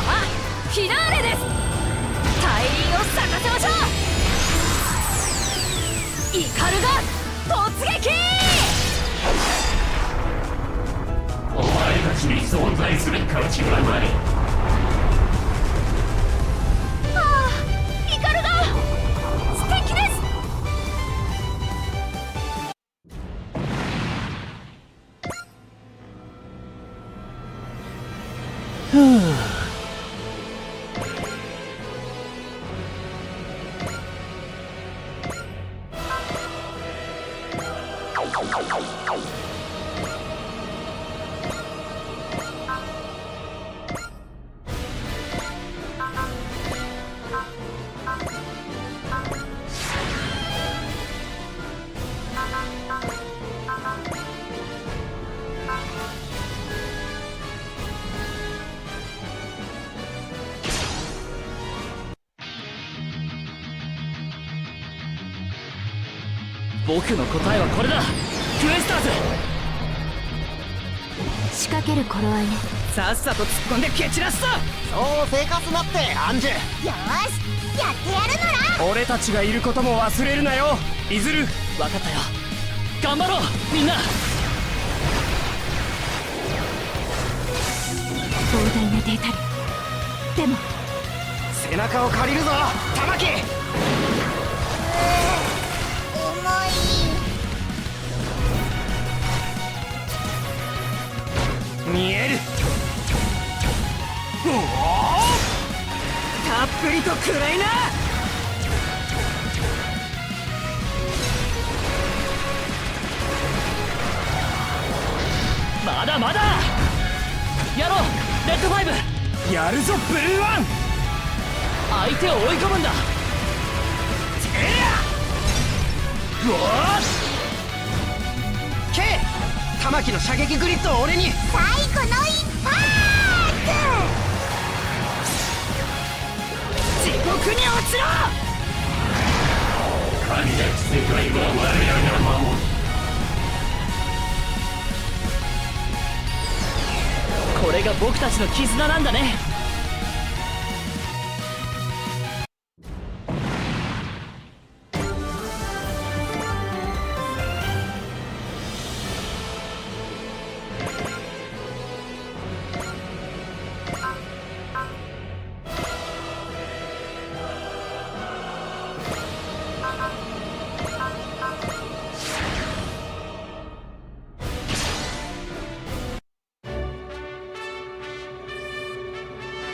あフィナーレです。大輪を咲かせましょう。イカルガ突撃。お前たちに存在する価値はない。ああ、イカルガ素敵です。僕の答えはこれだ。クエスターズ。仕掛ける頃合いね。さっさと突っ込んで蹴散らすぞ。そう生活なってアンジュ。よーしやってやるのな。俺たちがいることも忘れるなよイズル。分かったよ。頑張ろうみんな。膨大なデータ量でも背中を借りるぞ玉木。見える。たっぷりと食らいな。まだまだやろうレッドファイブ。やるぞブルーワン。相手を追い込むんだ。うわー K 玉木の射撃グリッドを俺に。最後の一発。地獄に落ちろ。神なき世界は我らが守る。これが僕たちの絆なんだね。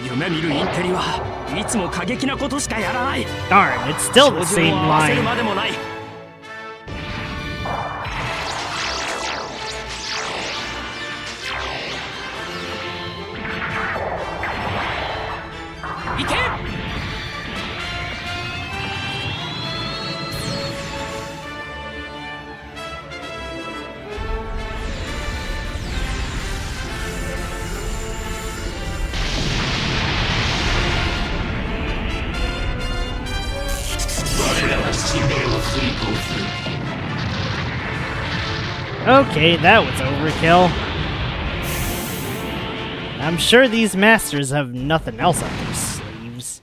夢見るインテリはいつも過激なことしかやらない。 Darn, it's still the same 照準を合わせる line. までもない。いけ。Okay, that was overkill. I'm sure these masters have nothing else up their sleeves.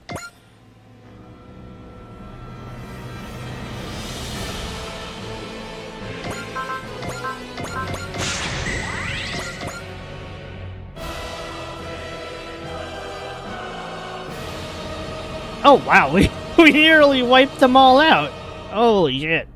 Oh wow, we nearly wiped them all out. Holy shit.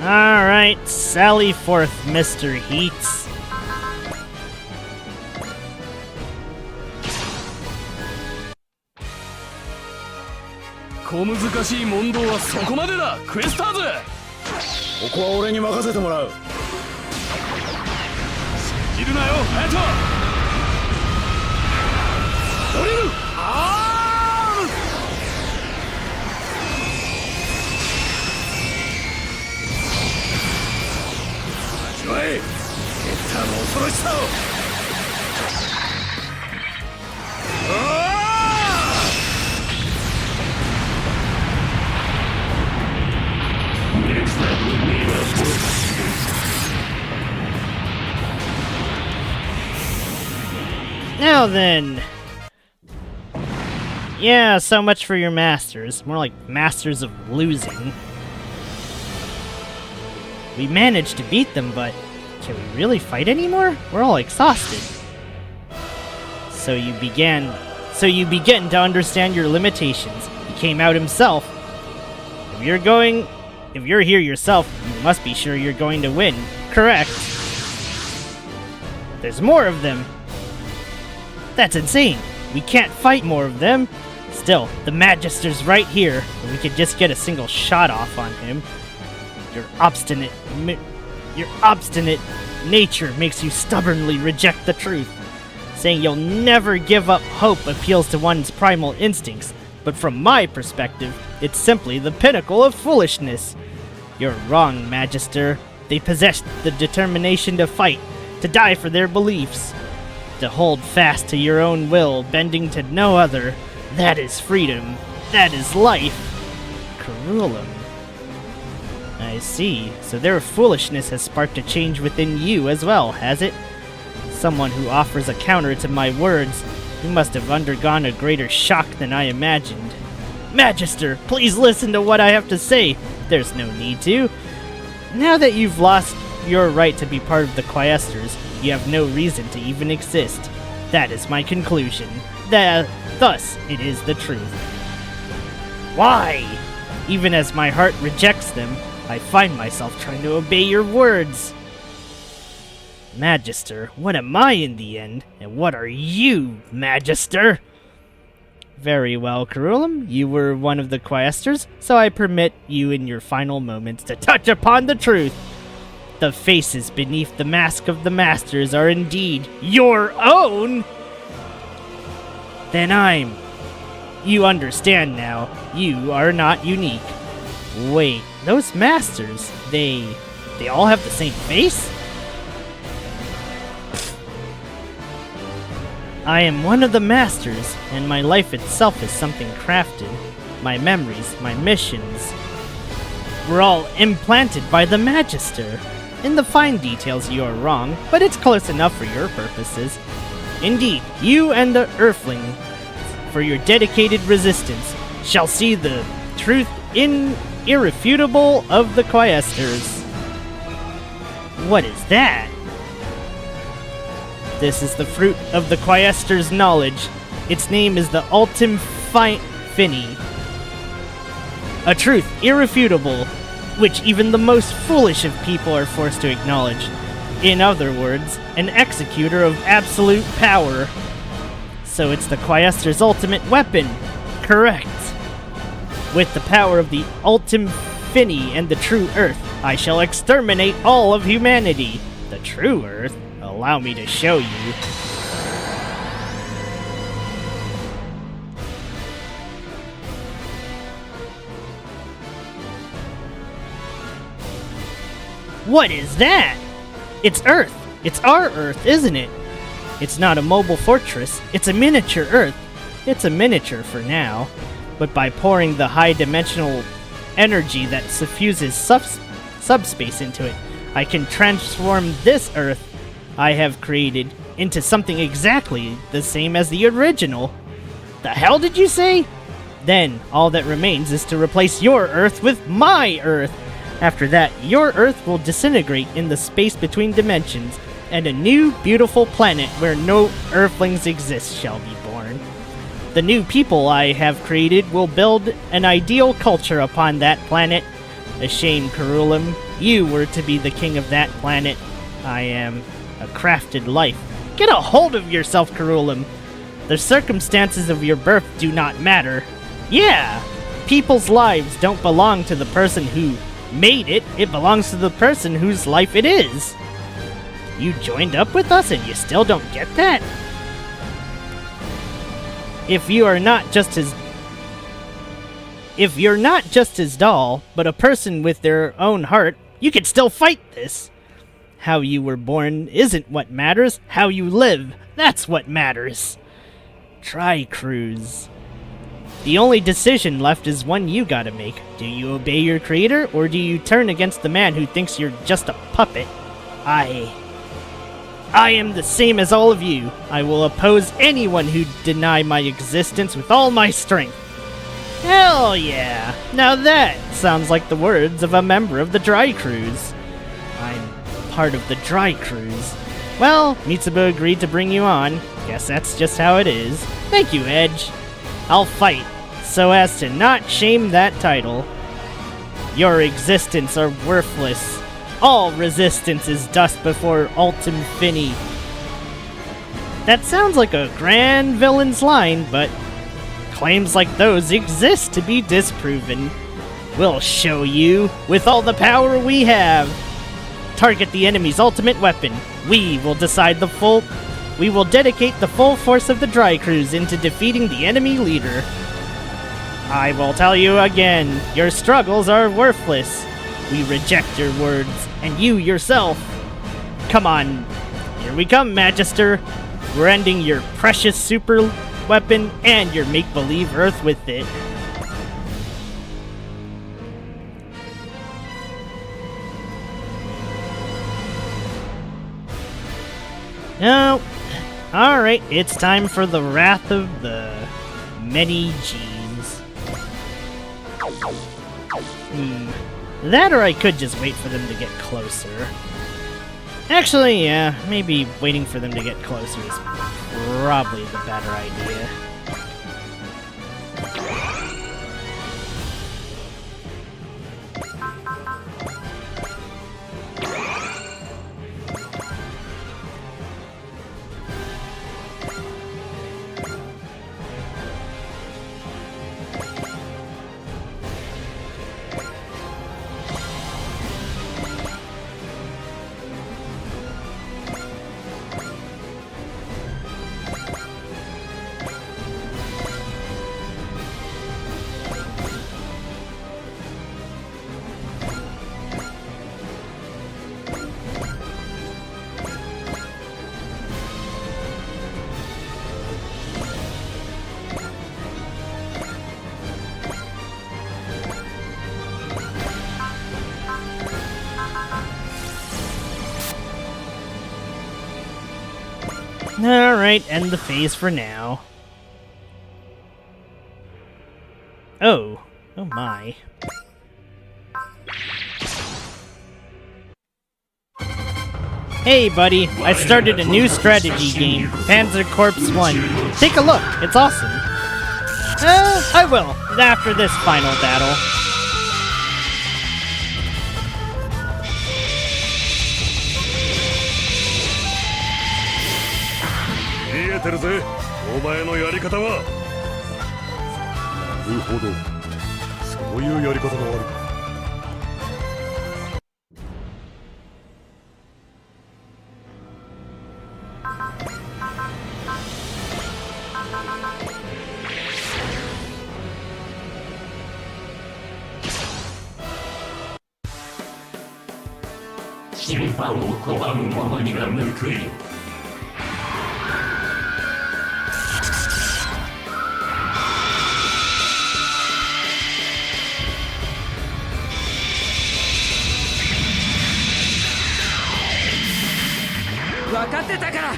Alright, sally forth, Mr. Heats.小難しい問答はそこまでだ、クエスターズ。ここは俺に任せてもらう。いるなよ、ハヤト。降りる。味わえゲッターの恐ろしさを。Now then. Yeah, so much for your masters. More like masters of losing. We managed to beat them, but can we really fight anymore? We're all exhausted. So you begin to understand your limitations. He came out himself. If you're here yourself, you must be sure you're going to win. Correct. There's more of them. That's insane. We can't fight more of them. Still, the Magister's right here, and we could just get a single shot off on him. Your obstinate nature makes you stubbornly reject the truth. Saying you'll never give up hope appeals to one's primal instincts, but from my perspective, it's simply the pinnacle of foolishness. You're wrong, Magister. They possess the determination to fight, to die for their beliefs. To hold fast to your own will, bending to no other. That is freedom. That is life. Curulum. I see. So their foolishness has sparked a change within you as well, has it? Someone who offers a counter to my words. You must have undergone a greater shock than I imagined. Magister, please listen to what I have to say. There's no need to. Now that you've lost your right to be part of the Quaestors, you have no reason to even exist. That is my conclusion. Thus, it is the truth. Why? Even as my heart rejects them, I find myself trying to obey your words. Magister, what am I in the end? And what are you, Magister? Very well, Curulum. You were one of the Quaestors, so I permit you in your final moments to touch upon the truth. The faces beneath the mask of the Masters are indeed your own! Then you understand now. You are not unique. Wait, those Masters, they all have the same face? I am one of the Masters, and my life itself is something crafted. My memories, my missions, were all implanted by the Magister. In the fine details you are wrong, but it's close enough for your purposes. Indeed, you and the Earthling, for your dedicated resistance, shall see the truth irrefutable of the Quaestors. What is that? This is the fruit of the Quaestors' knowledge. Its name is the Ultim Fini. A truth irrefutable, which even the most foolish of people are forced to acknowledge. In other words, an executor of absolute power. So it's the Quaestors' ultimate weapon. Correct. With the power of the Ultim Fini and the True Earth, I shall exterminate all of humanity. The True Earth? Allow me to show you. What is that? It's Earth. It's our Earth, isn't it? It's not a mobile fortress. It's a miniature Earth. It's a miniature for now. But by pouring the high-dimensional energy that suffuses subspace into it, I can transform this Earth I have created into something exactly the same as the original. The hell did you say? Then, all that remains is to replace your Earth with my Earth. After that, your Earth will disintegrate in the space between dimensions, and a new, beautiful planet where no Earthlings exist shall be born. The new people I have created will build an ideal culture upon that planet, A shame, Carulam. You were to be the king of that planet. I am a crafted life. Get a hold of yourself, Carulam. The circumstances of your birth do not matter. Yeah, people's lives don't belong to the person who made it. It belongs to the person whose life it is. You joined up with us and you still don't get that? If you're not just his doll, but a person with their own heart, you can still fight this. How you were born isn't what matters. How you live, that's what matters. Try cruise. The only decision left is one you gotta make. Do you obey your creator, or do you turn against the man who thinks you're just a puppet? I am the same as all of you. I will oppose anyone who deny my existence with all my strength. Hell yeah! Now that sounds like the words of a member of the Dry Cruise. I'm part of the Dry Cruise. Well, Mitsuba agreed to bring you on. Guess that's just how it is. Thank you, Edge. I'll fight, so as to not shame that title. Your existence are worthless. All resistance is dust before Ultim Fini. That sounds like a grand villain's line, but claims like those exist to be disproven. We'll show you, with all the power we have. Target the enemy's ultimate weapon. We will dedicate the full force of the Dry Cruise into defeating the enemy leader. I will tell you again, your struggles are worthless. We reject your words, and you yourself. Come on, here we come, Magister. We're ending your precious super weapon and your make-believe Earth with it. No. Alright, it's time for the wrath of the many G's. That or I could just wait for them to get closer. Actually, yeah, maybe waiting for them to get closer is probably the better idea. Alright, end the phase for now. Oh my. Hey buddy, I started a new strategy game, Panzer Corps 1. Take a look, it's awesome. I will, after this final battle. 見えてるぜ、お前のやり方は。なるほど、そういうやり方があるか。審判を拒む者には報いよ。分かってたから。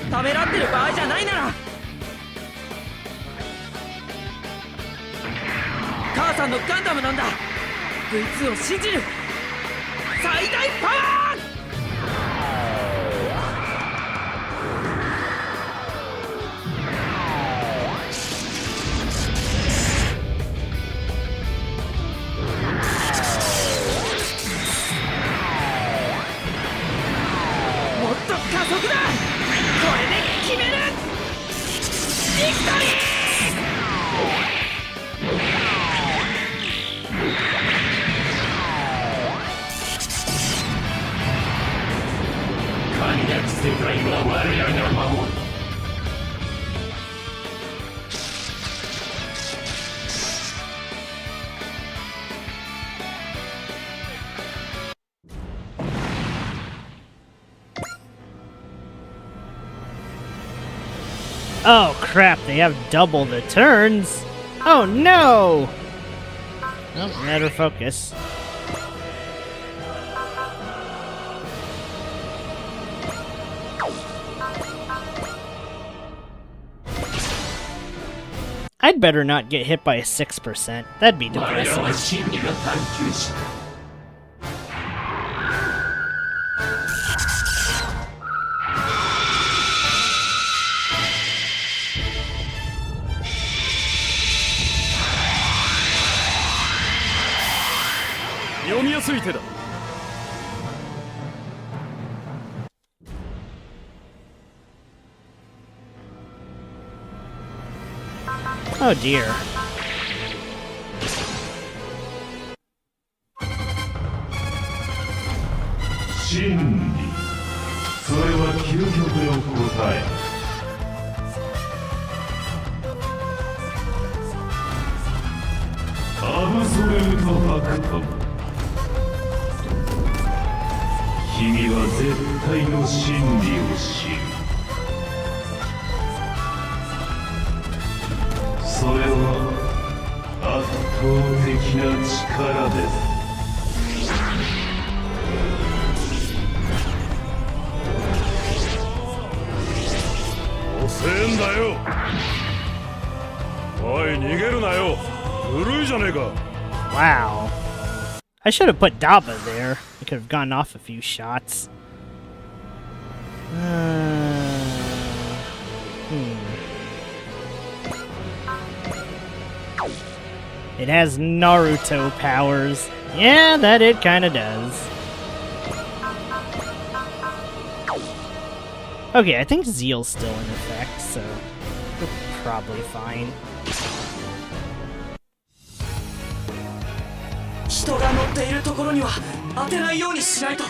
ためらってる場合じゃないなら。母さんのガンダムなんだ。V2 を信じる。最大パワー。Oh crap, they have double the turns! Oh no! Oh, matter focus. I'd better not get hit by a 6%. That'd be depressing. Oh dear. Wow. I should have put Daba there. I could have gotten off a few shots. It has Naruto powers. Yeah, that it kinda does. Okay, I think Zeal's still in effect, so we're probably fine. 人が乗っているところには当てないようにしないと。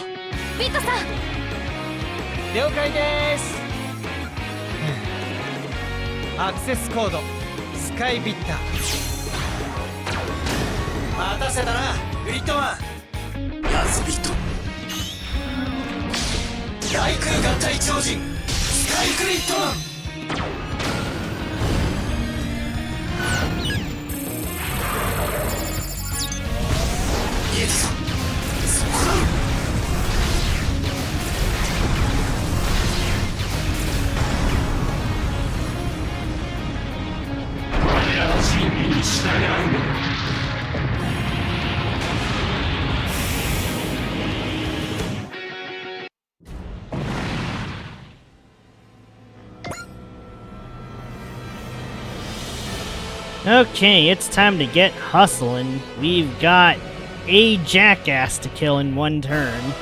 ビットさん、了解です。アクセスコードスカイビッター。待たせたな、グリッドマン。ラズビット。大空合体超人スカイグリッドマン。Okay, it's time to get hustling. We've got a jackass to kill in one turn.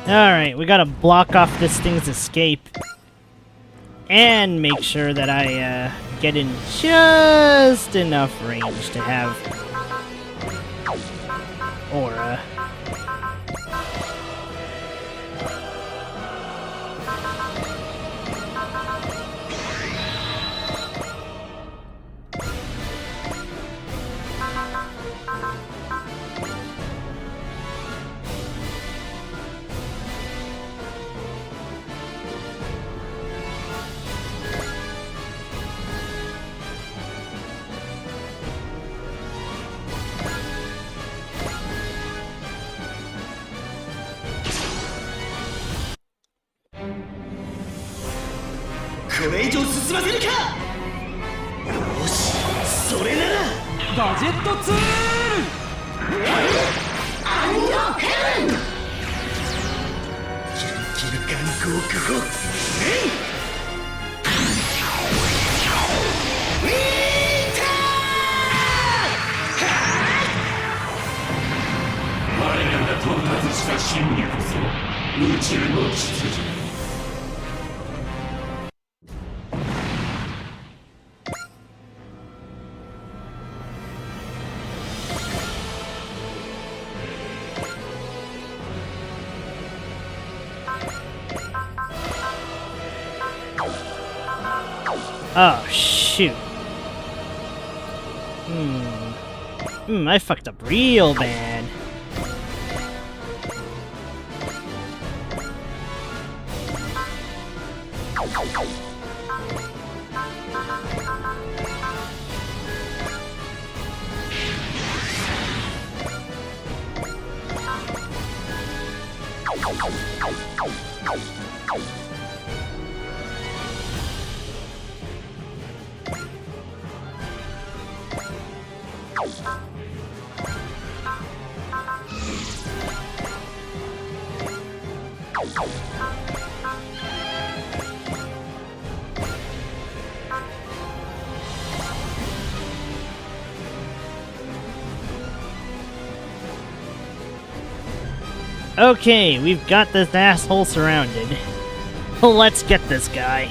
Alright, we gotta block off this thing's escape. And make sure that I get in just enough range to have aura.ガジェットツール我らが到達した真理こそ宇宙の秩序。Oh, shoot. I fucked up real bad. Okay, we've got this asshole surrounded. Let's get this guy.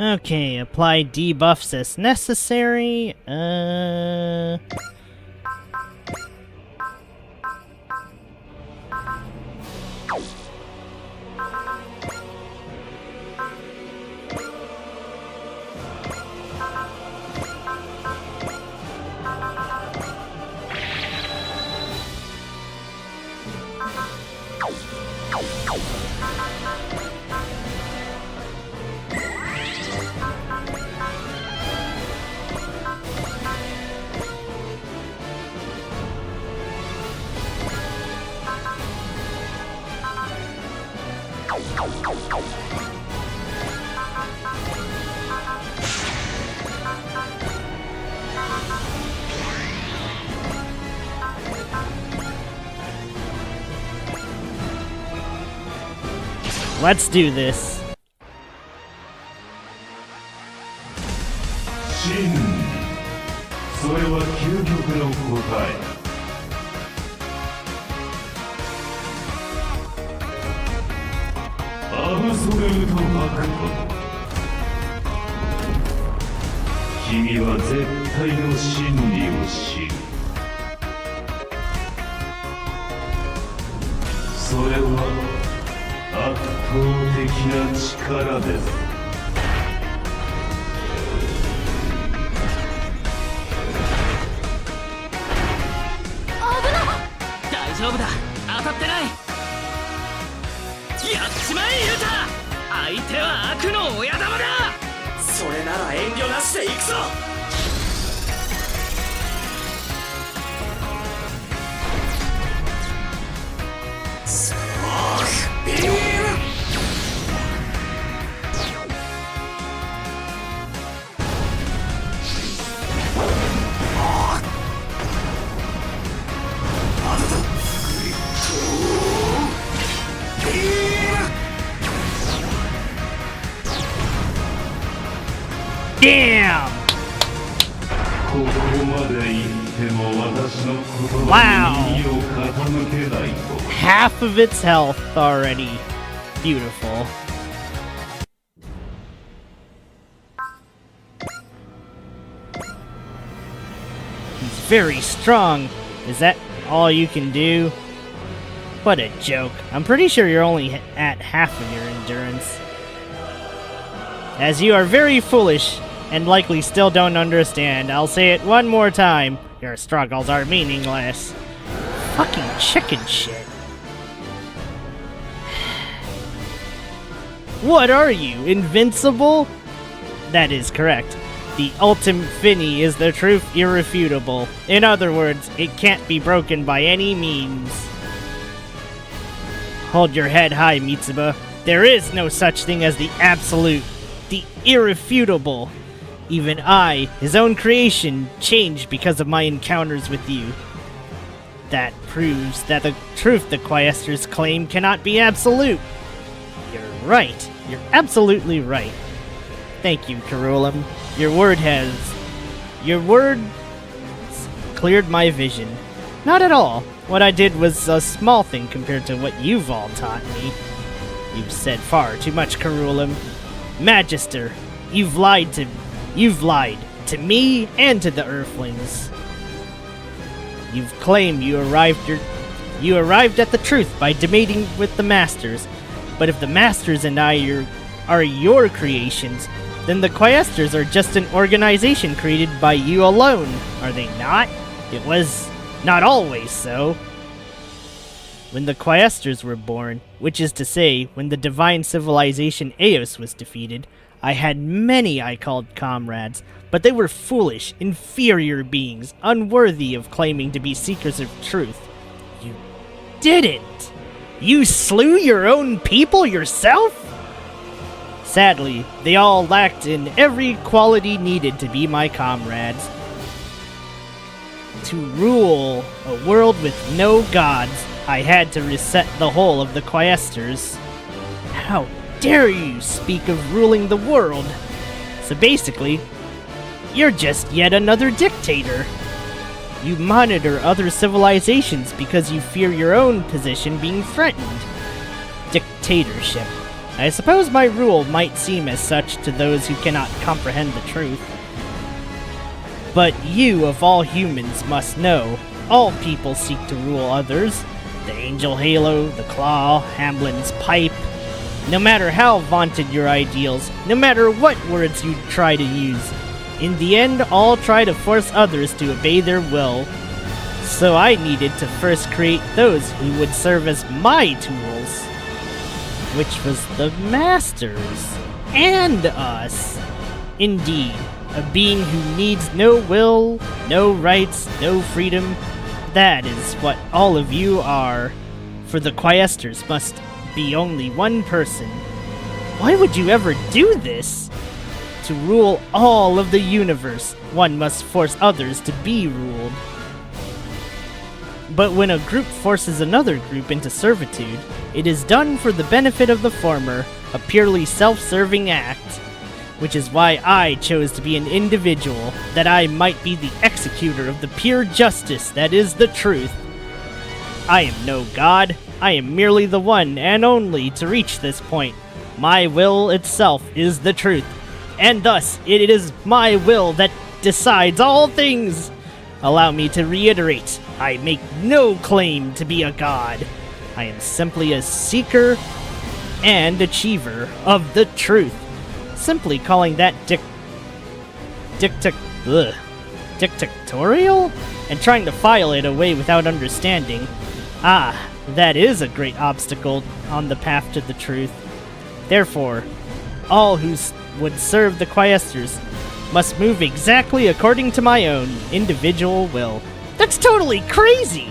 Okay, apply debuffs as necessary. Let's do this. 真理、それは究極の答え。アブソルートファクト。君は絶対の真理を知る。それは圧倒的な力です。大丈夫だ、当たってない。やっちまえユタ、相手は悪の親玉だ。それなら遠慮なしで行くぞ。Damn! Wow! Half of its health already. Beautiful. He's very strong. Is that all you can do? What a joke. I'm pretty sure you're only at half of your endurance. As you are very foolish and likely still don't understand, I'll say it one more time. Your struggles are meaningless. Fucking chicken shit. What are you, invincible? That is correct. The ultimate Finny is the truth irrefutable. In other words, it can't be broken by any means. Hold your head high, Mitsuba. There is no such thing as the absolute, the irrefutable. Even I, his own creation, changed because of my encounters with you. That proves that the truth the Quaestors claim cannot be absolute. You're right. You're absolutely right. Thank you, Carolum. Your word cleared my vision. Not at all. What I did was a small thing compared to what you've all taught me. You've said far too much, Carolum. Magister, you've lied to me and to the Earthlings. You've claimed you arrived at the truth by debating with the Masters. But if the Masters and I are your creations, then the Quaestors are just an organization created by you alone, are they not? It was not always so. When the Quaestors were born, which is to say, when the divine civilization Eos was defeated, I had many I called comrades, but they were foolish, inferior beings, unworthy of claiming to be seekers of truth. You didn't! You slew your own people yourself? Sadly, they all lacked in every quality needed to be my comrades. To rule a world with no gods, I had to reset the whole of the Quaestors. How dare you speak of ruling the world? So basically, you're just yet another dictator. You monitor other civilizations because you fear your own position being threatened. Dictatorship. I suppose my rule might seem as such to those who cannot comprehend the truth. But you, of all humans, must know, all people seek to rule others. The Angel Halo, the Claw, Hamblin's Pipe. No matter how vaunted your ideals, no matter what words you try to use, in the end, all try to force others to obey their will. So I needed to first create those who would serve as my tools, which was the Masters, and us. Indeed, a being who needs no will, no rights, no freedom. That is what all of you are. For the Quaestors must be only one person. Why would you ever do this? To rule all of the universe, one must force others to be ruled. But when a group forces another group into servitude, it is done for the benefit of the former, a purely self-serving act. Which is why I chose to be an individual, that I might be the executor of the pure justice that is the truth. I am no god, I am merely the one and only to reach this point. My will itself is the truth, and thus it is my will that decides all things. Allow me to reiterate, I make no claim to be a god. I am simply a seeker and achiever of the truth. Simply calling that dictatorial? And trying to file it away without understanding. Ah, that is a great obstacle on the path to the truth. Therefore, all who would serve the Quaestors must move exactly according to my own individual will. That's totally crazy!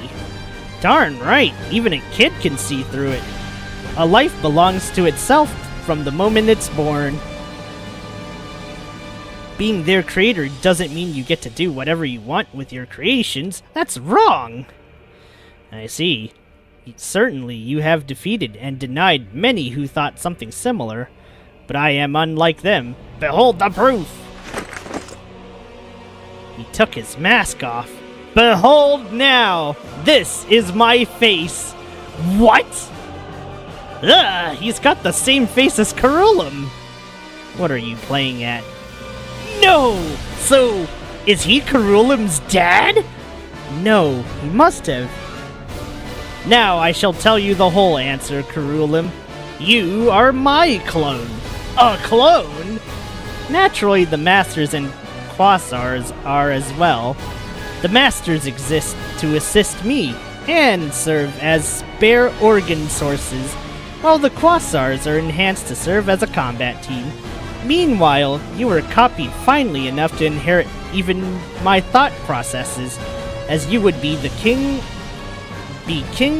Darn right, even a kid can see through it. A life belongs to itself from the moment it's born. Being their creator doesn't mean you get to do whatever you want with your creations. That's wrong! I see. Certainly you have defeated and denied many who thought something similar, but I am unlike them. Behold the proof! He took his mask off. Behold now! This is my face! What? Ugh, he's got the same face as Karulum! What are you playing at? No! So, is he Karulum's dad? No, he must have. Now I shall tell you the whole answer, Karulum. You are my clone. A clone? Naturally, the Masters and Quaestors are as well. The Masters exist to assist me and serve as spare organ sources, while the Quaestors are enhanced to serve as a combat team. Meanwhile, you were copied finely enough to inherit even my thought processes, as you would be king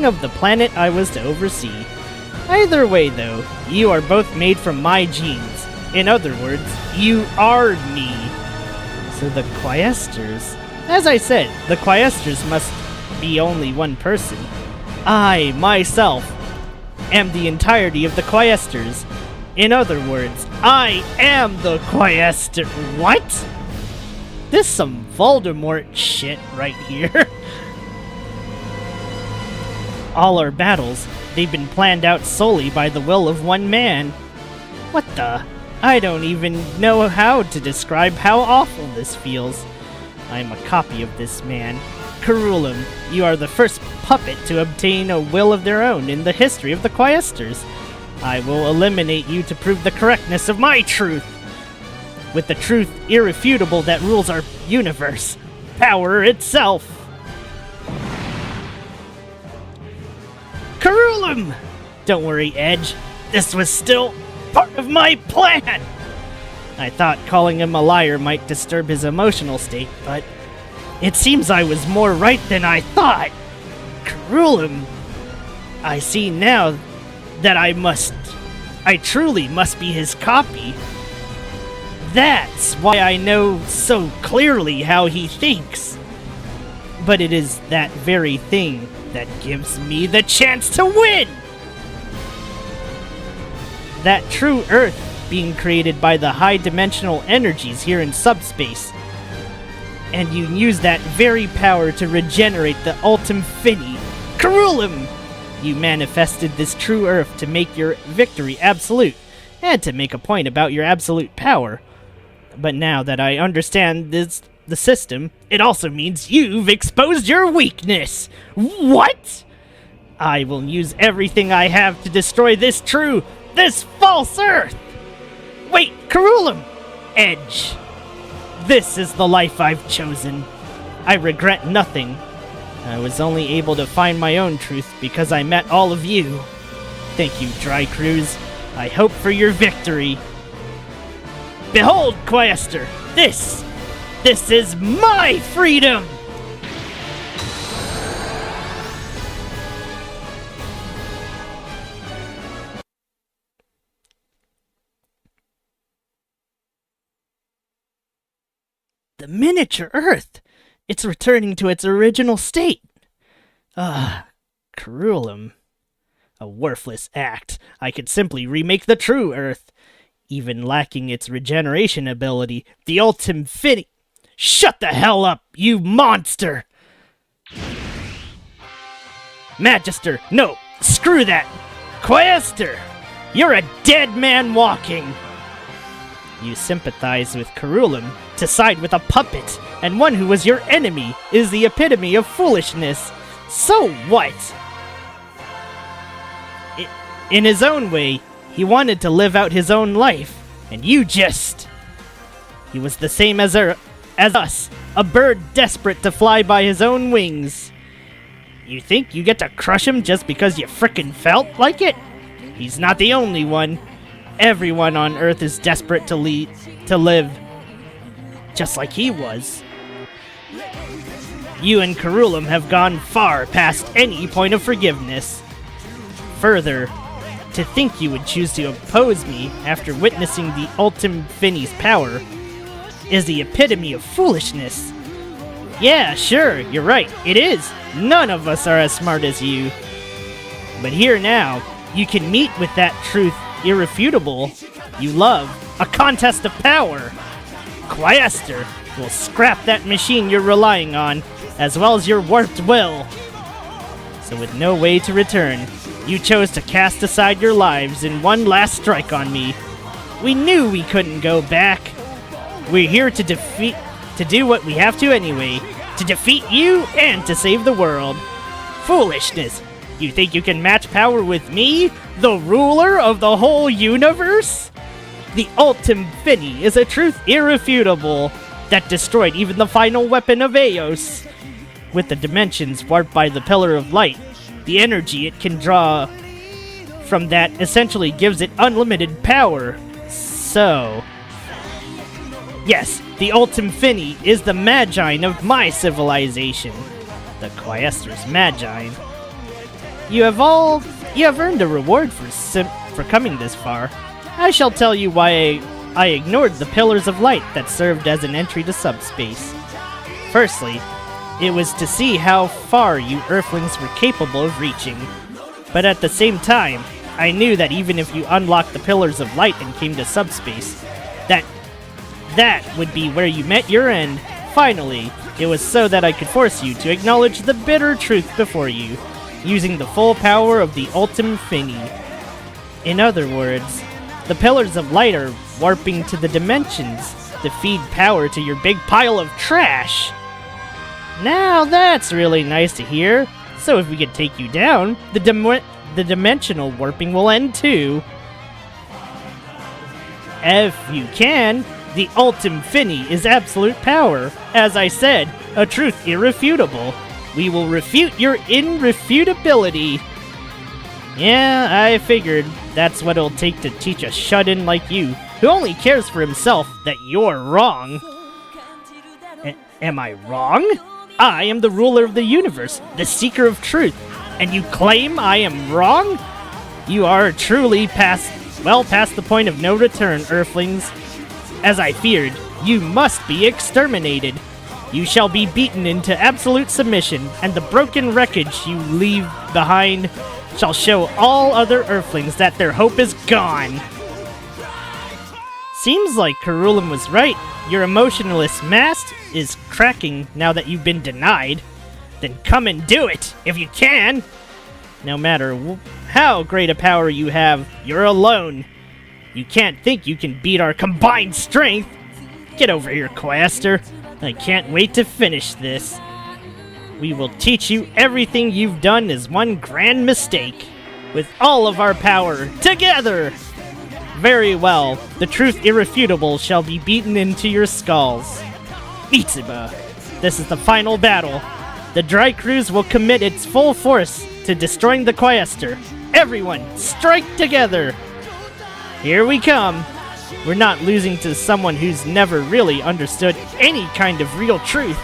of the planet I was to oversee. Either way, though, you are both made from my genes. In other words, you are me. So the Quaestors... As I said, the Quaestors must be only one person. I, myself, am the entirety of the Quaestors. In other words, I am the Quaestor... What? This is some Voldemort shit right here. All our battles, they've been planned out solely by the will of one man. What the? I don't even know how to describe how awful this feels. I am a copy of this man. Karulum, you are the first puppet to obtain a will of their own in the history of the Quaestors. I will eliminate you to prove the correctness of my truth. With the truth irrefutable that rules our universe. Power itself. Karulum! Don't worry, Edge. This was still part of my plan! I thought calling him a liar might disturb his emotional state, but it seems I was more right than I thought. Karulum, I see now that I truly must be his copy. That's why I know so clearly how he thinks. But it is that very thing that gives me the chance to win! That true Earth being created by the high-dimensional energies here in subspace. And you use that very power to regenerate the Ultim Fini. Karulum! You manifested this true Earth to make your victory absolute, and to make a point about your absolute power. But now that I understand the system, it also means you've exposed your weakness! What? I will use everything I have to destroy this false Earth! Wait, Karulum! Edge. This is the life I've chosen. I regret nothing. I was only able to find my own truth because I met all of you. Thank you, Dry Cruise. I hope for your victory. Behold, Quaestor! This is my freedom! The miniature Earth! It's returning to its original state! Karulum. A worthless act. I could simply remake the true Earth. Even lacking its regeneration ability, the Ultim Fini... Shut the hell up, you monster! Magister, no! Screw that! Quaestor! You're a dead man walking! You sympathize with Karulum. To side with a puppet, and one who was your enemy, is the epitome of foolishness. So what? In his own way, he wanted to live out his own life, and you just... He was the same as us, a bird desperate to fly by his own wings. You think you get to crush him just because you frickin' felt like it? He's not the only one. Everyone on Earth is desperate to live. Just like he was. You and Karulum have gone far past any point of forgiveness. Further, to think you would choose to oppose me after witnessing the Ultim Fini's power is the epitome of foolishness. Yeah, sure, you're right, it is. None of us are as smart as you. But here now, you can meet with that truth irrefutable you love, a contest of power. Quaestor, will scrap that machine you're relying on, as well as your warped will. So with no way to return, you chose to cast aside your lives in one last strike on me. We knew we couldn't go back. We're here to do what we have to anyway, to defeat you and to save the world. Foolishness! You think you can match power with me, the ruler of the whole universe? The Ultim Fini is a truth irrefutable that destroyed even the final weapon of Eos. With the dimensions warped by the Pillar of Light, the energy it can draw from that essentially gives it unlimited power. So, yes, the Ultim Fini is the Magi of my civilization, the Quaestors Magi. You have earned a reward for coming this far. I shall tell you why I ignored the Pillars of Light that served as an entry to subspace. Firstly, it was to see how far you Earthlings were capable of reaching. But at the same time, I knew that even if you unlocked the Pillars of Light and came to subspace, that would be where you met your end. Finally, it was so that I could force you to acknowledge the bitter truth before you, using the full power of the Ultim Fini. In other words, the Pillars of Light are warping to the dimensions to feed power to your big pile of trash. Now that's really nice to hear. So if we could take you down, the dimensional warping will end too. If you can, the Ultim Fini is absolute power. As I said, a truth irrefutable. We will refute your irrefutability. Yeah, I figured that's what it'll take to teach a shut-in like you, who only cares for himself, that you're wrong. Am I wrong? I am the ruler of the universe, the seeker of truth, and you claim I am wrong? You are truly past the point of no return, Earthlings. As I feared, you must be exterminated. You shall be beaten into absolute submission, and the broken wreckage you leave behind shall show all other Earthlings that their hope is gone. Seems like Karulum was right. Your emotionless mask is cracking now that you've been denied. Then come and do it, if you can! No matter how great a power you have, you're alone. You can't think you can beat our combined strength! Get over here, Quaestor. I can't wait to finish this. We will teach you everything you've done is one grand mistake. With all of our power, together! Very well, the truth irrefutable shall be beaten into your skulls. Mitsuba, this is the final battle. The Dry Cruise will commit its full force to destroying the Quaestor. Everyone, strike together! Here we come. We're not losing to someone who's never really understood any kind of real truth.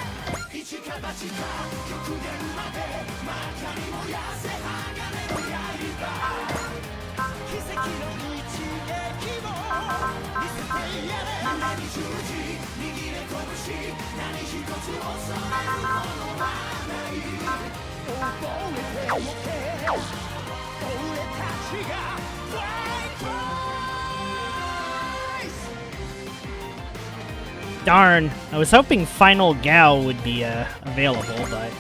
Darn, I was hoping Final Gao would be available, but...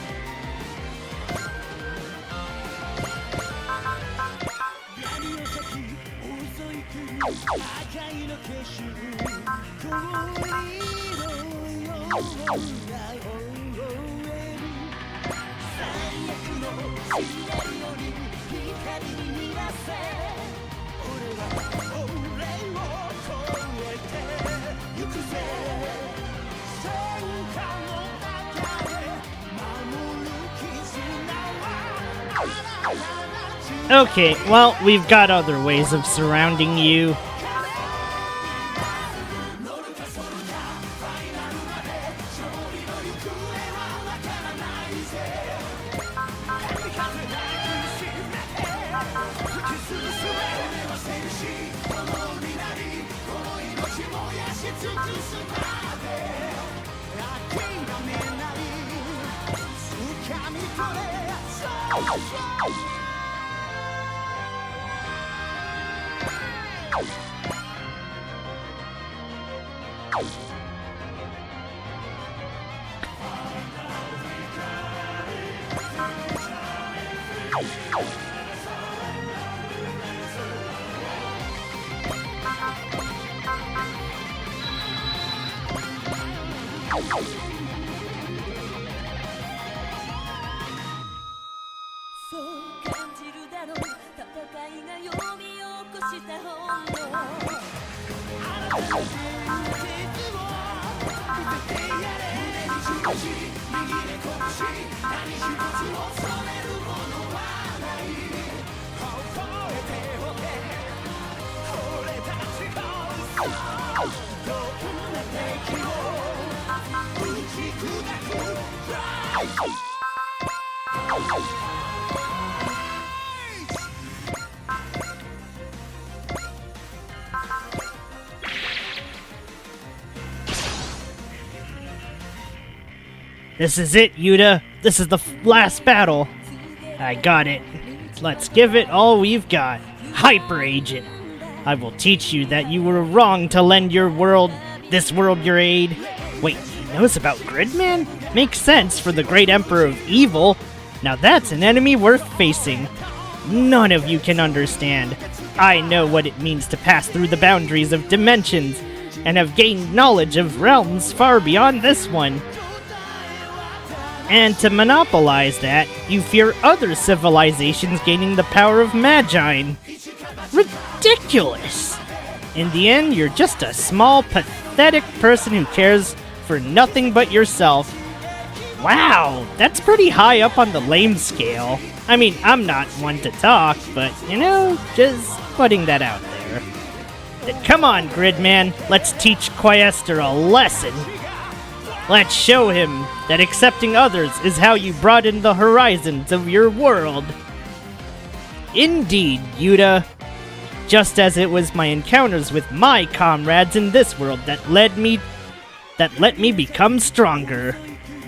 Okay, well, we've got other ways of surrounding you. そう感じるだろう戦いが読み起こした本能あなたの現実を見せてやれ右で拳何一つ恐れるものはないこえておけ俺たちがどんな敵を打ち砕くThis is it, Yuta. This is the last battle. I got it. Let's give it all we've got. Hyper Agent. I will teach you that you were wrong to lend this world your aid. Wait, he knows about Gridman? Makes sense for the great Emperor of Evil. Now that's an enemy worth facing. None of you can understand. I know what it means to pass through the boundaries of dimensions, and have gained knowledge of realms far beyond this one. And to monopolize that, you fear other civilizations gaining the power of Magi. Ridiculous! In the end, you're just a small, pathetic person who cares for nothing but yourself. Wow, that's pretty high up on the lame scale. I mean, I'm not one to talk, but, you know, just putting that out there. Then come on, Gridman, let's teach Quaestor a lesson. Let's show him that accepting others is how you broaden the horizons of your world. Indeed, Yuta. Just as it was my encounters with my comrades in this world that let me become stronger.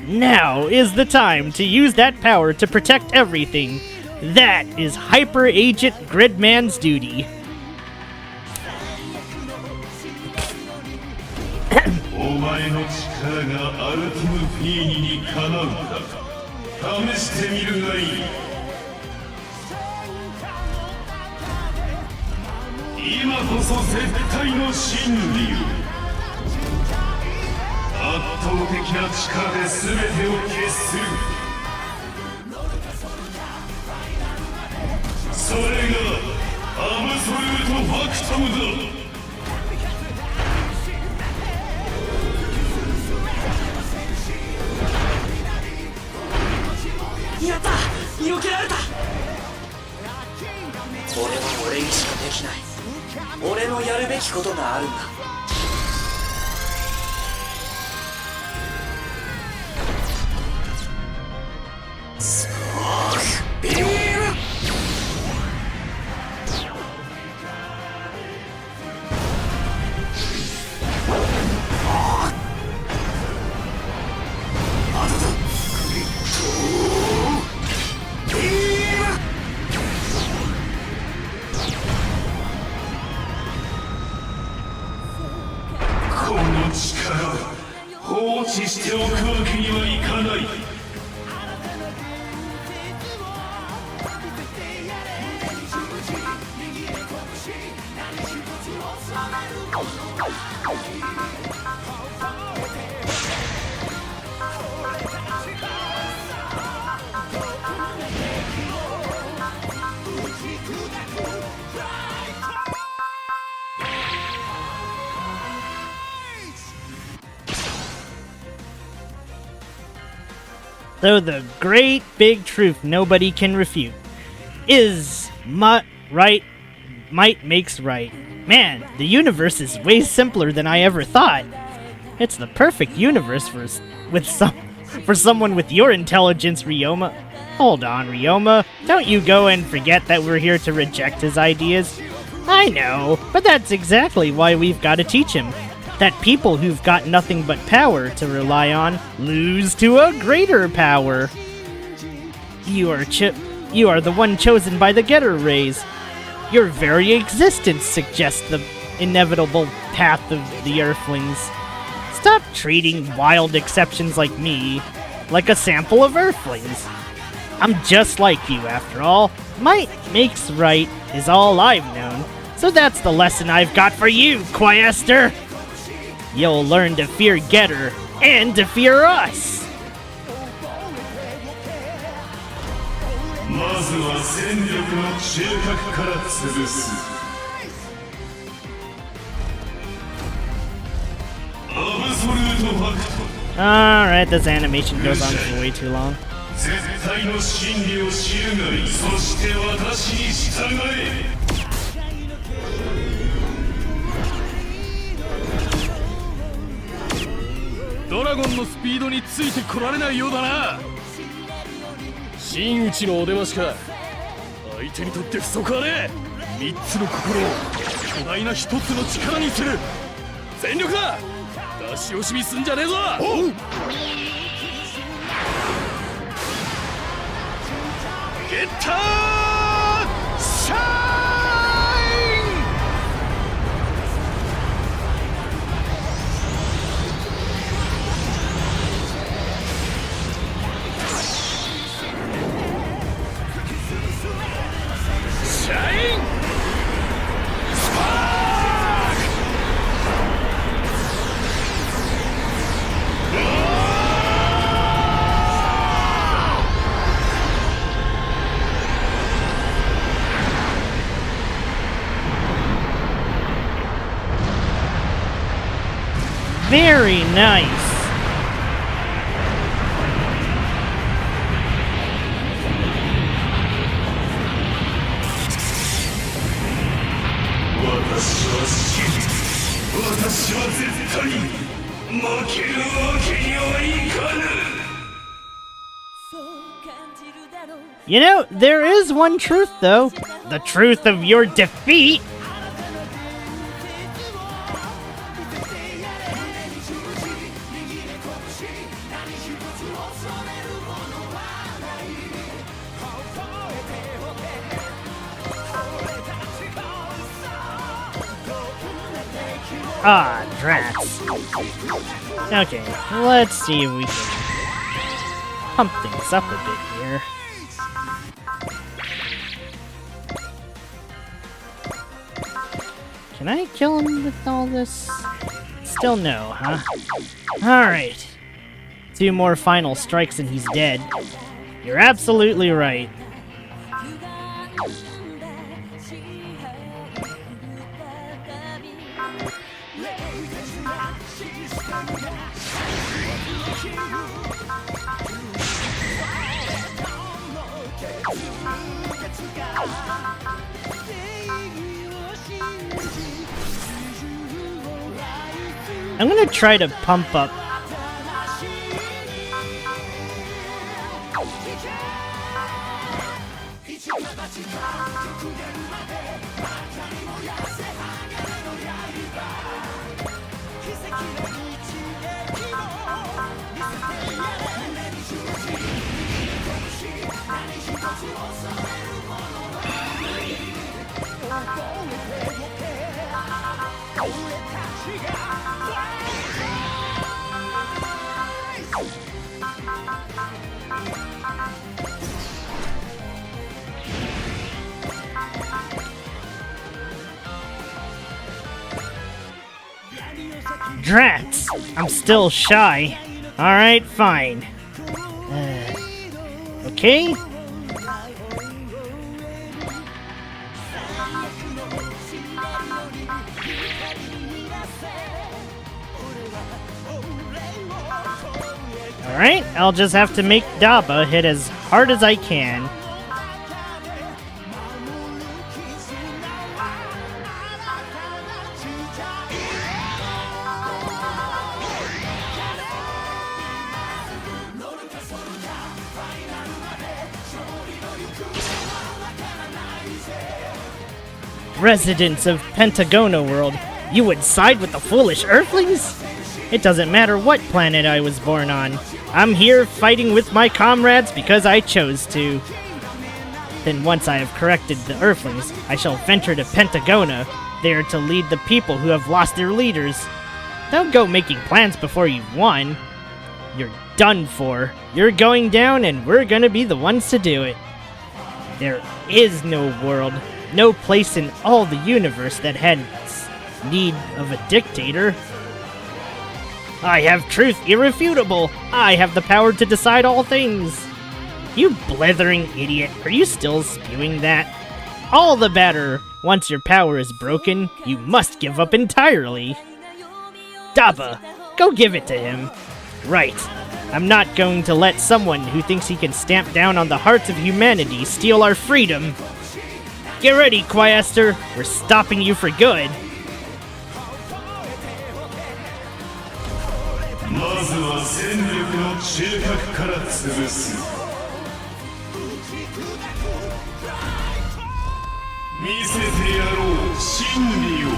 Now is the time to use that power to protect everything. That is Hyper Agent Gridman's duty. お前の力がアルティム・フィーニにかなうか試してみるがいい。今こそ絶対の真理よ。圧倒的な力で全てを決する。それがアブソルートファクトムだ。やった避けられた。これは俺にしかできない。俺のやるべきことがあるんだ。スモークビーム。放置しておくわけにはいかない。So the great big truth nobody can refute is might makes right. Man, the universe is way simpler than I ever thought. It's the perfect universe for someone with your intelligence, Ryoma. Hold on, Ryoma. Don't you go and forget that we're here to reject his ideas. I know, but that's exactly why we've got to teach him. That people who've got nothing but power to rely on lose to a greater power. You are the one chosen by the Getter Rays. Your very existence suggests the inevitable path of the Earthlings. Stop treating wild exceptions like me like a sample of Earthlings. I'm just like you, after all. Might makes right is all I've known. So that's the lesson I've got for you, Quaestor. You'll learn to fear Getter and to fear us. まずは戦力の中核から潰す。アブソルートファクト。 Alright, this animation goes on for way too long. 絶対の真理を知るがいい。そして私に従え。ドラゴンのスピードについてこられないようだな。真打ちのお出ましか。相手にとって不足はねえ。3つの心を巨大な1つの力にする。全力だ。出し惜しみすんじゃねえぞ。ゲッターシャイン。シャインスパーク。 Very nice. You know, there is one truth, though. The truth of your defeat. Ah, drats. Okay, let's see if we can pump things up a bit here. Can I kill him with all this? Still no, huh? Alright. 2 more final strikes and he's dead. You're absolutely right. I'm gonna try to pump up. Drats! I'm still shy. Alright, fine. Okay? Alright, I'll just have to make Daba hit as hard as I can. Residents of Pentagona World, you would side with the foolish Earthlings? It doesn't matter what planet I was born on. I'm here fighting with my comrades because I chose to. Then once I have corrected the Earthlings, I shall venture to Pentagona, there to lead the people who have lost their leaders. Don't go making plans before you've won. You're done for. You're going down and we're gonna be the ones to do it. There is no world, no place in all the universe that had need of a dictator. I have truth irrefutable. I have the power to decide all things. You blithering idiot, are you still spewing that? All the better. Once your power is broken, you must give up entirely. Daba, go give it to him. Right. I'm not going to let someone who thinks he can stamp down on the hearts of humanity steal our freedom. Get ready, Quaestor. We're stopping you for good. まずは戦力の中核から潰す。見せてやろう真理を。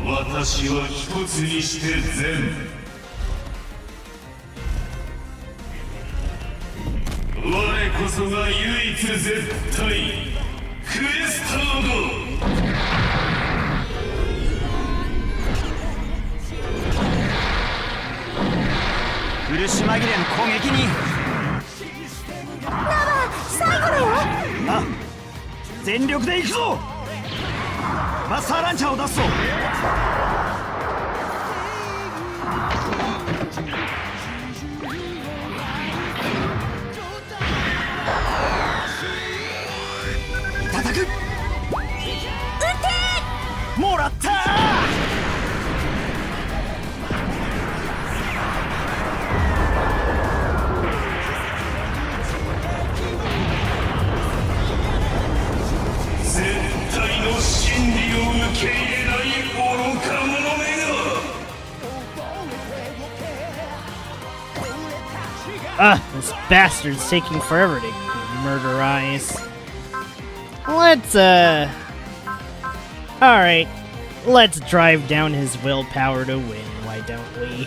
私は一つにして善。我こそが唯一絶対クエスターだ。苦し紛れの攻撃に最後だよ。あ、全力で行くぞ。マスターランチャーを出すぞ。いただく。もらったー。This bastard's taking forever to murderize. Let's, Alright. Let's drive down his willpower to win, why don't we?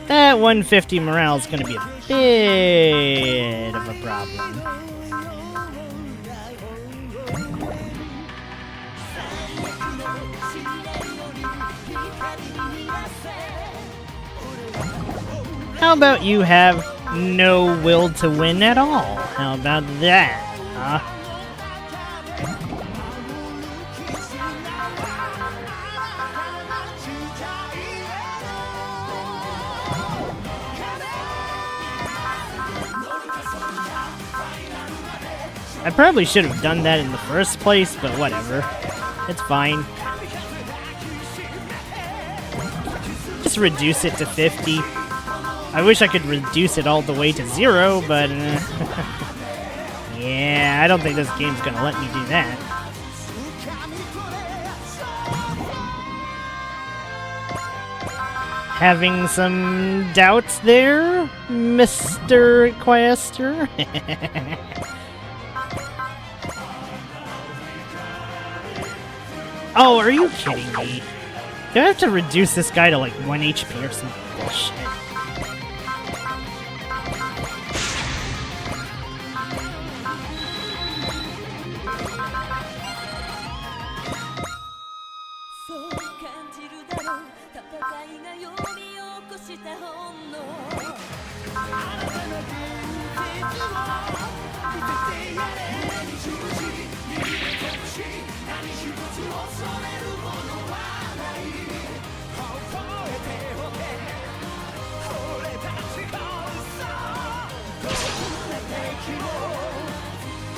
That 150 morale is gonna be a bit of a problem. How about you have no will to win at all? How about that, huh? I probably should have done that in the first place, but whatever. It's fine. Just reduce it to 50. I wish I could reduce it all the way to 0, but yeah, I don't think this game's gonna let me do that. Having some doubts there, Mr. Quaestor? Oh, are you kidding me? Do I have to reduce this guy to like 1 HP or some bullshit?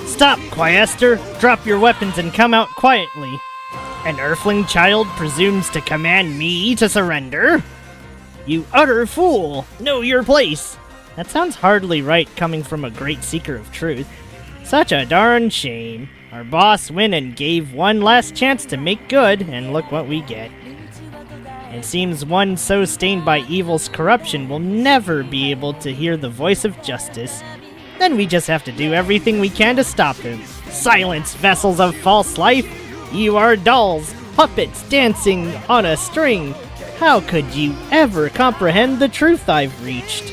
Stop, Quaestor! Drop your weapons and come out quietly. An Earthling child presumes to command me to surrender? You utter fool! Know your place! That sounds hardly right coming from a great seeker of truth. Such a darn shame. Our boss went and gave one last chance to make good, and look what we get. It seems one so stained by evil's corruption will never be able to hear the voice of justice. Then we just have to do everything we can to stop him. Silence, vessels of false life! You are dolls, puppets dancing on a string. How could you ever comprehend the truth I've reached?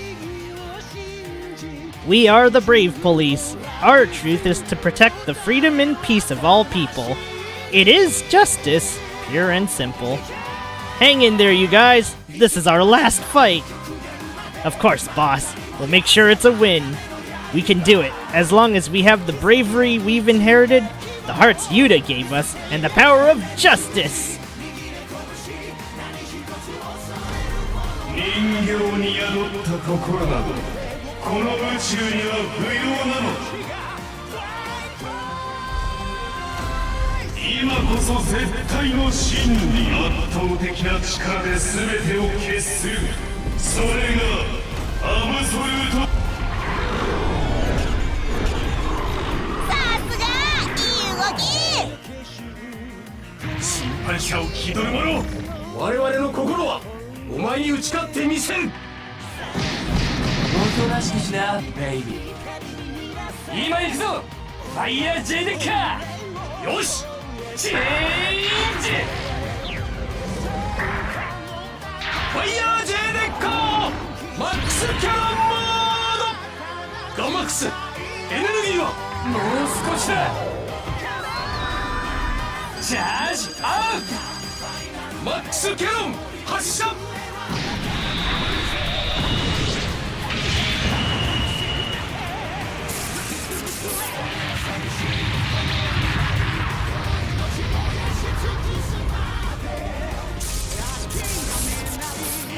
We are the brave police. Our truth is to protect the freedom and peace of all people. It is justice. Pure and simple. Hang in there, you guys! This is our last fight! Of course, boss. We'll make sure it's a win. We can do it, as long as we have the bravery we've inherited, the hearts Yuta gave us, and the power of justice! 人形に宿った心などこの宇宙には不要なのだ。今こそ絶対の真理、圧倒的な力で全てを決する。それがアブソルート。さすがいい動き。審判者を気取る者、我々の心はお前に打ち勝ってみせる。おとなしくしな、ベイビー。今行くぞ、ファイヤー J デッカー。よし、チェンジ。ファイヤー J デッカーマックスキャノンモード。ガンマックス、エネルギーはもう少しだ。チャージアウト。マックスキャノン発射。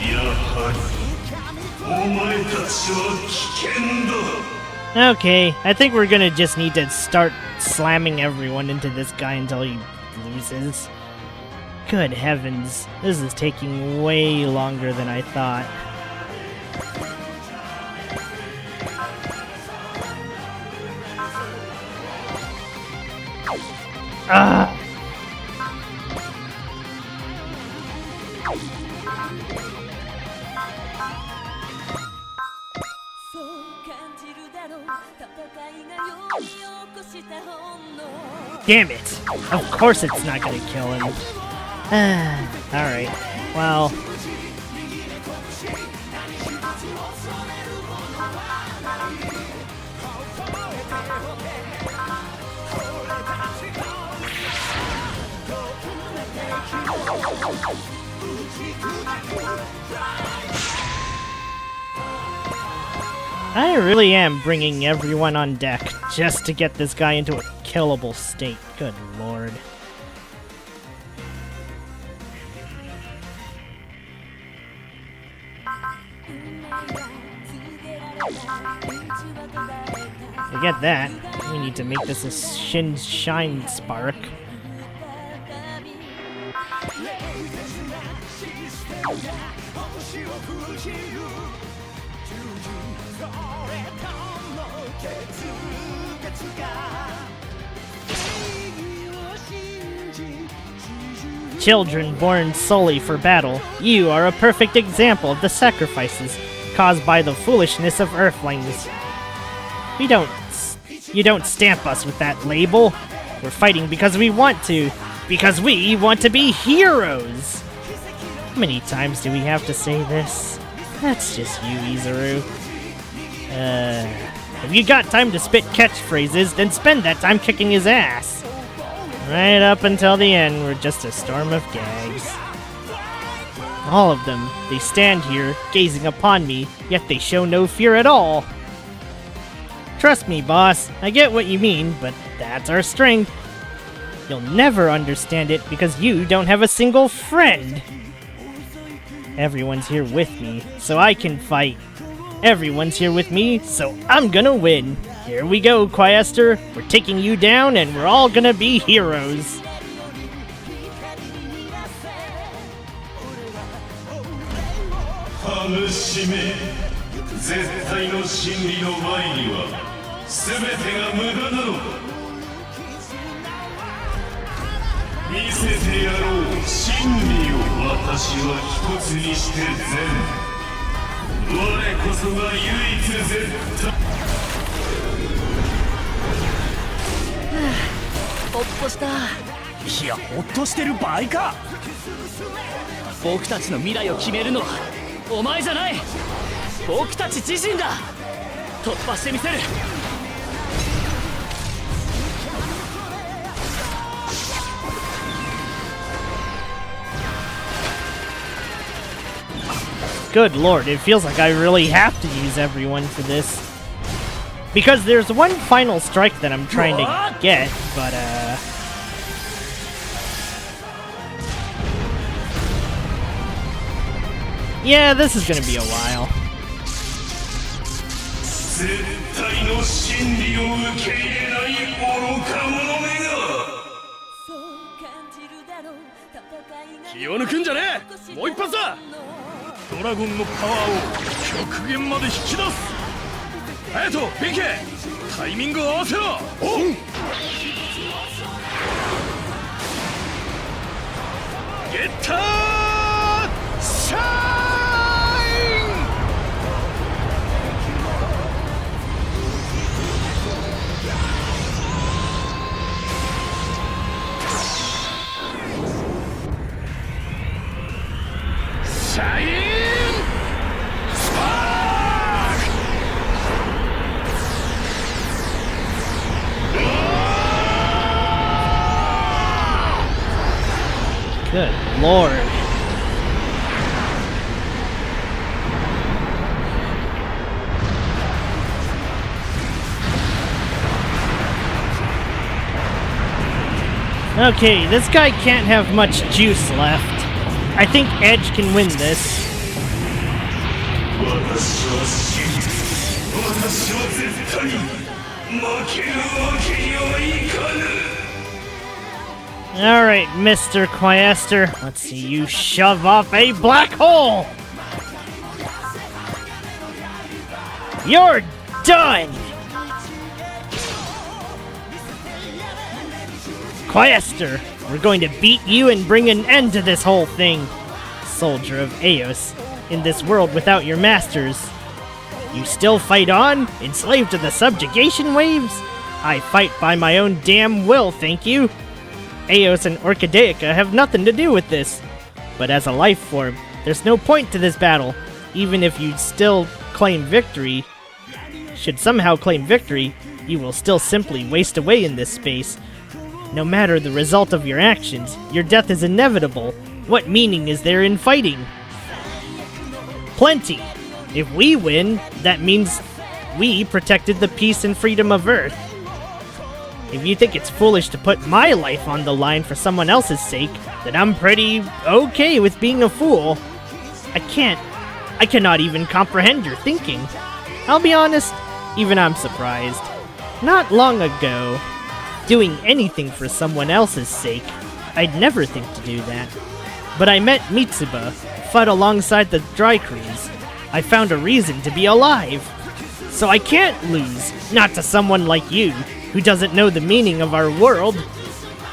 やはりお前たちは危険だ。 Okay, I think we're gonna just need to start slamming everyone into this guy until he loses. Good heavens, this is taking way longer than I thought. Ah! Damn it! Of course it's not gonna kill him. Alright, well... I really am bringing everyone on deck just to get this guy into a killable state. Good lord. Forget that. We need to make this a shine spark. Children born solely for battle, you are a perfect example of the sacrifices caused by the foolishness of Earthlings. You don't stamp us with that label. We're fighting because we want to. Because we want to be heroes! How many times do we have to say this? That's just you, Izuru. If you got time to spit catchphrases, then spend that time kicking his ass. Right up until the end, we're just a storm of gags. All of them, they stand here, gazing upon me, yet they show no fear at all. Trust me, boss, I get what you mean, but that's our strength. You'll never understand it because you don't have a single friend. Everyone's here with me, so I can fight. Everyone's here with me, so I'm gonna win. Here we go, Quaestor. We're taking you down, and we're all gonna be heroes.いや、ほっとしてる場合か。僕たちの未来を決めるのはお前じゃない。僕たち自身だ。突破してみせる。Good lord, it feels like I really have to use everyone for this. Because there's one final strike that I'm trying to get, but yeah, this is gonna be a while.ドラゴンのパワーを極限まで引き出す。隼人、ビケ、タイミングを合わせろ。ゲッターシャイン。シャインスパーク。Good lord. Okay, this guy can't have much juice left. I think Edge can win this. Alright, Mr. Quaestor. Let's see you shove off a black hole! You're done! Quaestor, we're going to beat you and bring an end to this whole thing. Soldier of Eos, in this world without your masters. You still fight on, enslaved to the subjugation waves? I fight by my own damn will, thank you. Eos and Orchideica have nothing to do with this. But as a life form, there's no point to this battle, even if you still claim victory. Should somehow claim victory, you will still simply waste away in this space. No matter the result of your actions, your death is inevitable. What meaning is there in fighting? Plenty. If we win, that means we protected the peace and freedom of Earth. If you think it's foolish to put my life on the line for someone else's sake, then I'm pretty okay with being a fool. I cannot even comprehend your thinking. I'll be honest, even I'm surprised. Not long ago, doing anything for someone else's sake, I'd never think to do that. But I met Mitsuba, fought alongside the Dry Crews. I found a reason to be alive. So I can't lose, not to someone like you, who doesn't know the meaning of our world.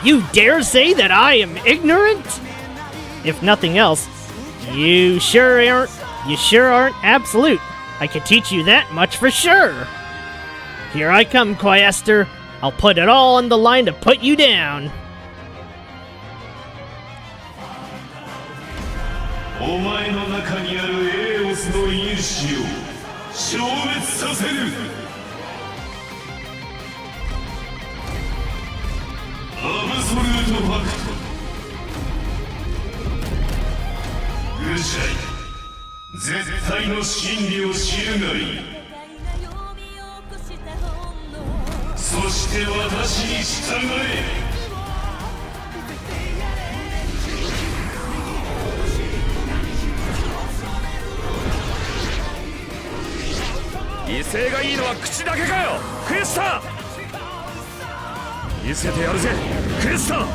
You dare say that I am ignorant? If nothing else, you sure aren't absolute. I can teach you that much for sure. Here I come, Quaestor. I'll put it all on the line to put you down. お前の中にあるエーオスの因子を消滅させる。アブソルートファクト。愚者よ、絶対の真理を知るがいい。そして私に従え。威勢がいいのは口だけかよ、クエスター。見せてやるぜ、クエスター。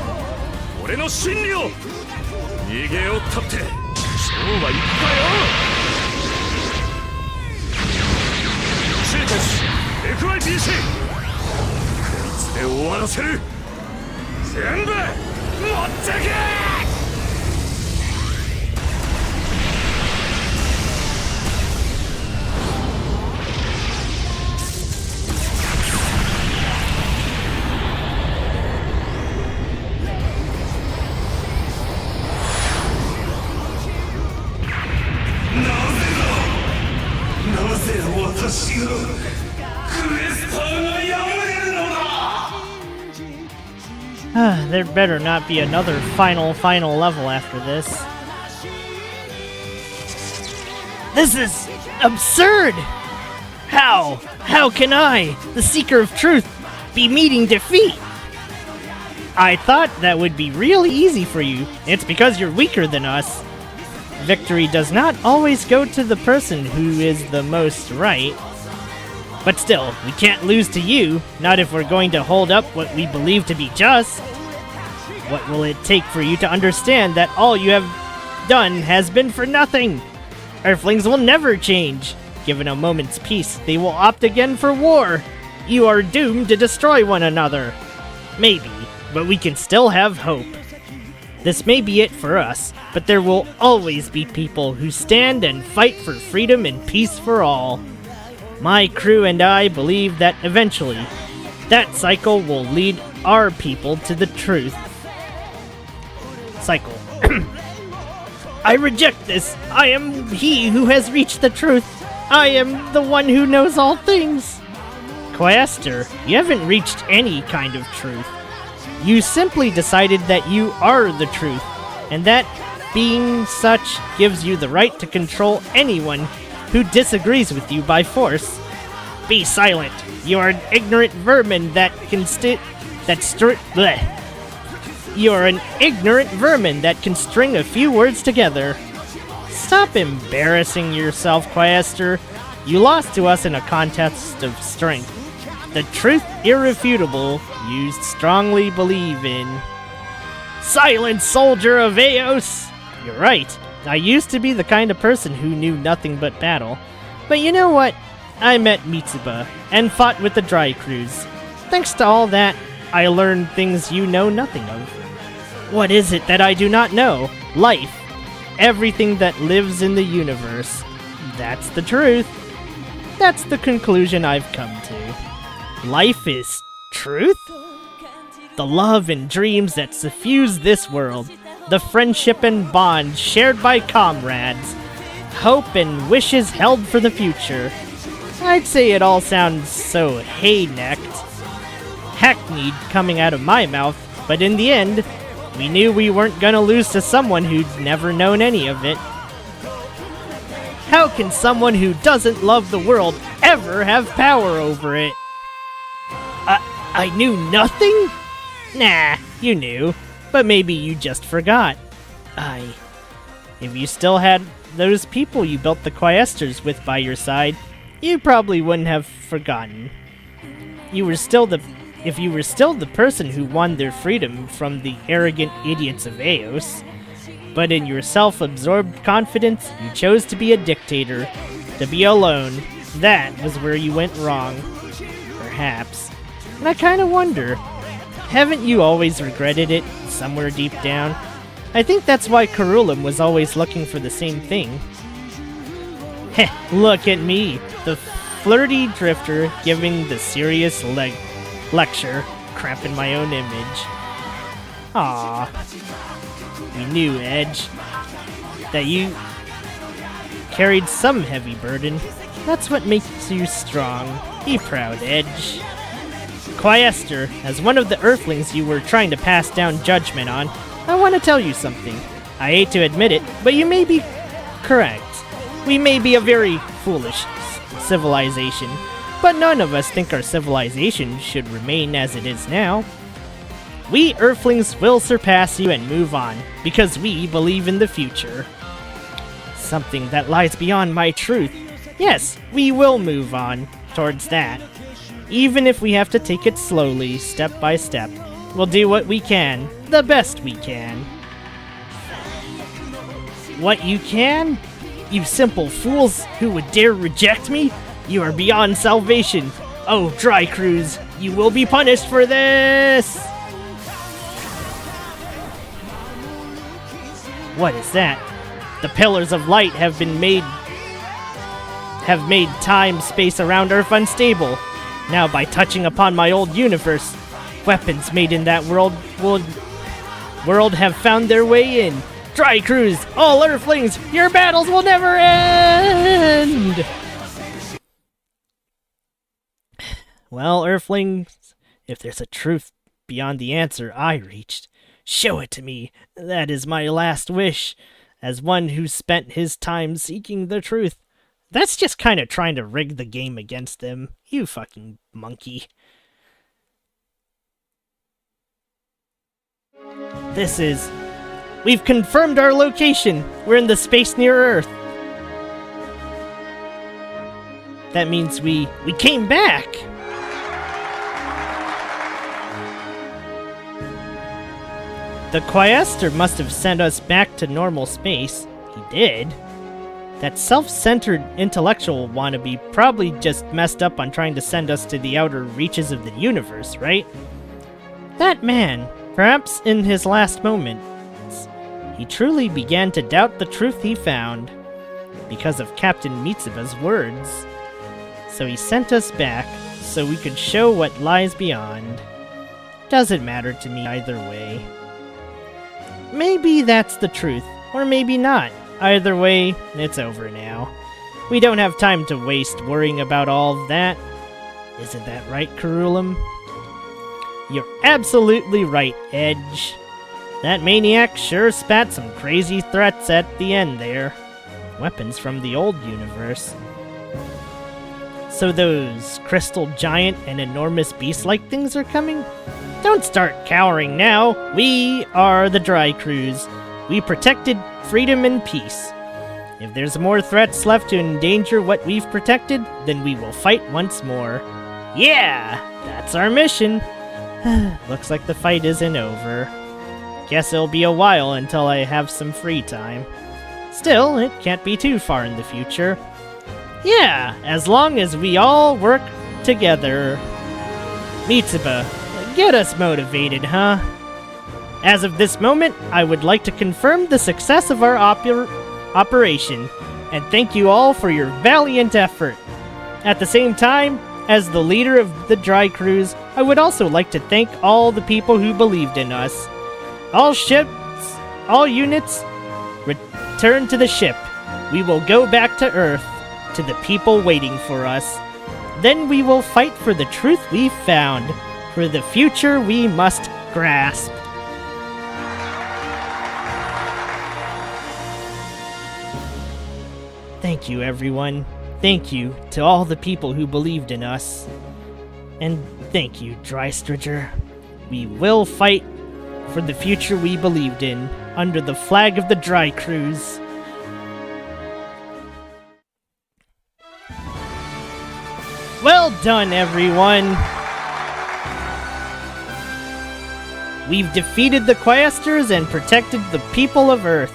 俺の真理を。逃げよったってそうはいくかよ。シーテス FIPC こいつで終わらせる。全部持ってけ。私がクエスターが敗れるのだ。 There better not be another final level after this. This is absurd! How? How can I, the seeker of truth, be meeting defeat? I thought that would be really easy for you. It's because you're weaker than us. Victory does not always go to the person who is the most right. But still, we can't lose to you, not if we're going to hold up what we believe to be just. What will it take for you to understand that all you have done has been for nothing? Earthlings will never change. Given a moment's peace, they will opt again for war. You are doomed to destroy one another. Maybe, but we can still have hope. This may be it for us, but there will always be people who stand and fight for freedom and peace for all. My crew and I believe that eventually, that cycle will lead our people to the truth. Cycle. I reject this. I am he who has reached the truth. I am the one who knows all things. Quaestor, you haven't reached any kind of truth. You simply decided that you are the truth, and that being such gives you the right to control anyone who disagrees with you by force. Be silent. You are an ignorant vermin You're an ignorant vermin that can string a few words together. Stop embarrassing yourself, Quaestor. You lost to us in a contest of strength. The truth irrefutable you strongly believe in. Silent soldier of Eos! You're right. I used to be the kind of person who knew nothing but battle. But you know what? I met Mitsuba and fought with the Dry Crews. Thanks to all that, I learned things you know nothing of. What is it that I do not know? Life. Everything that lives in the universe. That's the truth. That's the conclusion I've come to. Life is truth? The love and dreams that suffuse this world. The friendship and bond shared by comrades. Hope and wishes held for the future. I'd say it all sounds so hay-necked. Hackneyed coming out of my mouth, but in the end, we knew we weren't gonna lose to someone who'd never known any of it. How can someone who doesn't love the world ever have power over it? I knew nothing? Nah, you knew, but maybe you just forgot. If you still had those people you built the Quaestors with by your side, you probably wouldn't have forgotten. If you were still the person who won their freedom from the arrogant idiots of Eos, but in your self-absorbed confidence, you chose to be a dictator, to be alone. That was where you went wrong. Perhaps. And I kinda wonder, haven't you always regretted it, somewhere deep down? I think that's why Carulam was always looking for the same thing. Heh, look at me, the flirty drifter giving the serious lecture, cramping my own image. Ah, we knew, Edge, that you carried some heavy burden. That's what makes you strong. Be proud, Edge. Quaestor, as one of the Earthlings you were trying to pass down judgment on, I want to tell you something. I hate to admit it, but you may be correct. We may be a very foolish civilization, but none of us think our civilization should remain as it is now. We Earthlings will surpass you and move on, because we believe in the future. Something that lies beyond my truth. Yes, we will move on towards that. Even if we have to take it slowly, step by step. We'll do what we can, the best we can. What you can? You simple fools who would dare reject me? You are beyond salvation. Oh, Dry Crews, you will be punished for this! What is that? The pillars of light have made time, space around Earth unstable. Now by touching upon my old universe, weapons made in that world have found their way in. Dry Crews, all Earthlings, your battles will never end! Well, Earthlings, if there's a truth beyond the answer I reached, show it to me. That is my last wish. As one who spent his time seeking the truth, That's just kind of trying to rig the game against them. You fucking monkey. We've confirmed our location. We're in the space near Earth. That means we came back. The Quaestor must have sent us back to normal space. He did. That self-centered intellectual wannabe probably just messed up on trying to send us to the outer reaches of the universe, right? That man, perhaps in his last moments, he truly began to doubt the truth he found because of Captain Mitsuba's words. So he sent us back so we could show what lies beyond. Doesn't matter to me either way. Maybe that's the truth, or maybe not. Either way, it's over now. We don't have time to waste worrying about all of that. Isn't that right, Karulum? You're absolutely right, Edge. That maniac sure spat some crazy threats at the end there. Weapons from the old universe. So those crystal giant and enormous beast-like things are coming? Don't start cowering now. We are the Dry Crews. We protected freedom and peace. If there's more threats left to endanger what we've protected, then we will fight once more. Yeah! That's our mission. Looks like the fight isn't over. Guess it'll be a while until I have some free time. Still, it can't be too far in the future. Yeah, as long as we all work together. Mitsuba, get us motivated, huh? As of this moment, I would like to confirm the success of our operation, and thank you all for your valiant effort. At the same time, as the leader of the Dry Crews, I would also like to thank all the people who believed in us. All ships, all units, return to the ship. We will go back to Earth, to the people waiting for us. Then we will fight for the truth we've found, for the future we must grasp. Thank you, everyone. Thank you to all the people who believed in us. And thank you, Drystrager. We will fight for the future we believed in, under the flag of the Dry Crews. Well done, everyone! We've defeated the Quaestors and protected the people of Earth.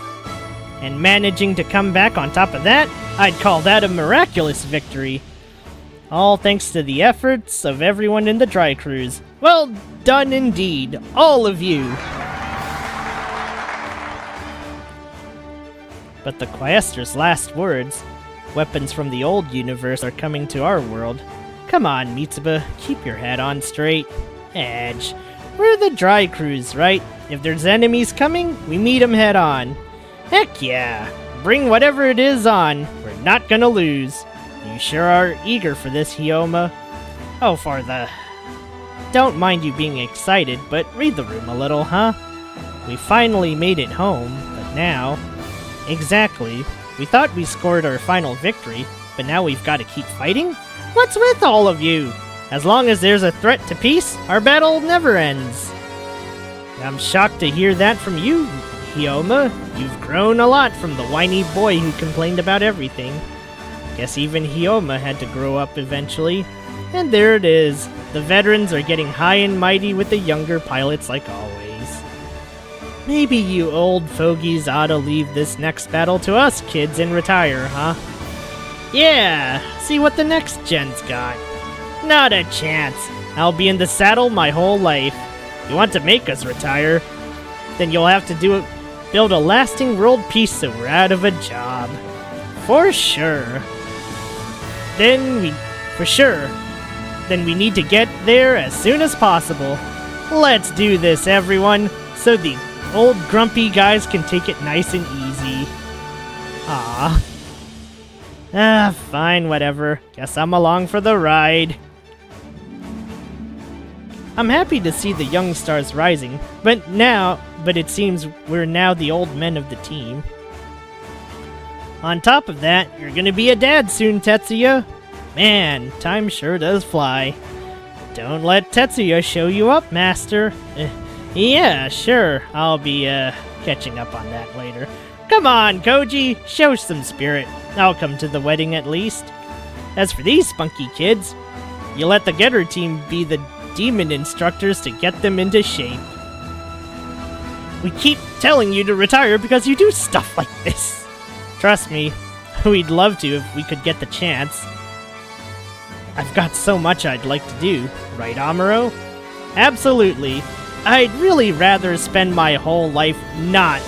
And managing to come back on top of that, I'd call that a miraculous victory. All thanks to the efforts of everyone in the Dry Crews. Well done indeed, all of you! But the Quaestor's last words, weapons from the old universe are coming to our world. Come on, Mitsuba, keep your head on straight. Edge, we're the Dry Crews, right? If there's enemies coming, we meet them head on. Heck yeah! Bring whatever it is on. We're not gonna lose. You sure are eager for this, Hyoma. Oh, for the... Don't mind you being excited, but read the room a little, huh? We finally made it home, but now... Exactly. We thought we scored our final victory, but now we've got to keep fighting? What's with all of you? As long as there's a threat to peace, our battle never ends. I'm shocked to hear that from you, Hyoma. You've grown a lot from the whiny boy who complained about everything. Guess even Hyoma had to grow up eventually. And there it is. The veterans are getting high and mighty with the younger pilots like always. Maybe you old fogies ought to leave this next battle to us kids and retire, huh? Yeah, see what the next gen's got. Not a chance. I'll be in the saddle my whole life. You want to make us retire? Then you'll have to build a lasting world peace so we're out of a job. For sure. Then we need to get there as soon as possible. Let's do this, everyone, so the old grumpy guys can take it nice and easy. Fine, whatever. Guess I'm along for the ride. I'm happy to see the young stars rising, but it seems we're now the old men of the team. On top of that, you're gonna be a dad soon, Tetsuya. Man, time sure does fly. Don't let Tetsuya show you up, Master. Yeah, sure, I'll be, catching up on that later. Come on, Koji, show some spirit. I'll come to the wedding at least. As for these spunky kids, you let the Getter team be the demon instructors to get them into shape. We keep telling you to retire because you do stuff like this. Trust me, we'd love to if we could get the chance. I've got so much I'd like to do, right, Amuro? Absolutely. I'd really rather spend my whole life not.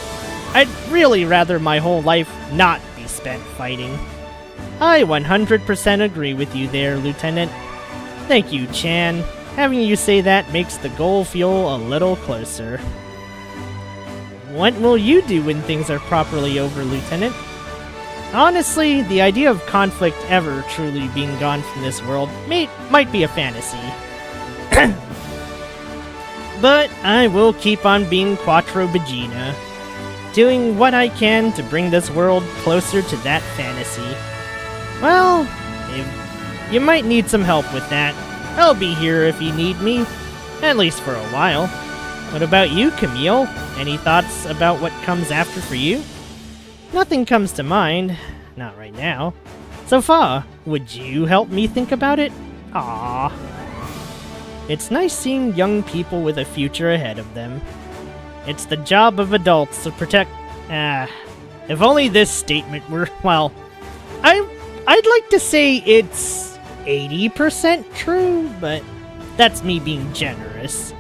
I'd really rather my whole life not be spent fighting. I 100% agree with you there, Lieutenant. Thank you, Chan. Having you say that makes the goal feel a little closer. What will you do when things are properly over, Lieutenant? Honestly, the idea of conflict ever truly being gone from this world might be a fantasy. But I will keep on being Quattro Vegeta, doing what I can to bring this world closer to that fantasy. Well, if you might need some help with that. I'll be here if you need me, at least for a while. What about you, Camille? Any thoughts about what comes after for you? Nothing comes to mind. Not right now. So far, would you help me think about it? Aww. It's nice seeing young people with a future ahead of them. It's the job of adults to protect... if only this statement were... Well, I'd like to say it's 80% true, but that's me being generous.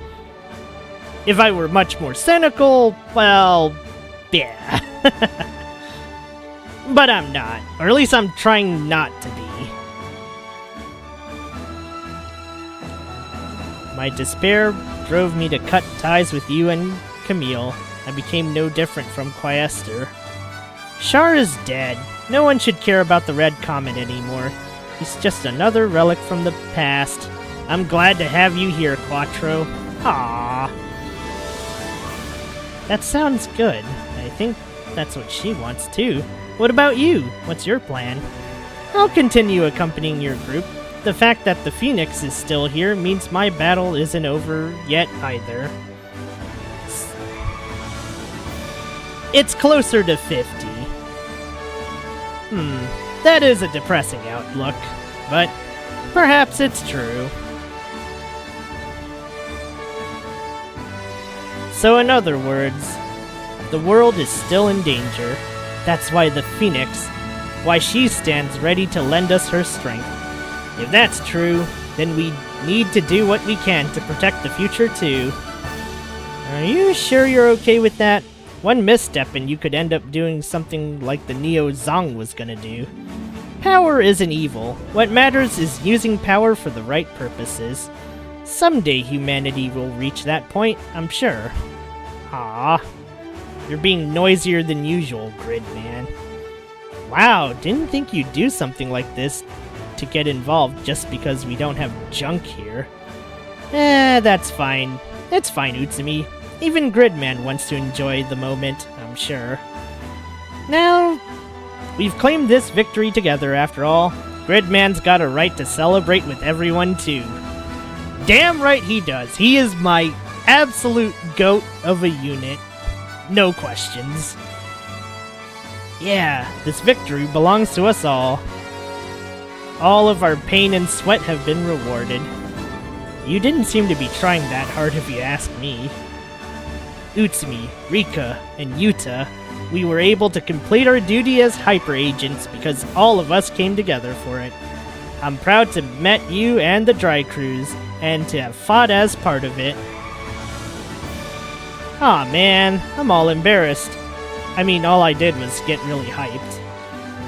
If I were much more cynical, well, yeah. But I'm not, or at least I'm trying not to be. My despair drove me to cut ties with you and Camille. I became no different from Quaestor. Char is dead. No one should care about the Red Comet anymore. He's just another relic from the past. I'm glad to have you here, Quattro. Aww. That sounds good. I think that's what she wants too. What about you? What's your plan? I'll continue accompanying your group. The fact that the Phoenix is still here means my battle isn't over yet either. It's closer to 50. That is a depressing outlook, but perhaps it's true. So in other words, the world is still in danger. That's why the Phoenix, why she stands ready to lend us her strength. If that's true, then we need to do what we can to protect the future too. Are you sure you're okay with that? One misstep and you could end up doing something like the Neo Zong was gonna do. Power isn't evil. What matters is using power for the right purposes. Someday humanity will reach that point, I'm sure. Ah, you're being noisier than usual, Gridman. Wow, didn't think you'd do something like this to get involved just because we don't have junk here. That's fine. It's fine, Utsumi. Even Gridman wants to enjoy the moment, I'm sure. Now, we've claimed this victory together after all. Gridman's got a right to celebrate with everyone too. Damn right he does. He is my absolute goat of a unit. No questions. Yeah, this victory belongs to us all. All of our pain and sweat have been rewarded. You didn't seem to be trying that hard if you ask me. Utsumi, Rika, and Yuta, we were able to complete our duty as hyper agents because all of us came together for it. I'm proud to have met you and the Dry Cruise, and to have fought as part of it. Aw man, I'm all embarrassed. I mean, all I did was get really hyped.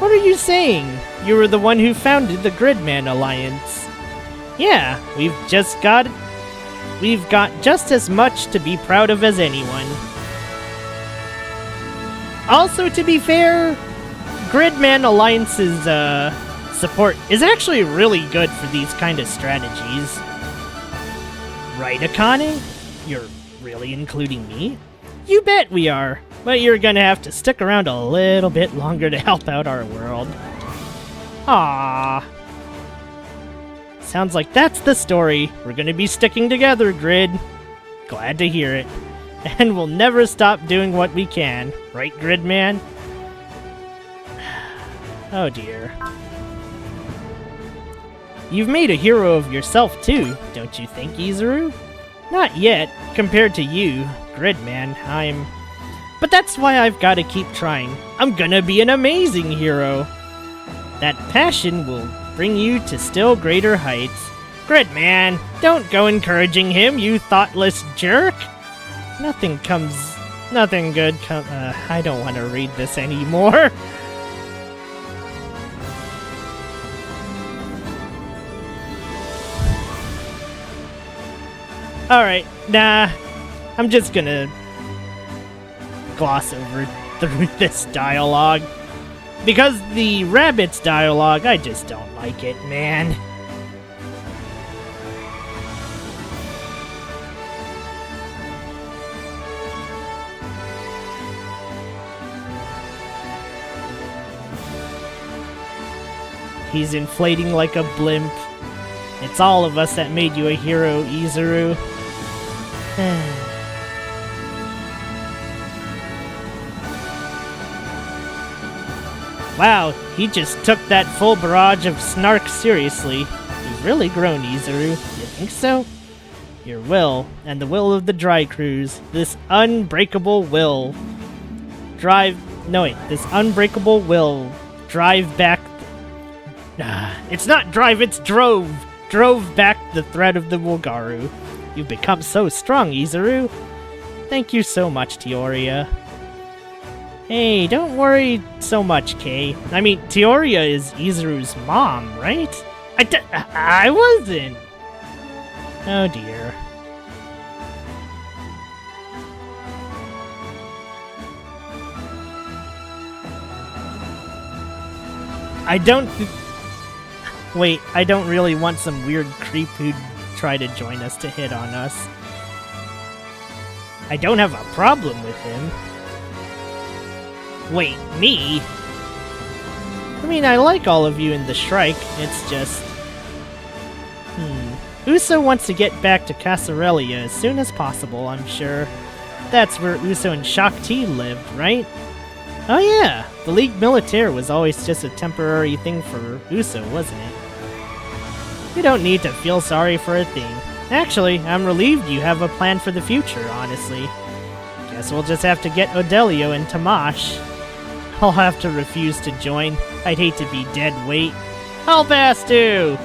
What are you saying? You were the one who founded the Gridman Alliance. Yeah, we've got just as much to be proud of as anyone. Also, to be fair, Gridman Alliance's support is actually really good for these kind of strategies. Right, Akane? You're really including me? You bet we are. but you're gonna have to stick around a little bit longer to help out our world. Ah. Sounds like that's the story. We're gonna be sticking together, Grid. Glad to hear it. And we'll never stop doing what we can. Right, Gridman? Oh dear. You've made a hero of yourself too, don't you think, Izuru? Not yet, compared to you, Gridman. But that's why I've gotta keep trying. I'm gonna be an amazing hero. That passion will bring you to still greater heights. Gridman, don't go encouraging him, you thoughtless jerk! Nothing good comes. I don't want to read this anymore. Alright, nah. I'm just gonna gloss over through this dialogue. Because the rabbit's dialogue, I just don't like it, man. He's inflating like a blimp. It's all of us that made you a hero, Izuru. Wow, he just took that full barrage of snark seriously. You've really grown, Izuru. You think so? Your will, and the will of the Dry Cruise, this unbreakable will. This unbreakable will drive back. It's not drive, it's drove! Drove back the threat of the Wulgaru. You've become so strong, Izuru. Thank you so much, Teoria. Hey, don't worry so much, Kay. I mean, Teoria is Izuru's mom, right? I wasn't! Oh dear. Wait, I don't really want some weird creep who'd try to join us to hit on us. I don't have a problem with him. Wait, me? I mean, I like all of you in the Shrike, it's just... Uso wants to get back to Casarelia as soon as possible, I'm sure. That's where Uso and Shakti lived, right? Oh yeah, the League Militaire was always just a temporary thing for Uso, wasn't it? You don't need to feel sorry for a thing. Actually, I'm relieved you have a plan for the future, honestly. Guess we'll just have to get Odelio and Tamash. I'll have to refuse to join. I'd hate to be dead weight. I'll pass too!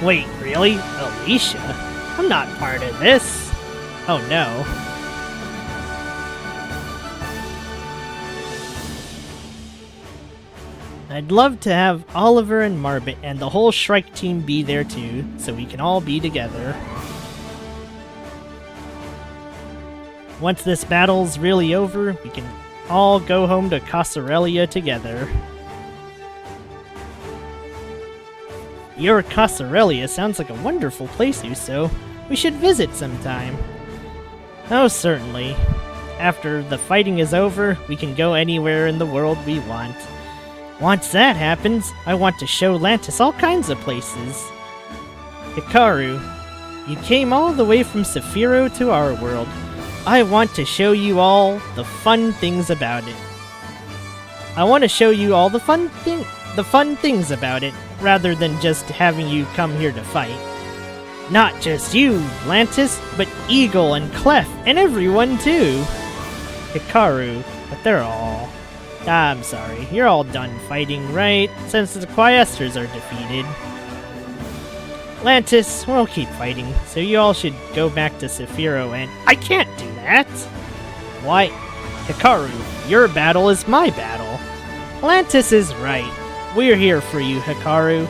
Wait, really? Alicia? I'm not part of this. Oh no. I'd love to have Oliver and Marbet and the whole Shrike team be there too, so we can all be together. Once this battle's really over, we can all go home to Casarelia together. Your Casarelia sounds like a wonderful place, Uso. We should visit sometime. Oh, certainly. After the fighting is over, we can go anywhere in the world we want. Once that happens, I want to show Lantis all kinds of places. Hikaru, you came all the way from Saphiro to our world. I want to show you all the fun things about it. I want to show you all the fun things about it, rather than just having you come here to fight. Not just you, Lantis, but Eagle and Clef, and everyone too. Hikaru, but they're all... I'm sorry, you're all done fighting, right? Since the Quaestors are defeated. Lantis, we'll keep fighting, so you all should go back to Saphiro and... I can't do that! Why? Hikaru, your battle is my battle. Lantis is right. We're here for you, Hikaru.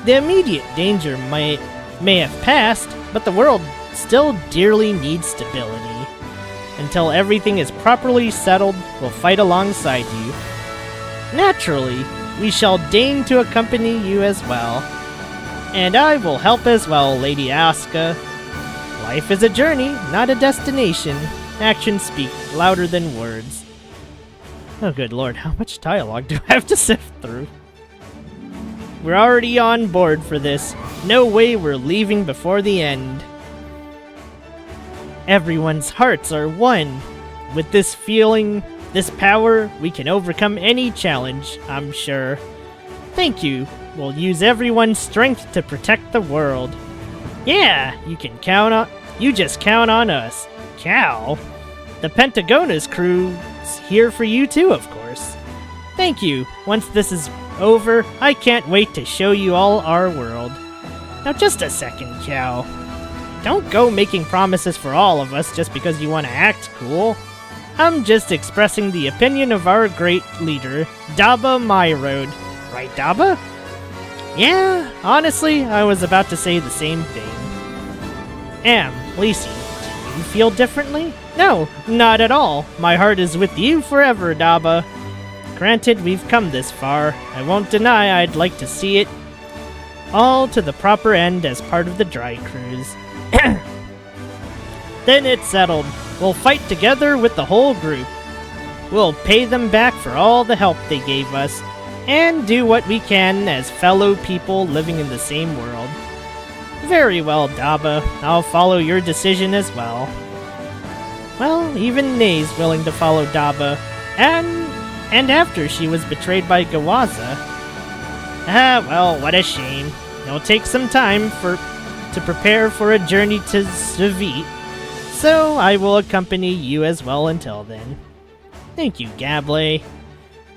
The immediate danger may have passed, but the world still dearly needs stability. Until everything is properly settled, we'll fight alongside you. Naturally, we shall deign to accompany you as well. And I will help as well, Lady Asuka. Life is a journey, not a destination. Actions speak louder than words. Oh good lord, how much dialogue do I have to sift through? We're already on board for this. No way we're leaving before the end. Everyone's hearts are one. With this feeling, this power, we can overcome any challenge, I'm sure. Thank you. We'll use everyone's strength to protect the world. Yeah, you just count on us. Cal? The Pentagona's crew's here for you too, of course. Thank you. Once this is over, I can't wait to show you all our world. Now just a second, Cal. Don't go making promises for all of us just because you want to act cool. I'm just expressing the opinion of our great leader, Daba Myroad. Right, Daba? Yeah, honestly, I was about to say the same thing. Lacey, do you feel differently? No, not at all. My heart is with you forever, Daba. Granted, we've come this far. I won't deny I'd like to see it all to the proper end as part of the dry cruise. Then it's settled. We'll fight together with the whole group. We'll pay them back for all the help they gave us, and do what we can as fellow people living in the same world. Very well, Daba. I'll follow your decision as well. Well, even Nei's willing to follow Daba, and after she was betrayed by Gawaza. Well, what a shame. It'll take some time to prepare for a journey to Svit, so I will accompany you as well until then. Thank you, Gable.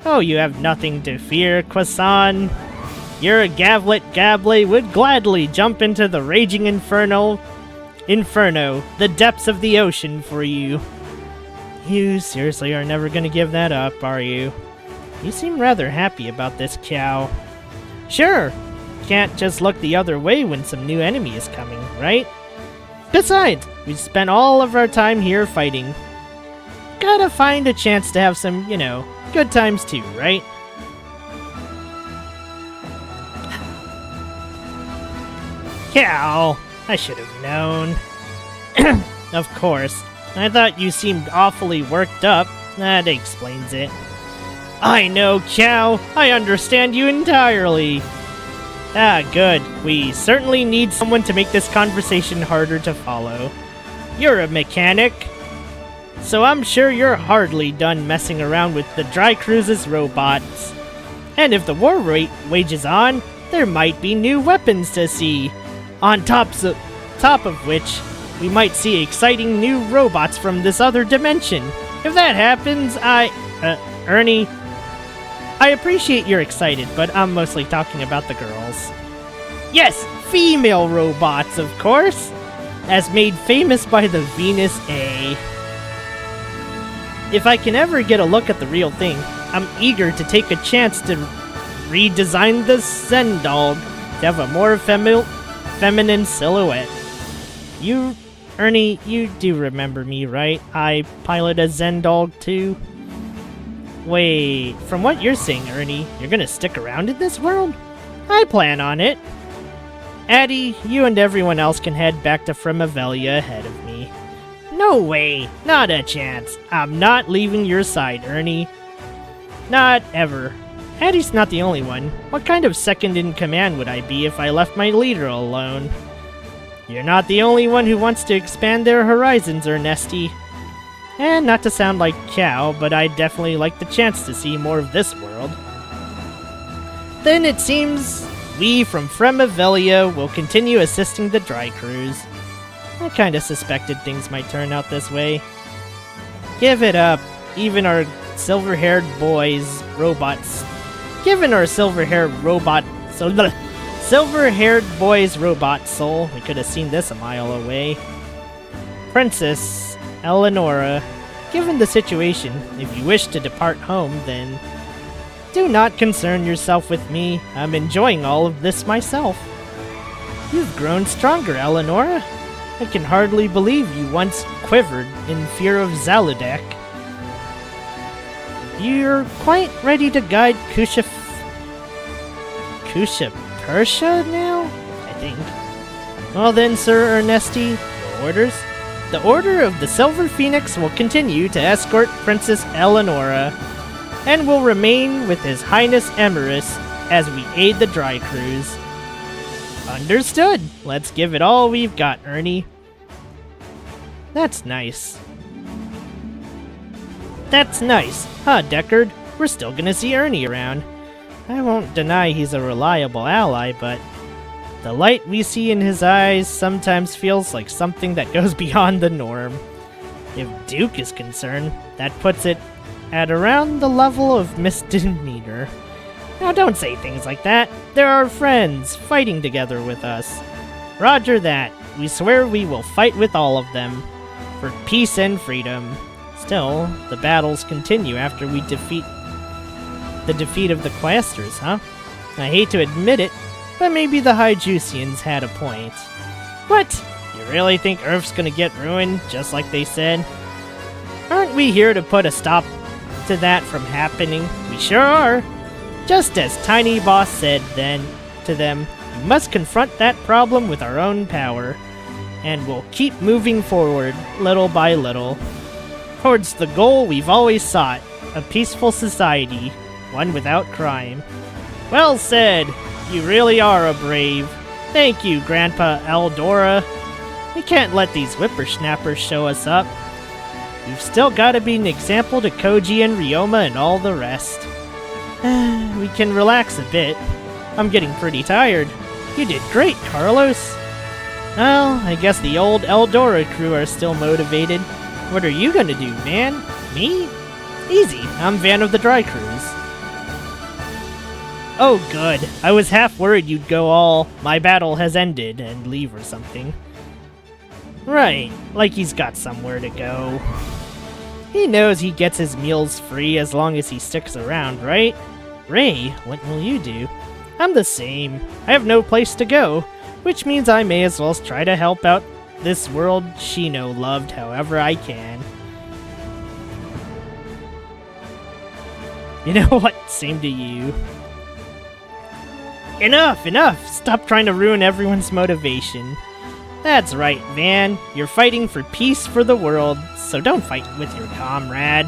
Oh, you have nothing to fear, Quaestor. Your Gavlet Gable would gladly jump into the raging inferno, the depths of the ocean for you. You seriously are never gonna give that up, are you? You seem rather happy about this, Cow. Sure, can't just look the other way when some new enemy is coming, right? Besides, we've spent all of our time here fighting. Gotta find a chance to have some, good times too, right? Cow, I should have known. Of course. I thought you seemed awfully worked up. That explains it. I know, Cow. I understand you entirely. Good. We certainly need someone to make this conversation harder to follow. You're a mechanic, so I'm sure you're hardly done messing around with the Dry Cruise's robots. And if the war wages on, there might be new weapons to see. On top of which, we might see exciting new robots from this other dimension. If that happens, Ernie, I appreciate you're excited, but I'm mostly talking about the girls. Yes, female robots, of course, as made famous by the Venus A. If I can ever get a look at the real thing, I'm eager to take a chance to redesign the Zendog to have a more feminine silhouette. Ernie, you do remember me, right? I pilot a Zendog too. Wait, from what you're saying, Ernie, you're gonna stick around in this world? I plan on it. Addie, you and everyone else can head back to Fremavelia ahead of me. No way, not a chance. I'm not leaving your side, Ernie. Not ever. Addie's not the only one. What kind of second in command would I be if I left my leader alone? You're not the only one who wants to expand their horizons, Ernesty. And not to sound like Cow, but I'd definitely like the chance to see more of this world. Then it seems we from Fremavelia will continue assisting the Dry Cruise. I kinda suspected things might turn out this way. Give it up. Even our silver-haired boys robots soul. We could have seen this a mile away. Princess Eleonora, given the situation, if you wish to depart home, then do not concern yourself with me. I'm enjoying all of this myself. You've grown stronger, Eleonora. I can hardly believe you once quivered in fear of Zaludek. You're quite ready to guide Kusha Persia now, I think. Well then, Sir Ernesty, orders. The Order of the Silver Phoenix will continue to escort Princess Eleonora, and will remain with His Highness Emerus as we aid the dry cruise. Understood. Let's give it all we've got, Ernie. That's nice. That's nice. Huh, Deckard? We're still gonna see Ernie around. I won't deny he's a reliable ally, but the light we see in his eyes sometimes feels like something that goes beyond the norm. If Duke is concerned, that puts it at around the level of misdemeanor. Now don't say things like that. They're our friends, fighting together with us. Roger that. We swear we will fight with all of them. For peace and freedom. Still, the battles continue after we defeat of the Quaestors, huh? I hate to admit it, but maybe the Hyjusians had a point. What? You really think Earth's gonna get ruined, just like they said? Aren't we here to put a stop to that from happening? We sure are. Just as Tiny Boss said then to them, we must confront that problem with our own power, and we'll keep moving forward, little by little, towards the goal we've always sought, a peaceful society, one without crime. Well said! You really are a brave. Thank you, Grandpa Eldora. We can't let these whippersnappers show us up. We've still gotta be an example to Koji and Ryoma and all the rest. We can relax a bit. I'm getting pretty tired. You did great, Carlos. Well, I guess the old Eldora crew are still motivated. What are you gonna do, Van? Me? Easy, I'm Van of the Dry Cruise. Oh good, I was half worried you'd go all, my battle has ended, and leave or something. Right, like he's got somewhere to go. He knows he gets his meals free as long as he sticks around, right? Ray, what will you do? I'm the same. I have no place to go, which means I may as well try to help out this world Shino loved however I can. You know what? Same to you. Enough, enough! Stop trying to ruin everyone's motivation. That's right, Van. You're fighting for peace for the world, so don't fight with your comrade.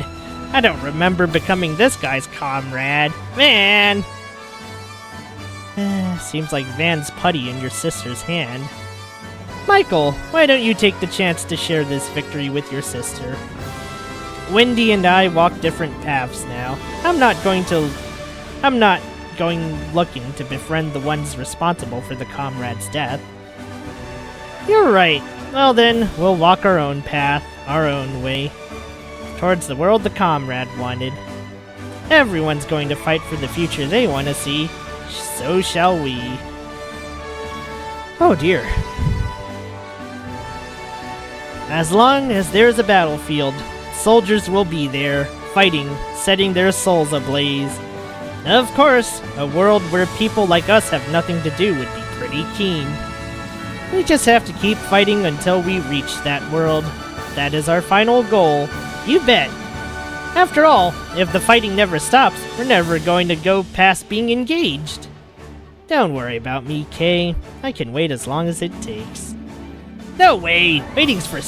I don't remember becoming this guy's comrade. Van! Seems like Van's putty in your sister's hand. Michael, why don't you take the chance to share this victory with your sister? Wendy and I walk different paths now. I'm not going looking to befriend the ones responsible for the comrade's death. You're right. Well then, we'll walk our own path, our own way, towards the world the comrade wanted. Everyone's going to fight for the future they want to see. So shall we. Oh dear. As long as there's a battlefield, soldiers will be there, fighting, setting their souls ablaze. Of course, a world where people like us have nothing to do would be pretty keen. We just have to keep fighting until we reach that world. That is our final goal. You bet. After all, if the fighting never stops, we're never going to go past being engaged. Don't worry about me, Kay. I can wait as long as it takes. No way! Waiting's for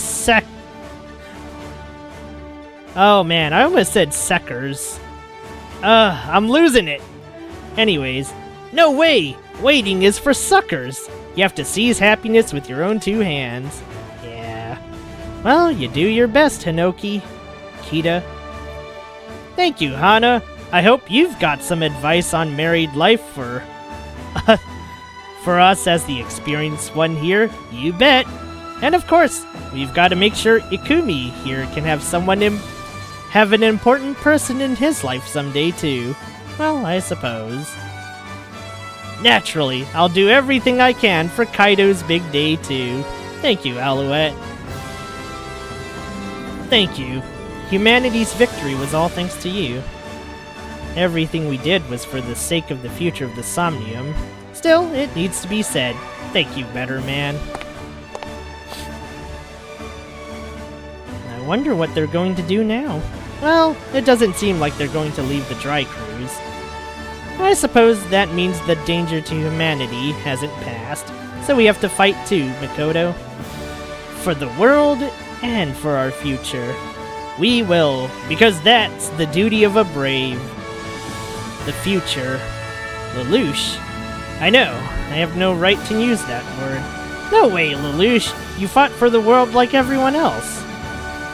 Oh man, I almost said seckers. I'm losing it. Anyways, no way! Waiting is for suckers. You have to seize happiness with your own two hands. Yeah. Well, you do your best, Hinoki. Kita. Thank you, Hana. I hope you've got some advice on married life for us as the experienced one here. You bet. And of course, we've got to make sure Ikumi here can have an important person in his life someday too. Well, I suppose. Naturally, I'll do everything I can for Kaido's big day too. Thank you, Alouette. Thank you. Humanity's victory was all thanks to you. Everything we did was for the sake of the future of the Somnium. Still, it needs to be said. Thank you, better man. I wonder what they're going to do now. Well, it doesn't seem like they're going to leave the Dry Cruise. I suppose that means the danger to humanity hasn't passed, so we have to fight too, Mikoto. for the world and for our future. We will, because that's the duty of a brave. The future. Lelouch. I know, I have no right to use that word. No way, Lelouch. You fought for the world like everyone else.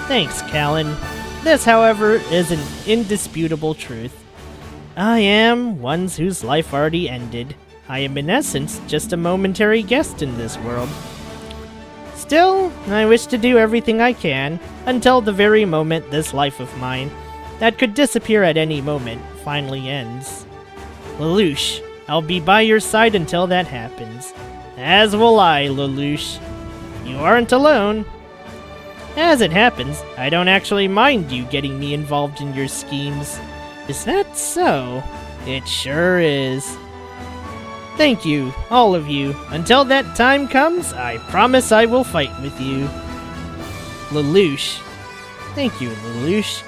Thanks, Callan. This, however, is an indisputable truth. I am one whose life already ended. I am in essence just a momentary guest in this world. Still, I wish to do everything I can until the very moment this life of mine, that could disappear at any moment, finally ends. Lelouch, I'll be by your side until that happens. As will I, Lelouch. You aren't alone. As it happens, I don't actually mind you getting me involved in your schemes. Is that so? It sure is. Thank you, all of you. Until that time comes, I promise I will fight with you. Lelouch. Thank you, Lelouch.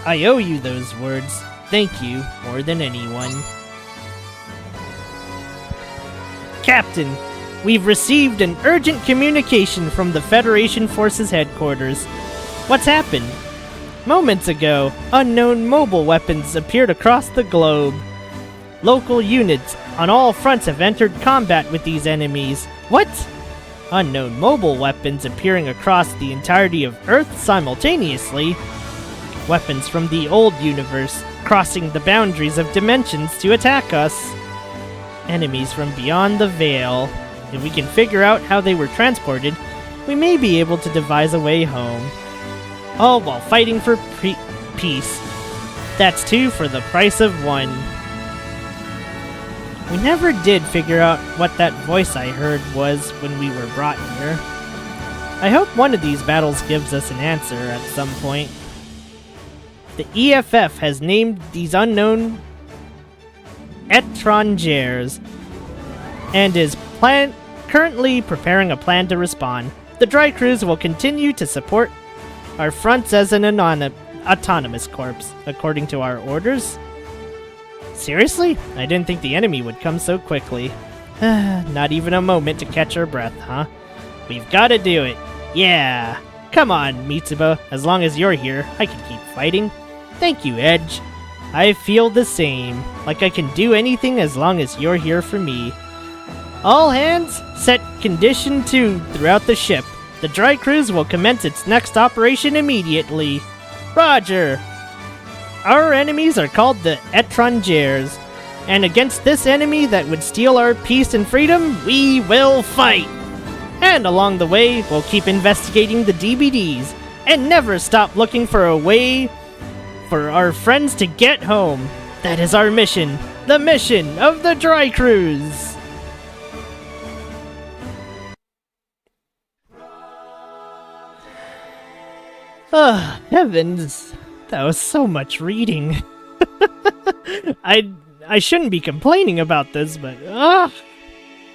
I owe you those words. Thank you more than anyone. Captain, we've received an urgent communication from the Federation Forces headquarters. What's happened? Moments ago, unknown mobile weapons appeared across the globe. Local units on all fronts have entered combat with these enemies. What? Unknown mobile weapons appearing across the entirety of Earth simultaneously? Weapons from the old universe, crossing the boundaries of dimensions to attack us. Enemies from beyond the veil. If we can figure out how they were transported, we may be able to devise a way home. All while fighting for peace. That's two for the price of one. We never did figure out what that voice I heard was when we were brought here. I hope one of these battles gives us an answer at some point. The EFF has named these unknown étrangers and is currently preparing a plan to respond. The Dry Crews will continue to support our fronts as an autonomous corps, according to our orders. Seriously? I didn't think the enemy would come so quickly. Not even a moment to catch our breath, huh? We've got to do it. Yeah. Come on, Mitsuba. As long as you're here, I can keep fighting. Thank you, Edge. I feel the same. Like I can do anything as long as you're here for me. All hands, set condition 2 throughout the ship. The Dry Cruise will commence its next operation immediately. Roger! Our enemies are called the étrangers, and against this enemy that would steal our peace and freedom, we will fight! And along the way, we'll keep investigating the DVDs, and never stop looking for a way for our friends to get home. That is our mission, the mission of the Dry Cruise! Ah, heavens. That was so much reading. I shouldn't be complaining about this, but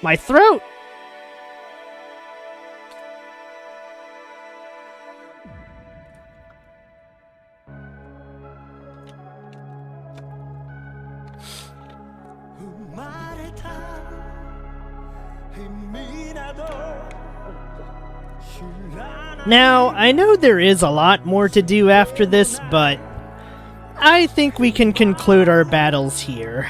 my throat. Now, I know there is a lot more to do after this, but I think we can conclude our battles here.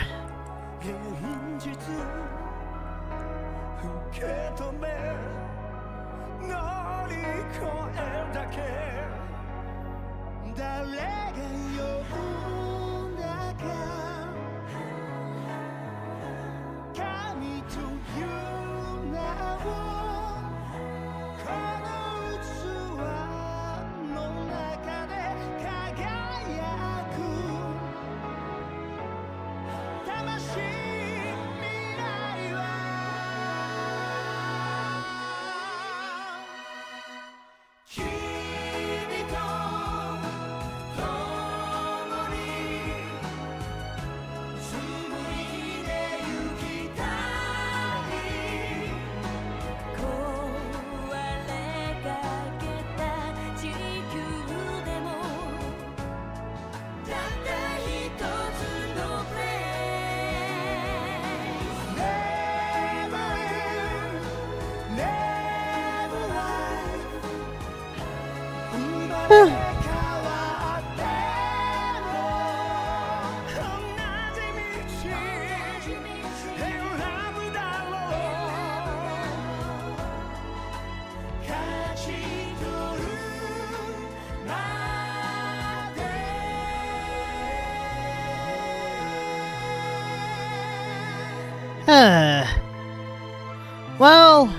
Well,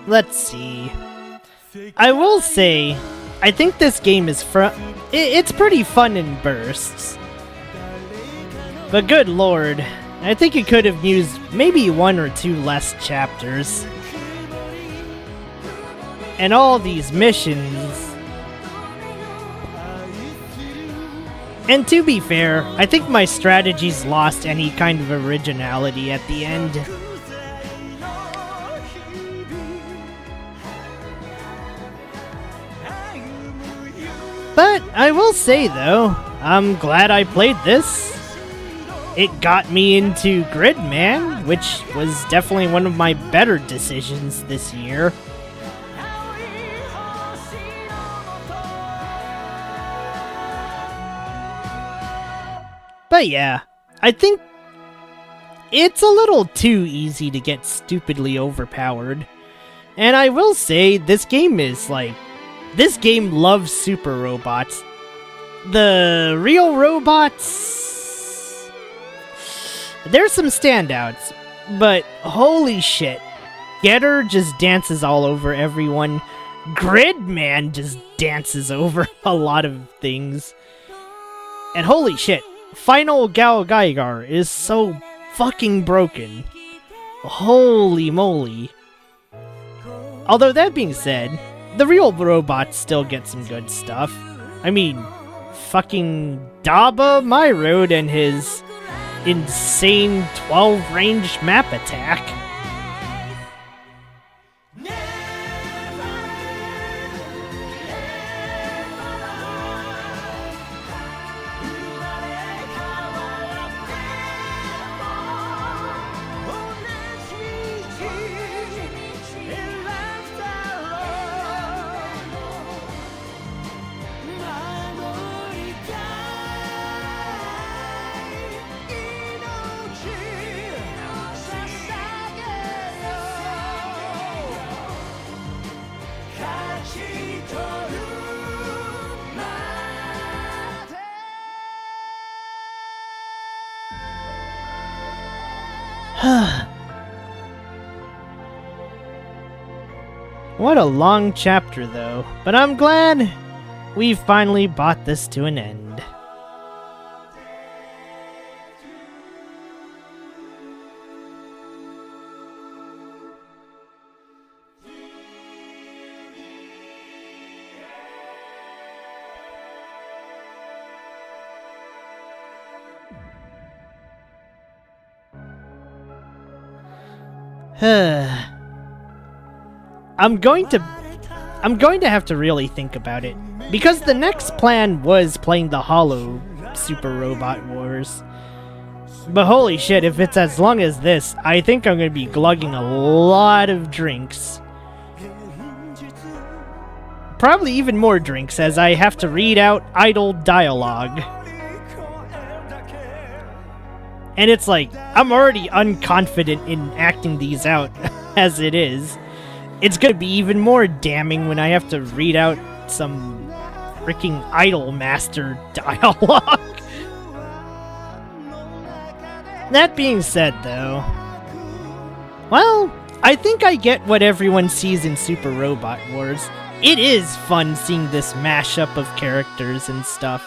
let's see. I will say, I think this game is it's pretty fun in bursts. But good lord, I think it could have used maybe 1 or 2 less chapters. And all these missions. And to be fair, I think my strategies lost any kind of originality at the end. But I will say though, I'm glad I played this. It got me into Gridman, which was definitely one of my better decisions this year. But yeah, I think it's a little too easy to get stupidly overpowered. And I will say, this game loves super robots. The real robots, there's some standouts, but holy shit, Getter just dances all over everyone. Gridman just dances over a lot of things. And holy shit, Final Gao Gaigar is so fucking broken. Holy moly. Although that being said, the real robots still get some good stuff. I mean, fucking Daba Myroad and his insane 12 range map attack. What a long chapter though, but I'm glad we've finally brought this to an end. I'm going to have to really think about it, because the next plan was playing the Hollow Super Robot Wars. But holy shit, if it's as long as this, I think I'm going to be glugging a lot of drinks. Probably even more drinks, as I have to read out idle dialogue. And it's like, I'm already unconfident in acting these out as it is. It's gonna be even more damning when I have to read out some freaking idol master dialogue. That being said though, well, I think I get what everyone sees in Super Robot Wars. It is fun seeing this mashup of characters and stuff,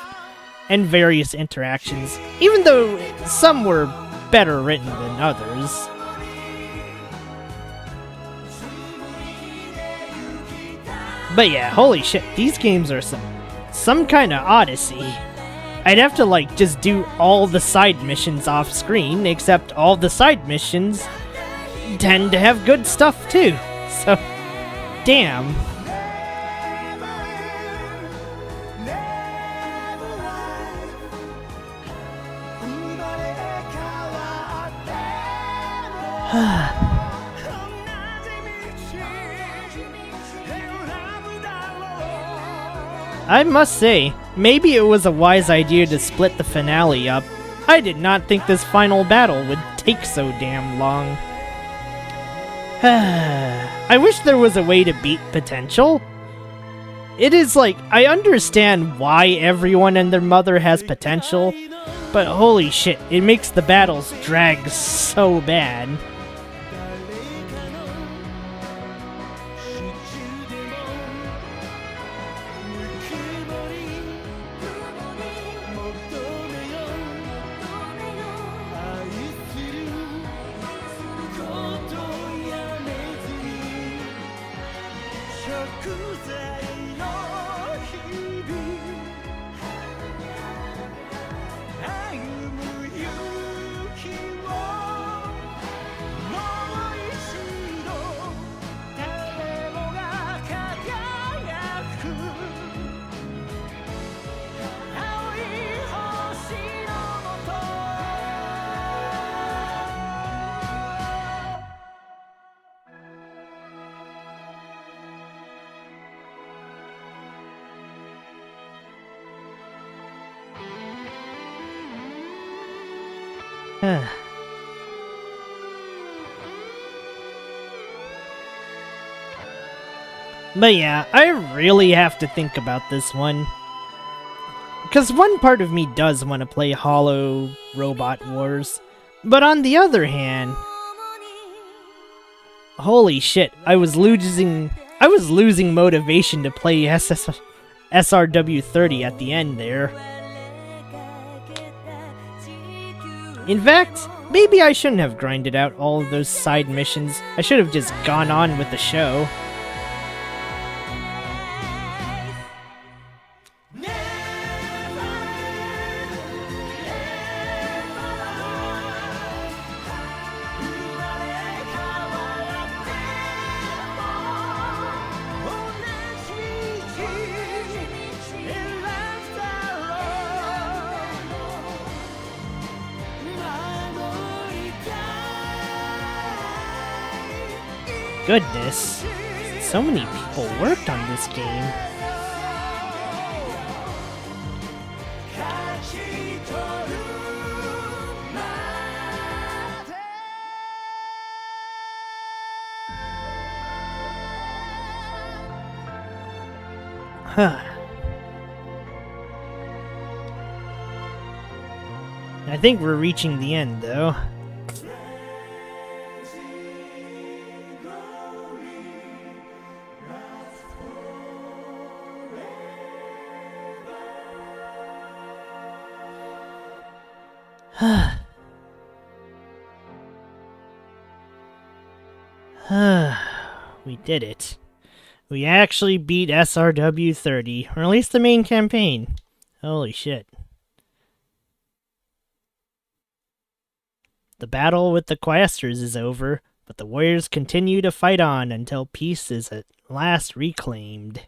and various interactions, even though some were better written than others. But yeah, holy shit, these games are some kind of odyssey. I'd have to like just do all the side missions off screen, except all the side missions tend to have good stuff too. So, damn. I must say, maybe it was a wise idea to split the finale up. I did not think this final battle would take so damn long. I wish there was a way to beat potential. It is like, I understand why everyone and their mother has potential, but holy shit, it makes the battles drag so bad. But yeah, I really have to think about this one. Because one part of me does want to play Hollow Robot Wars. But on the other hand... Holy shit, I was losing motivation to play SRW30 at the end there. In fact, maybe I shouldn't have grinded out all of those side missions. I should have just gone on with the show. Goodness, so many people worked on this game. Huh. I think we're reaching the end, though. We did it. We actually beat SRW30, or at least the main campaign. Holy shit. The battle with the Quaestors is over, but the warriors continue to fight on until peace is at last reclaimed.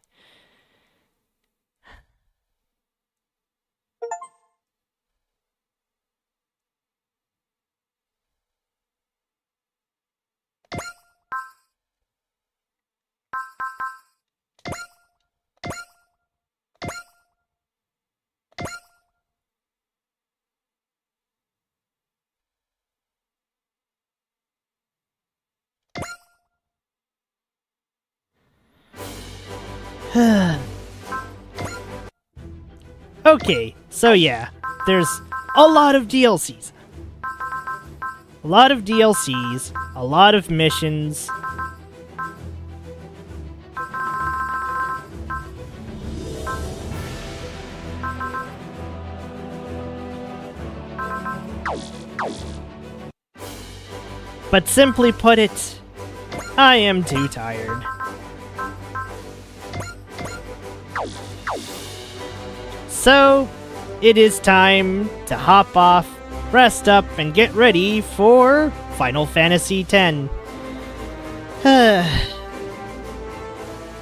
Okay, so yeah, there's a lot of DLCs. A lot of DLCs, a lot of missions. But simply put it, I am too tired. So, it is time to hop off, rest up, and get ready for Final Fantasy X.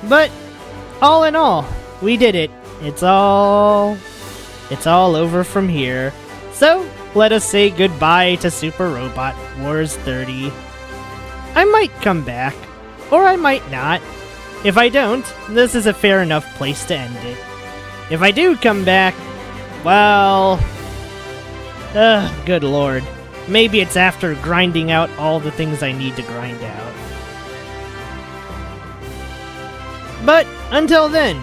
But, all in all, we did it. It's all over from here. So, let us say goodbye to Super Robot Wars 30. I might come back, or I might not. If I don't, this is a fair enough place to end it. If I do come back, well... good lord. Maybe it's after grinding out all the things I need to grind out. But until then,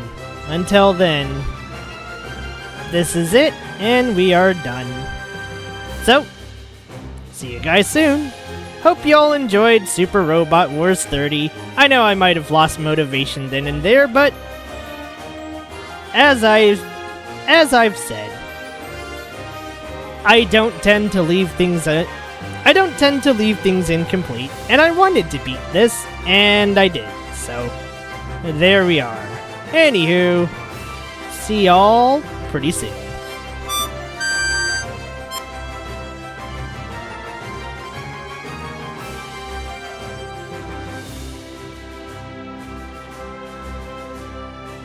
this is it, and we are done. So, see you guys soon. Hope you all enjoyed Super Robot Wars 30. I know I might have lost motivation then and there, but as I've said, I don't tend to leave things incomplete, and I wanted to beat this, and I did. So, there we are. Anywho, see y'all pretty soon.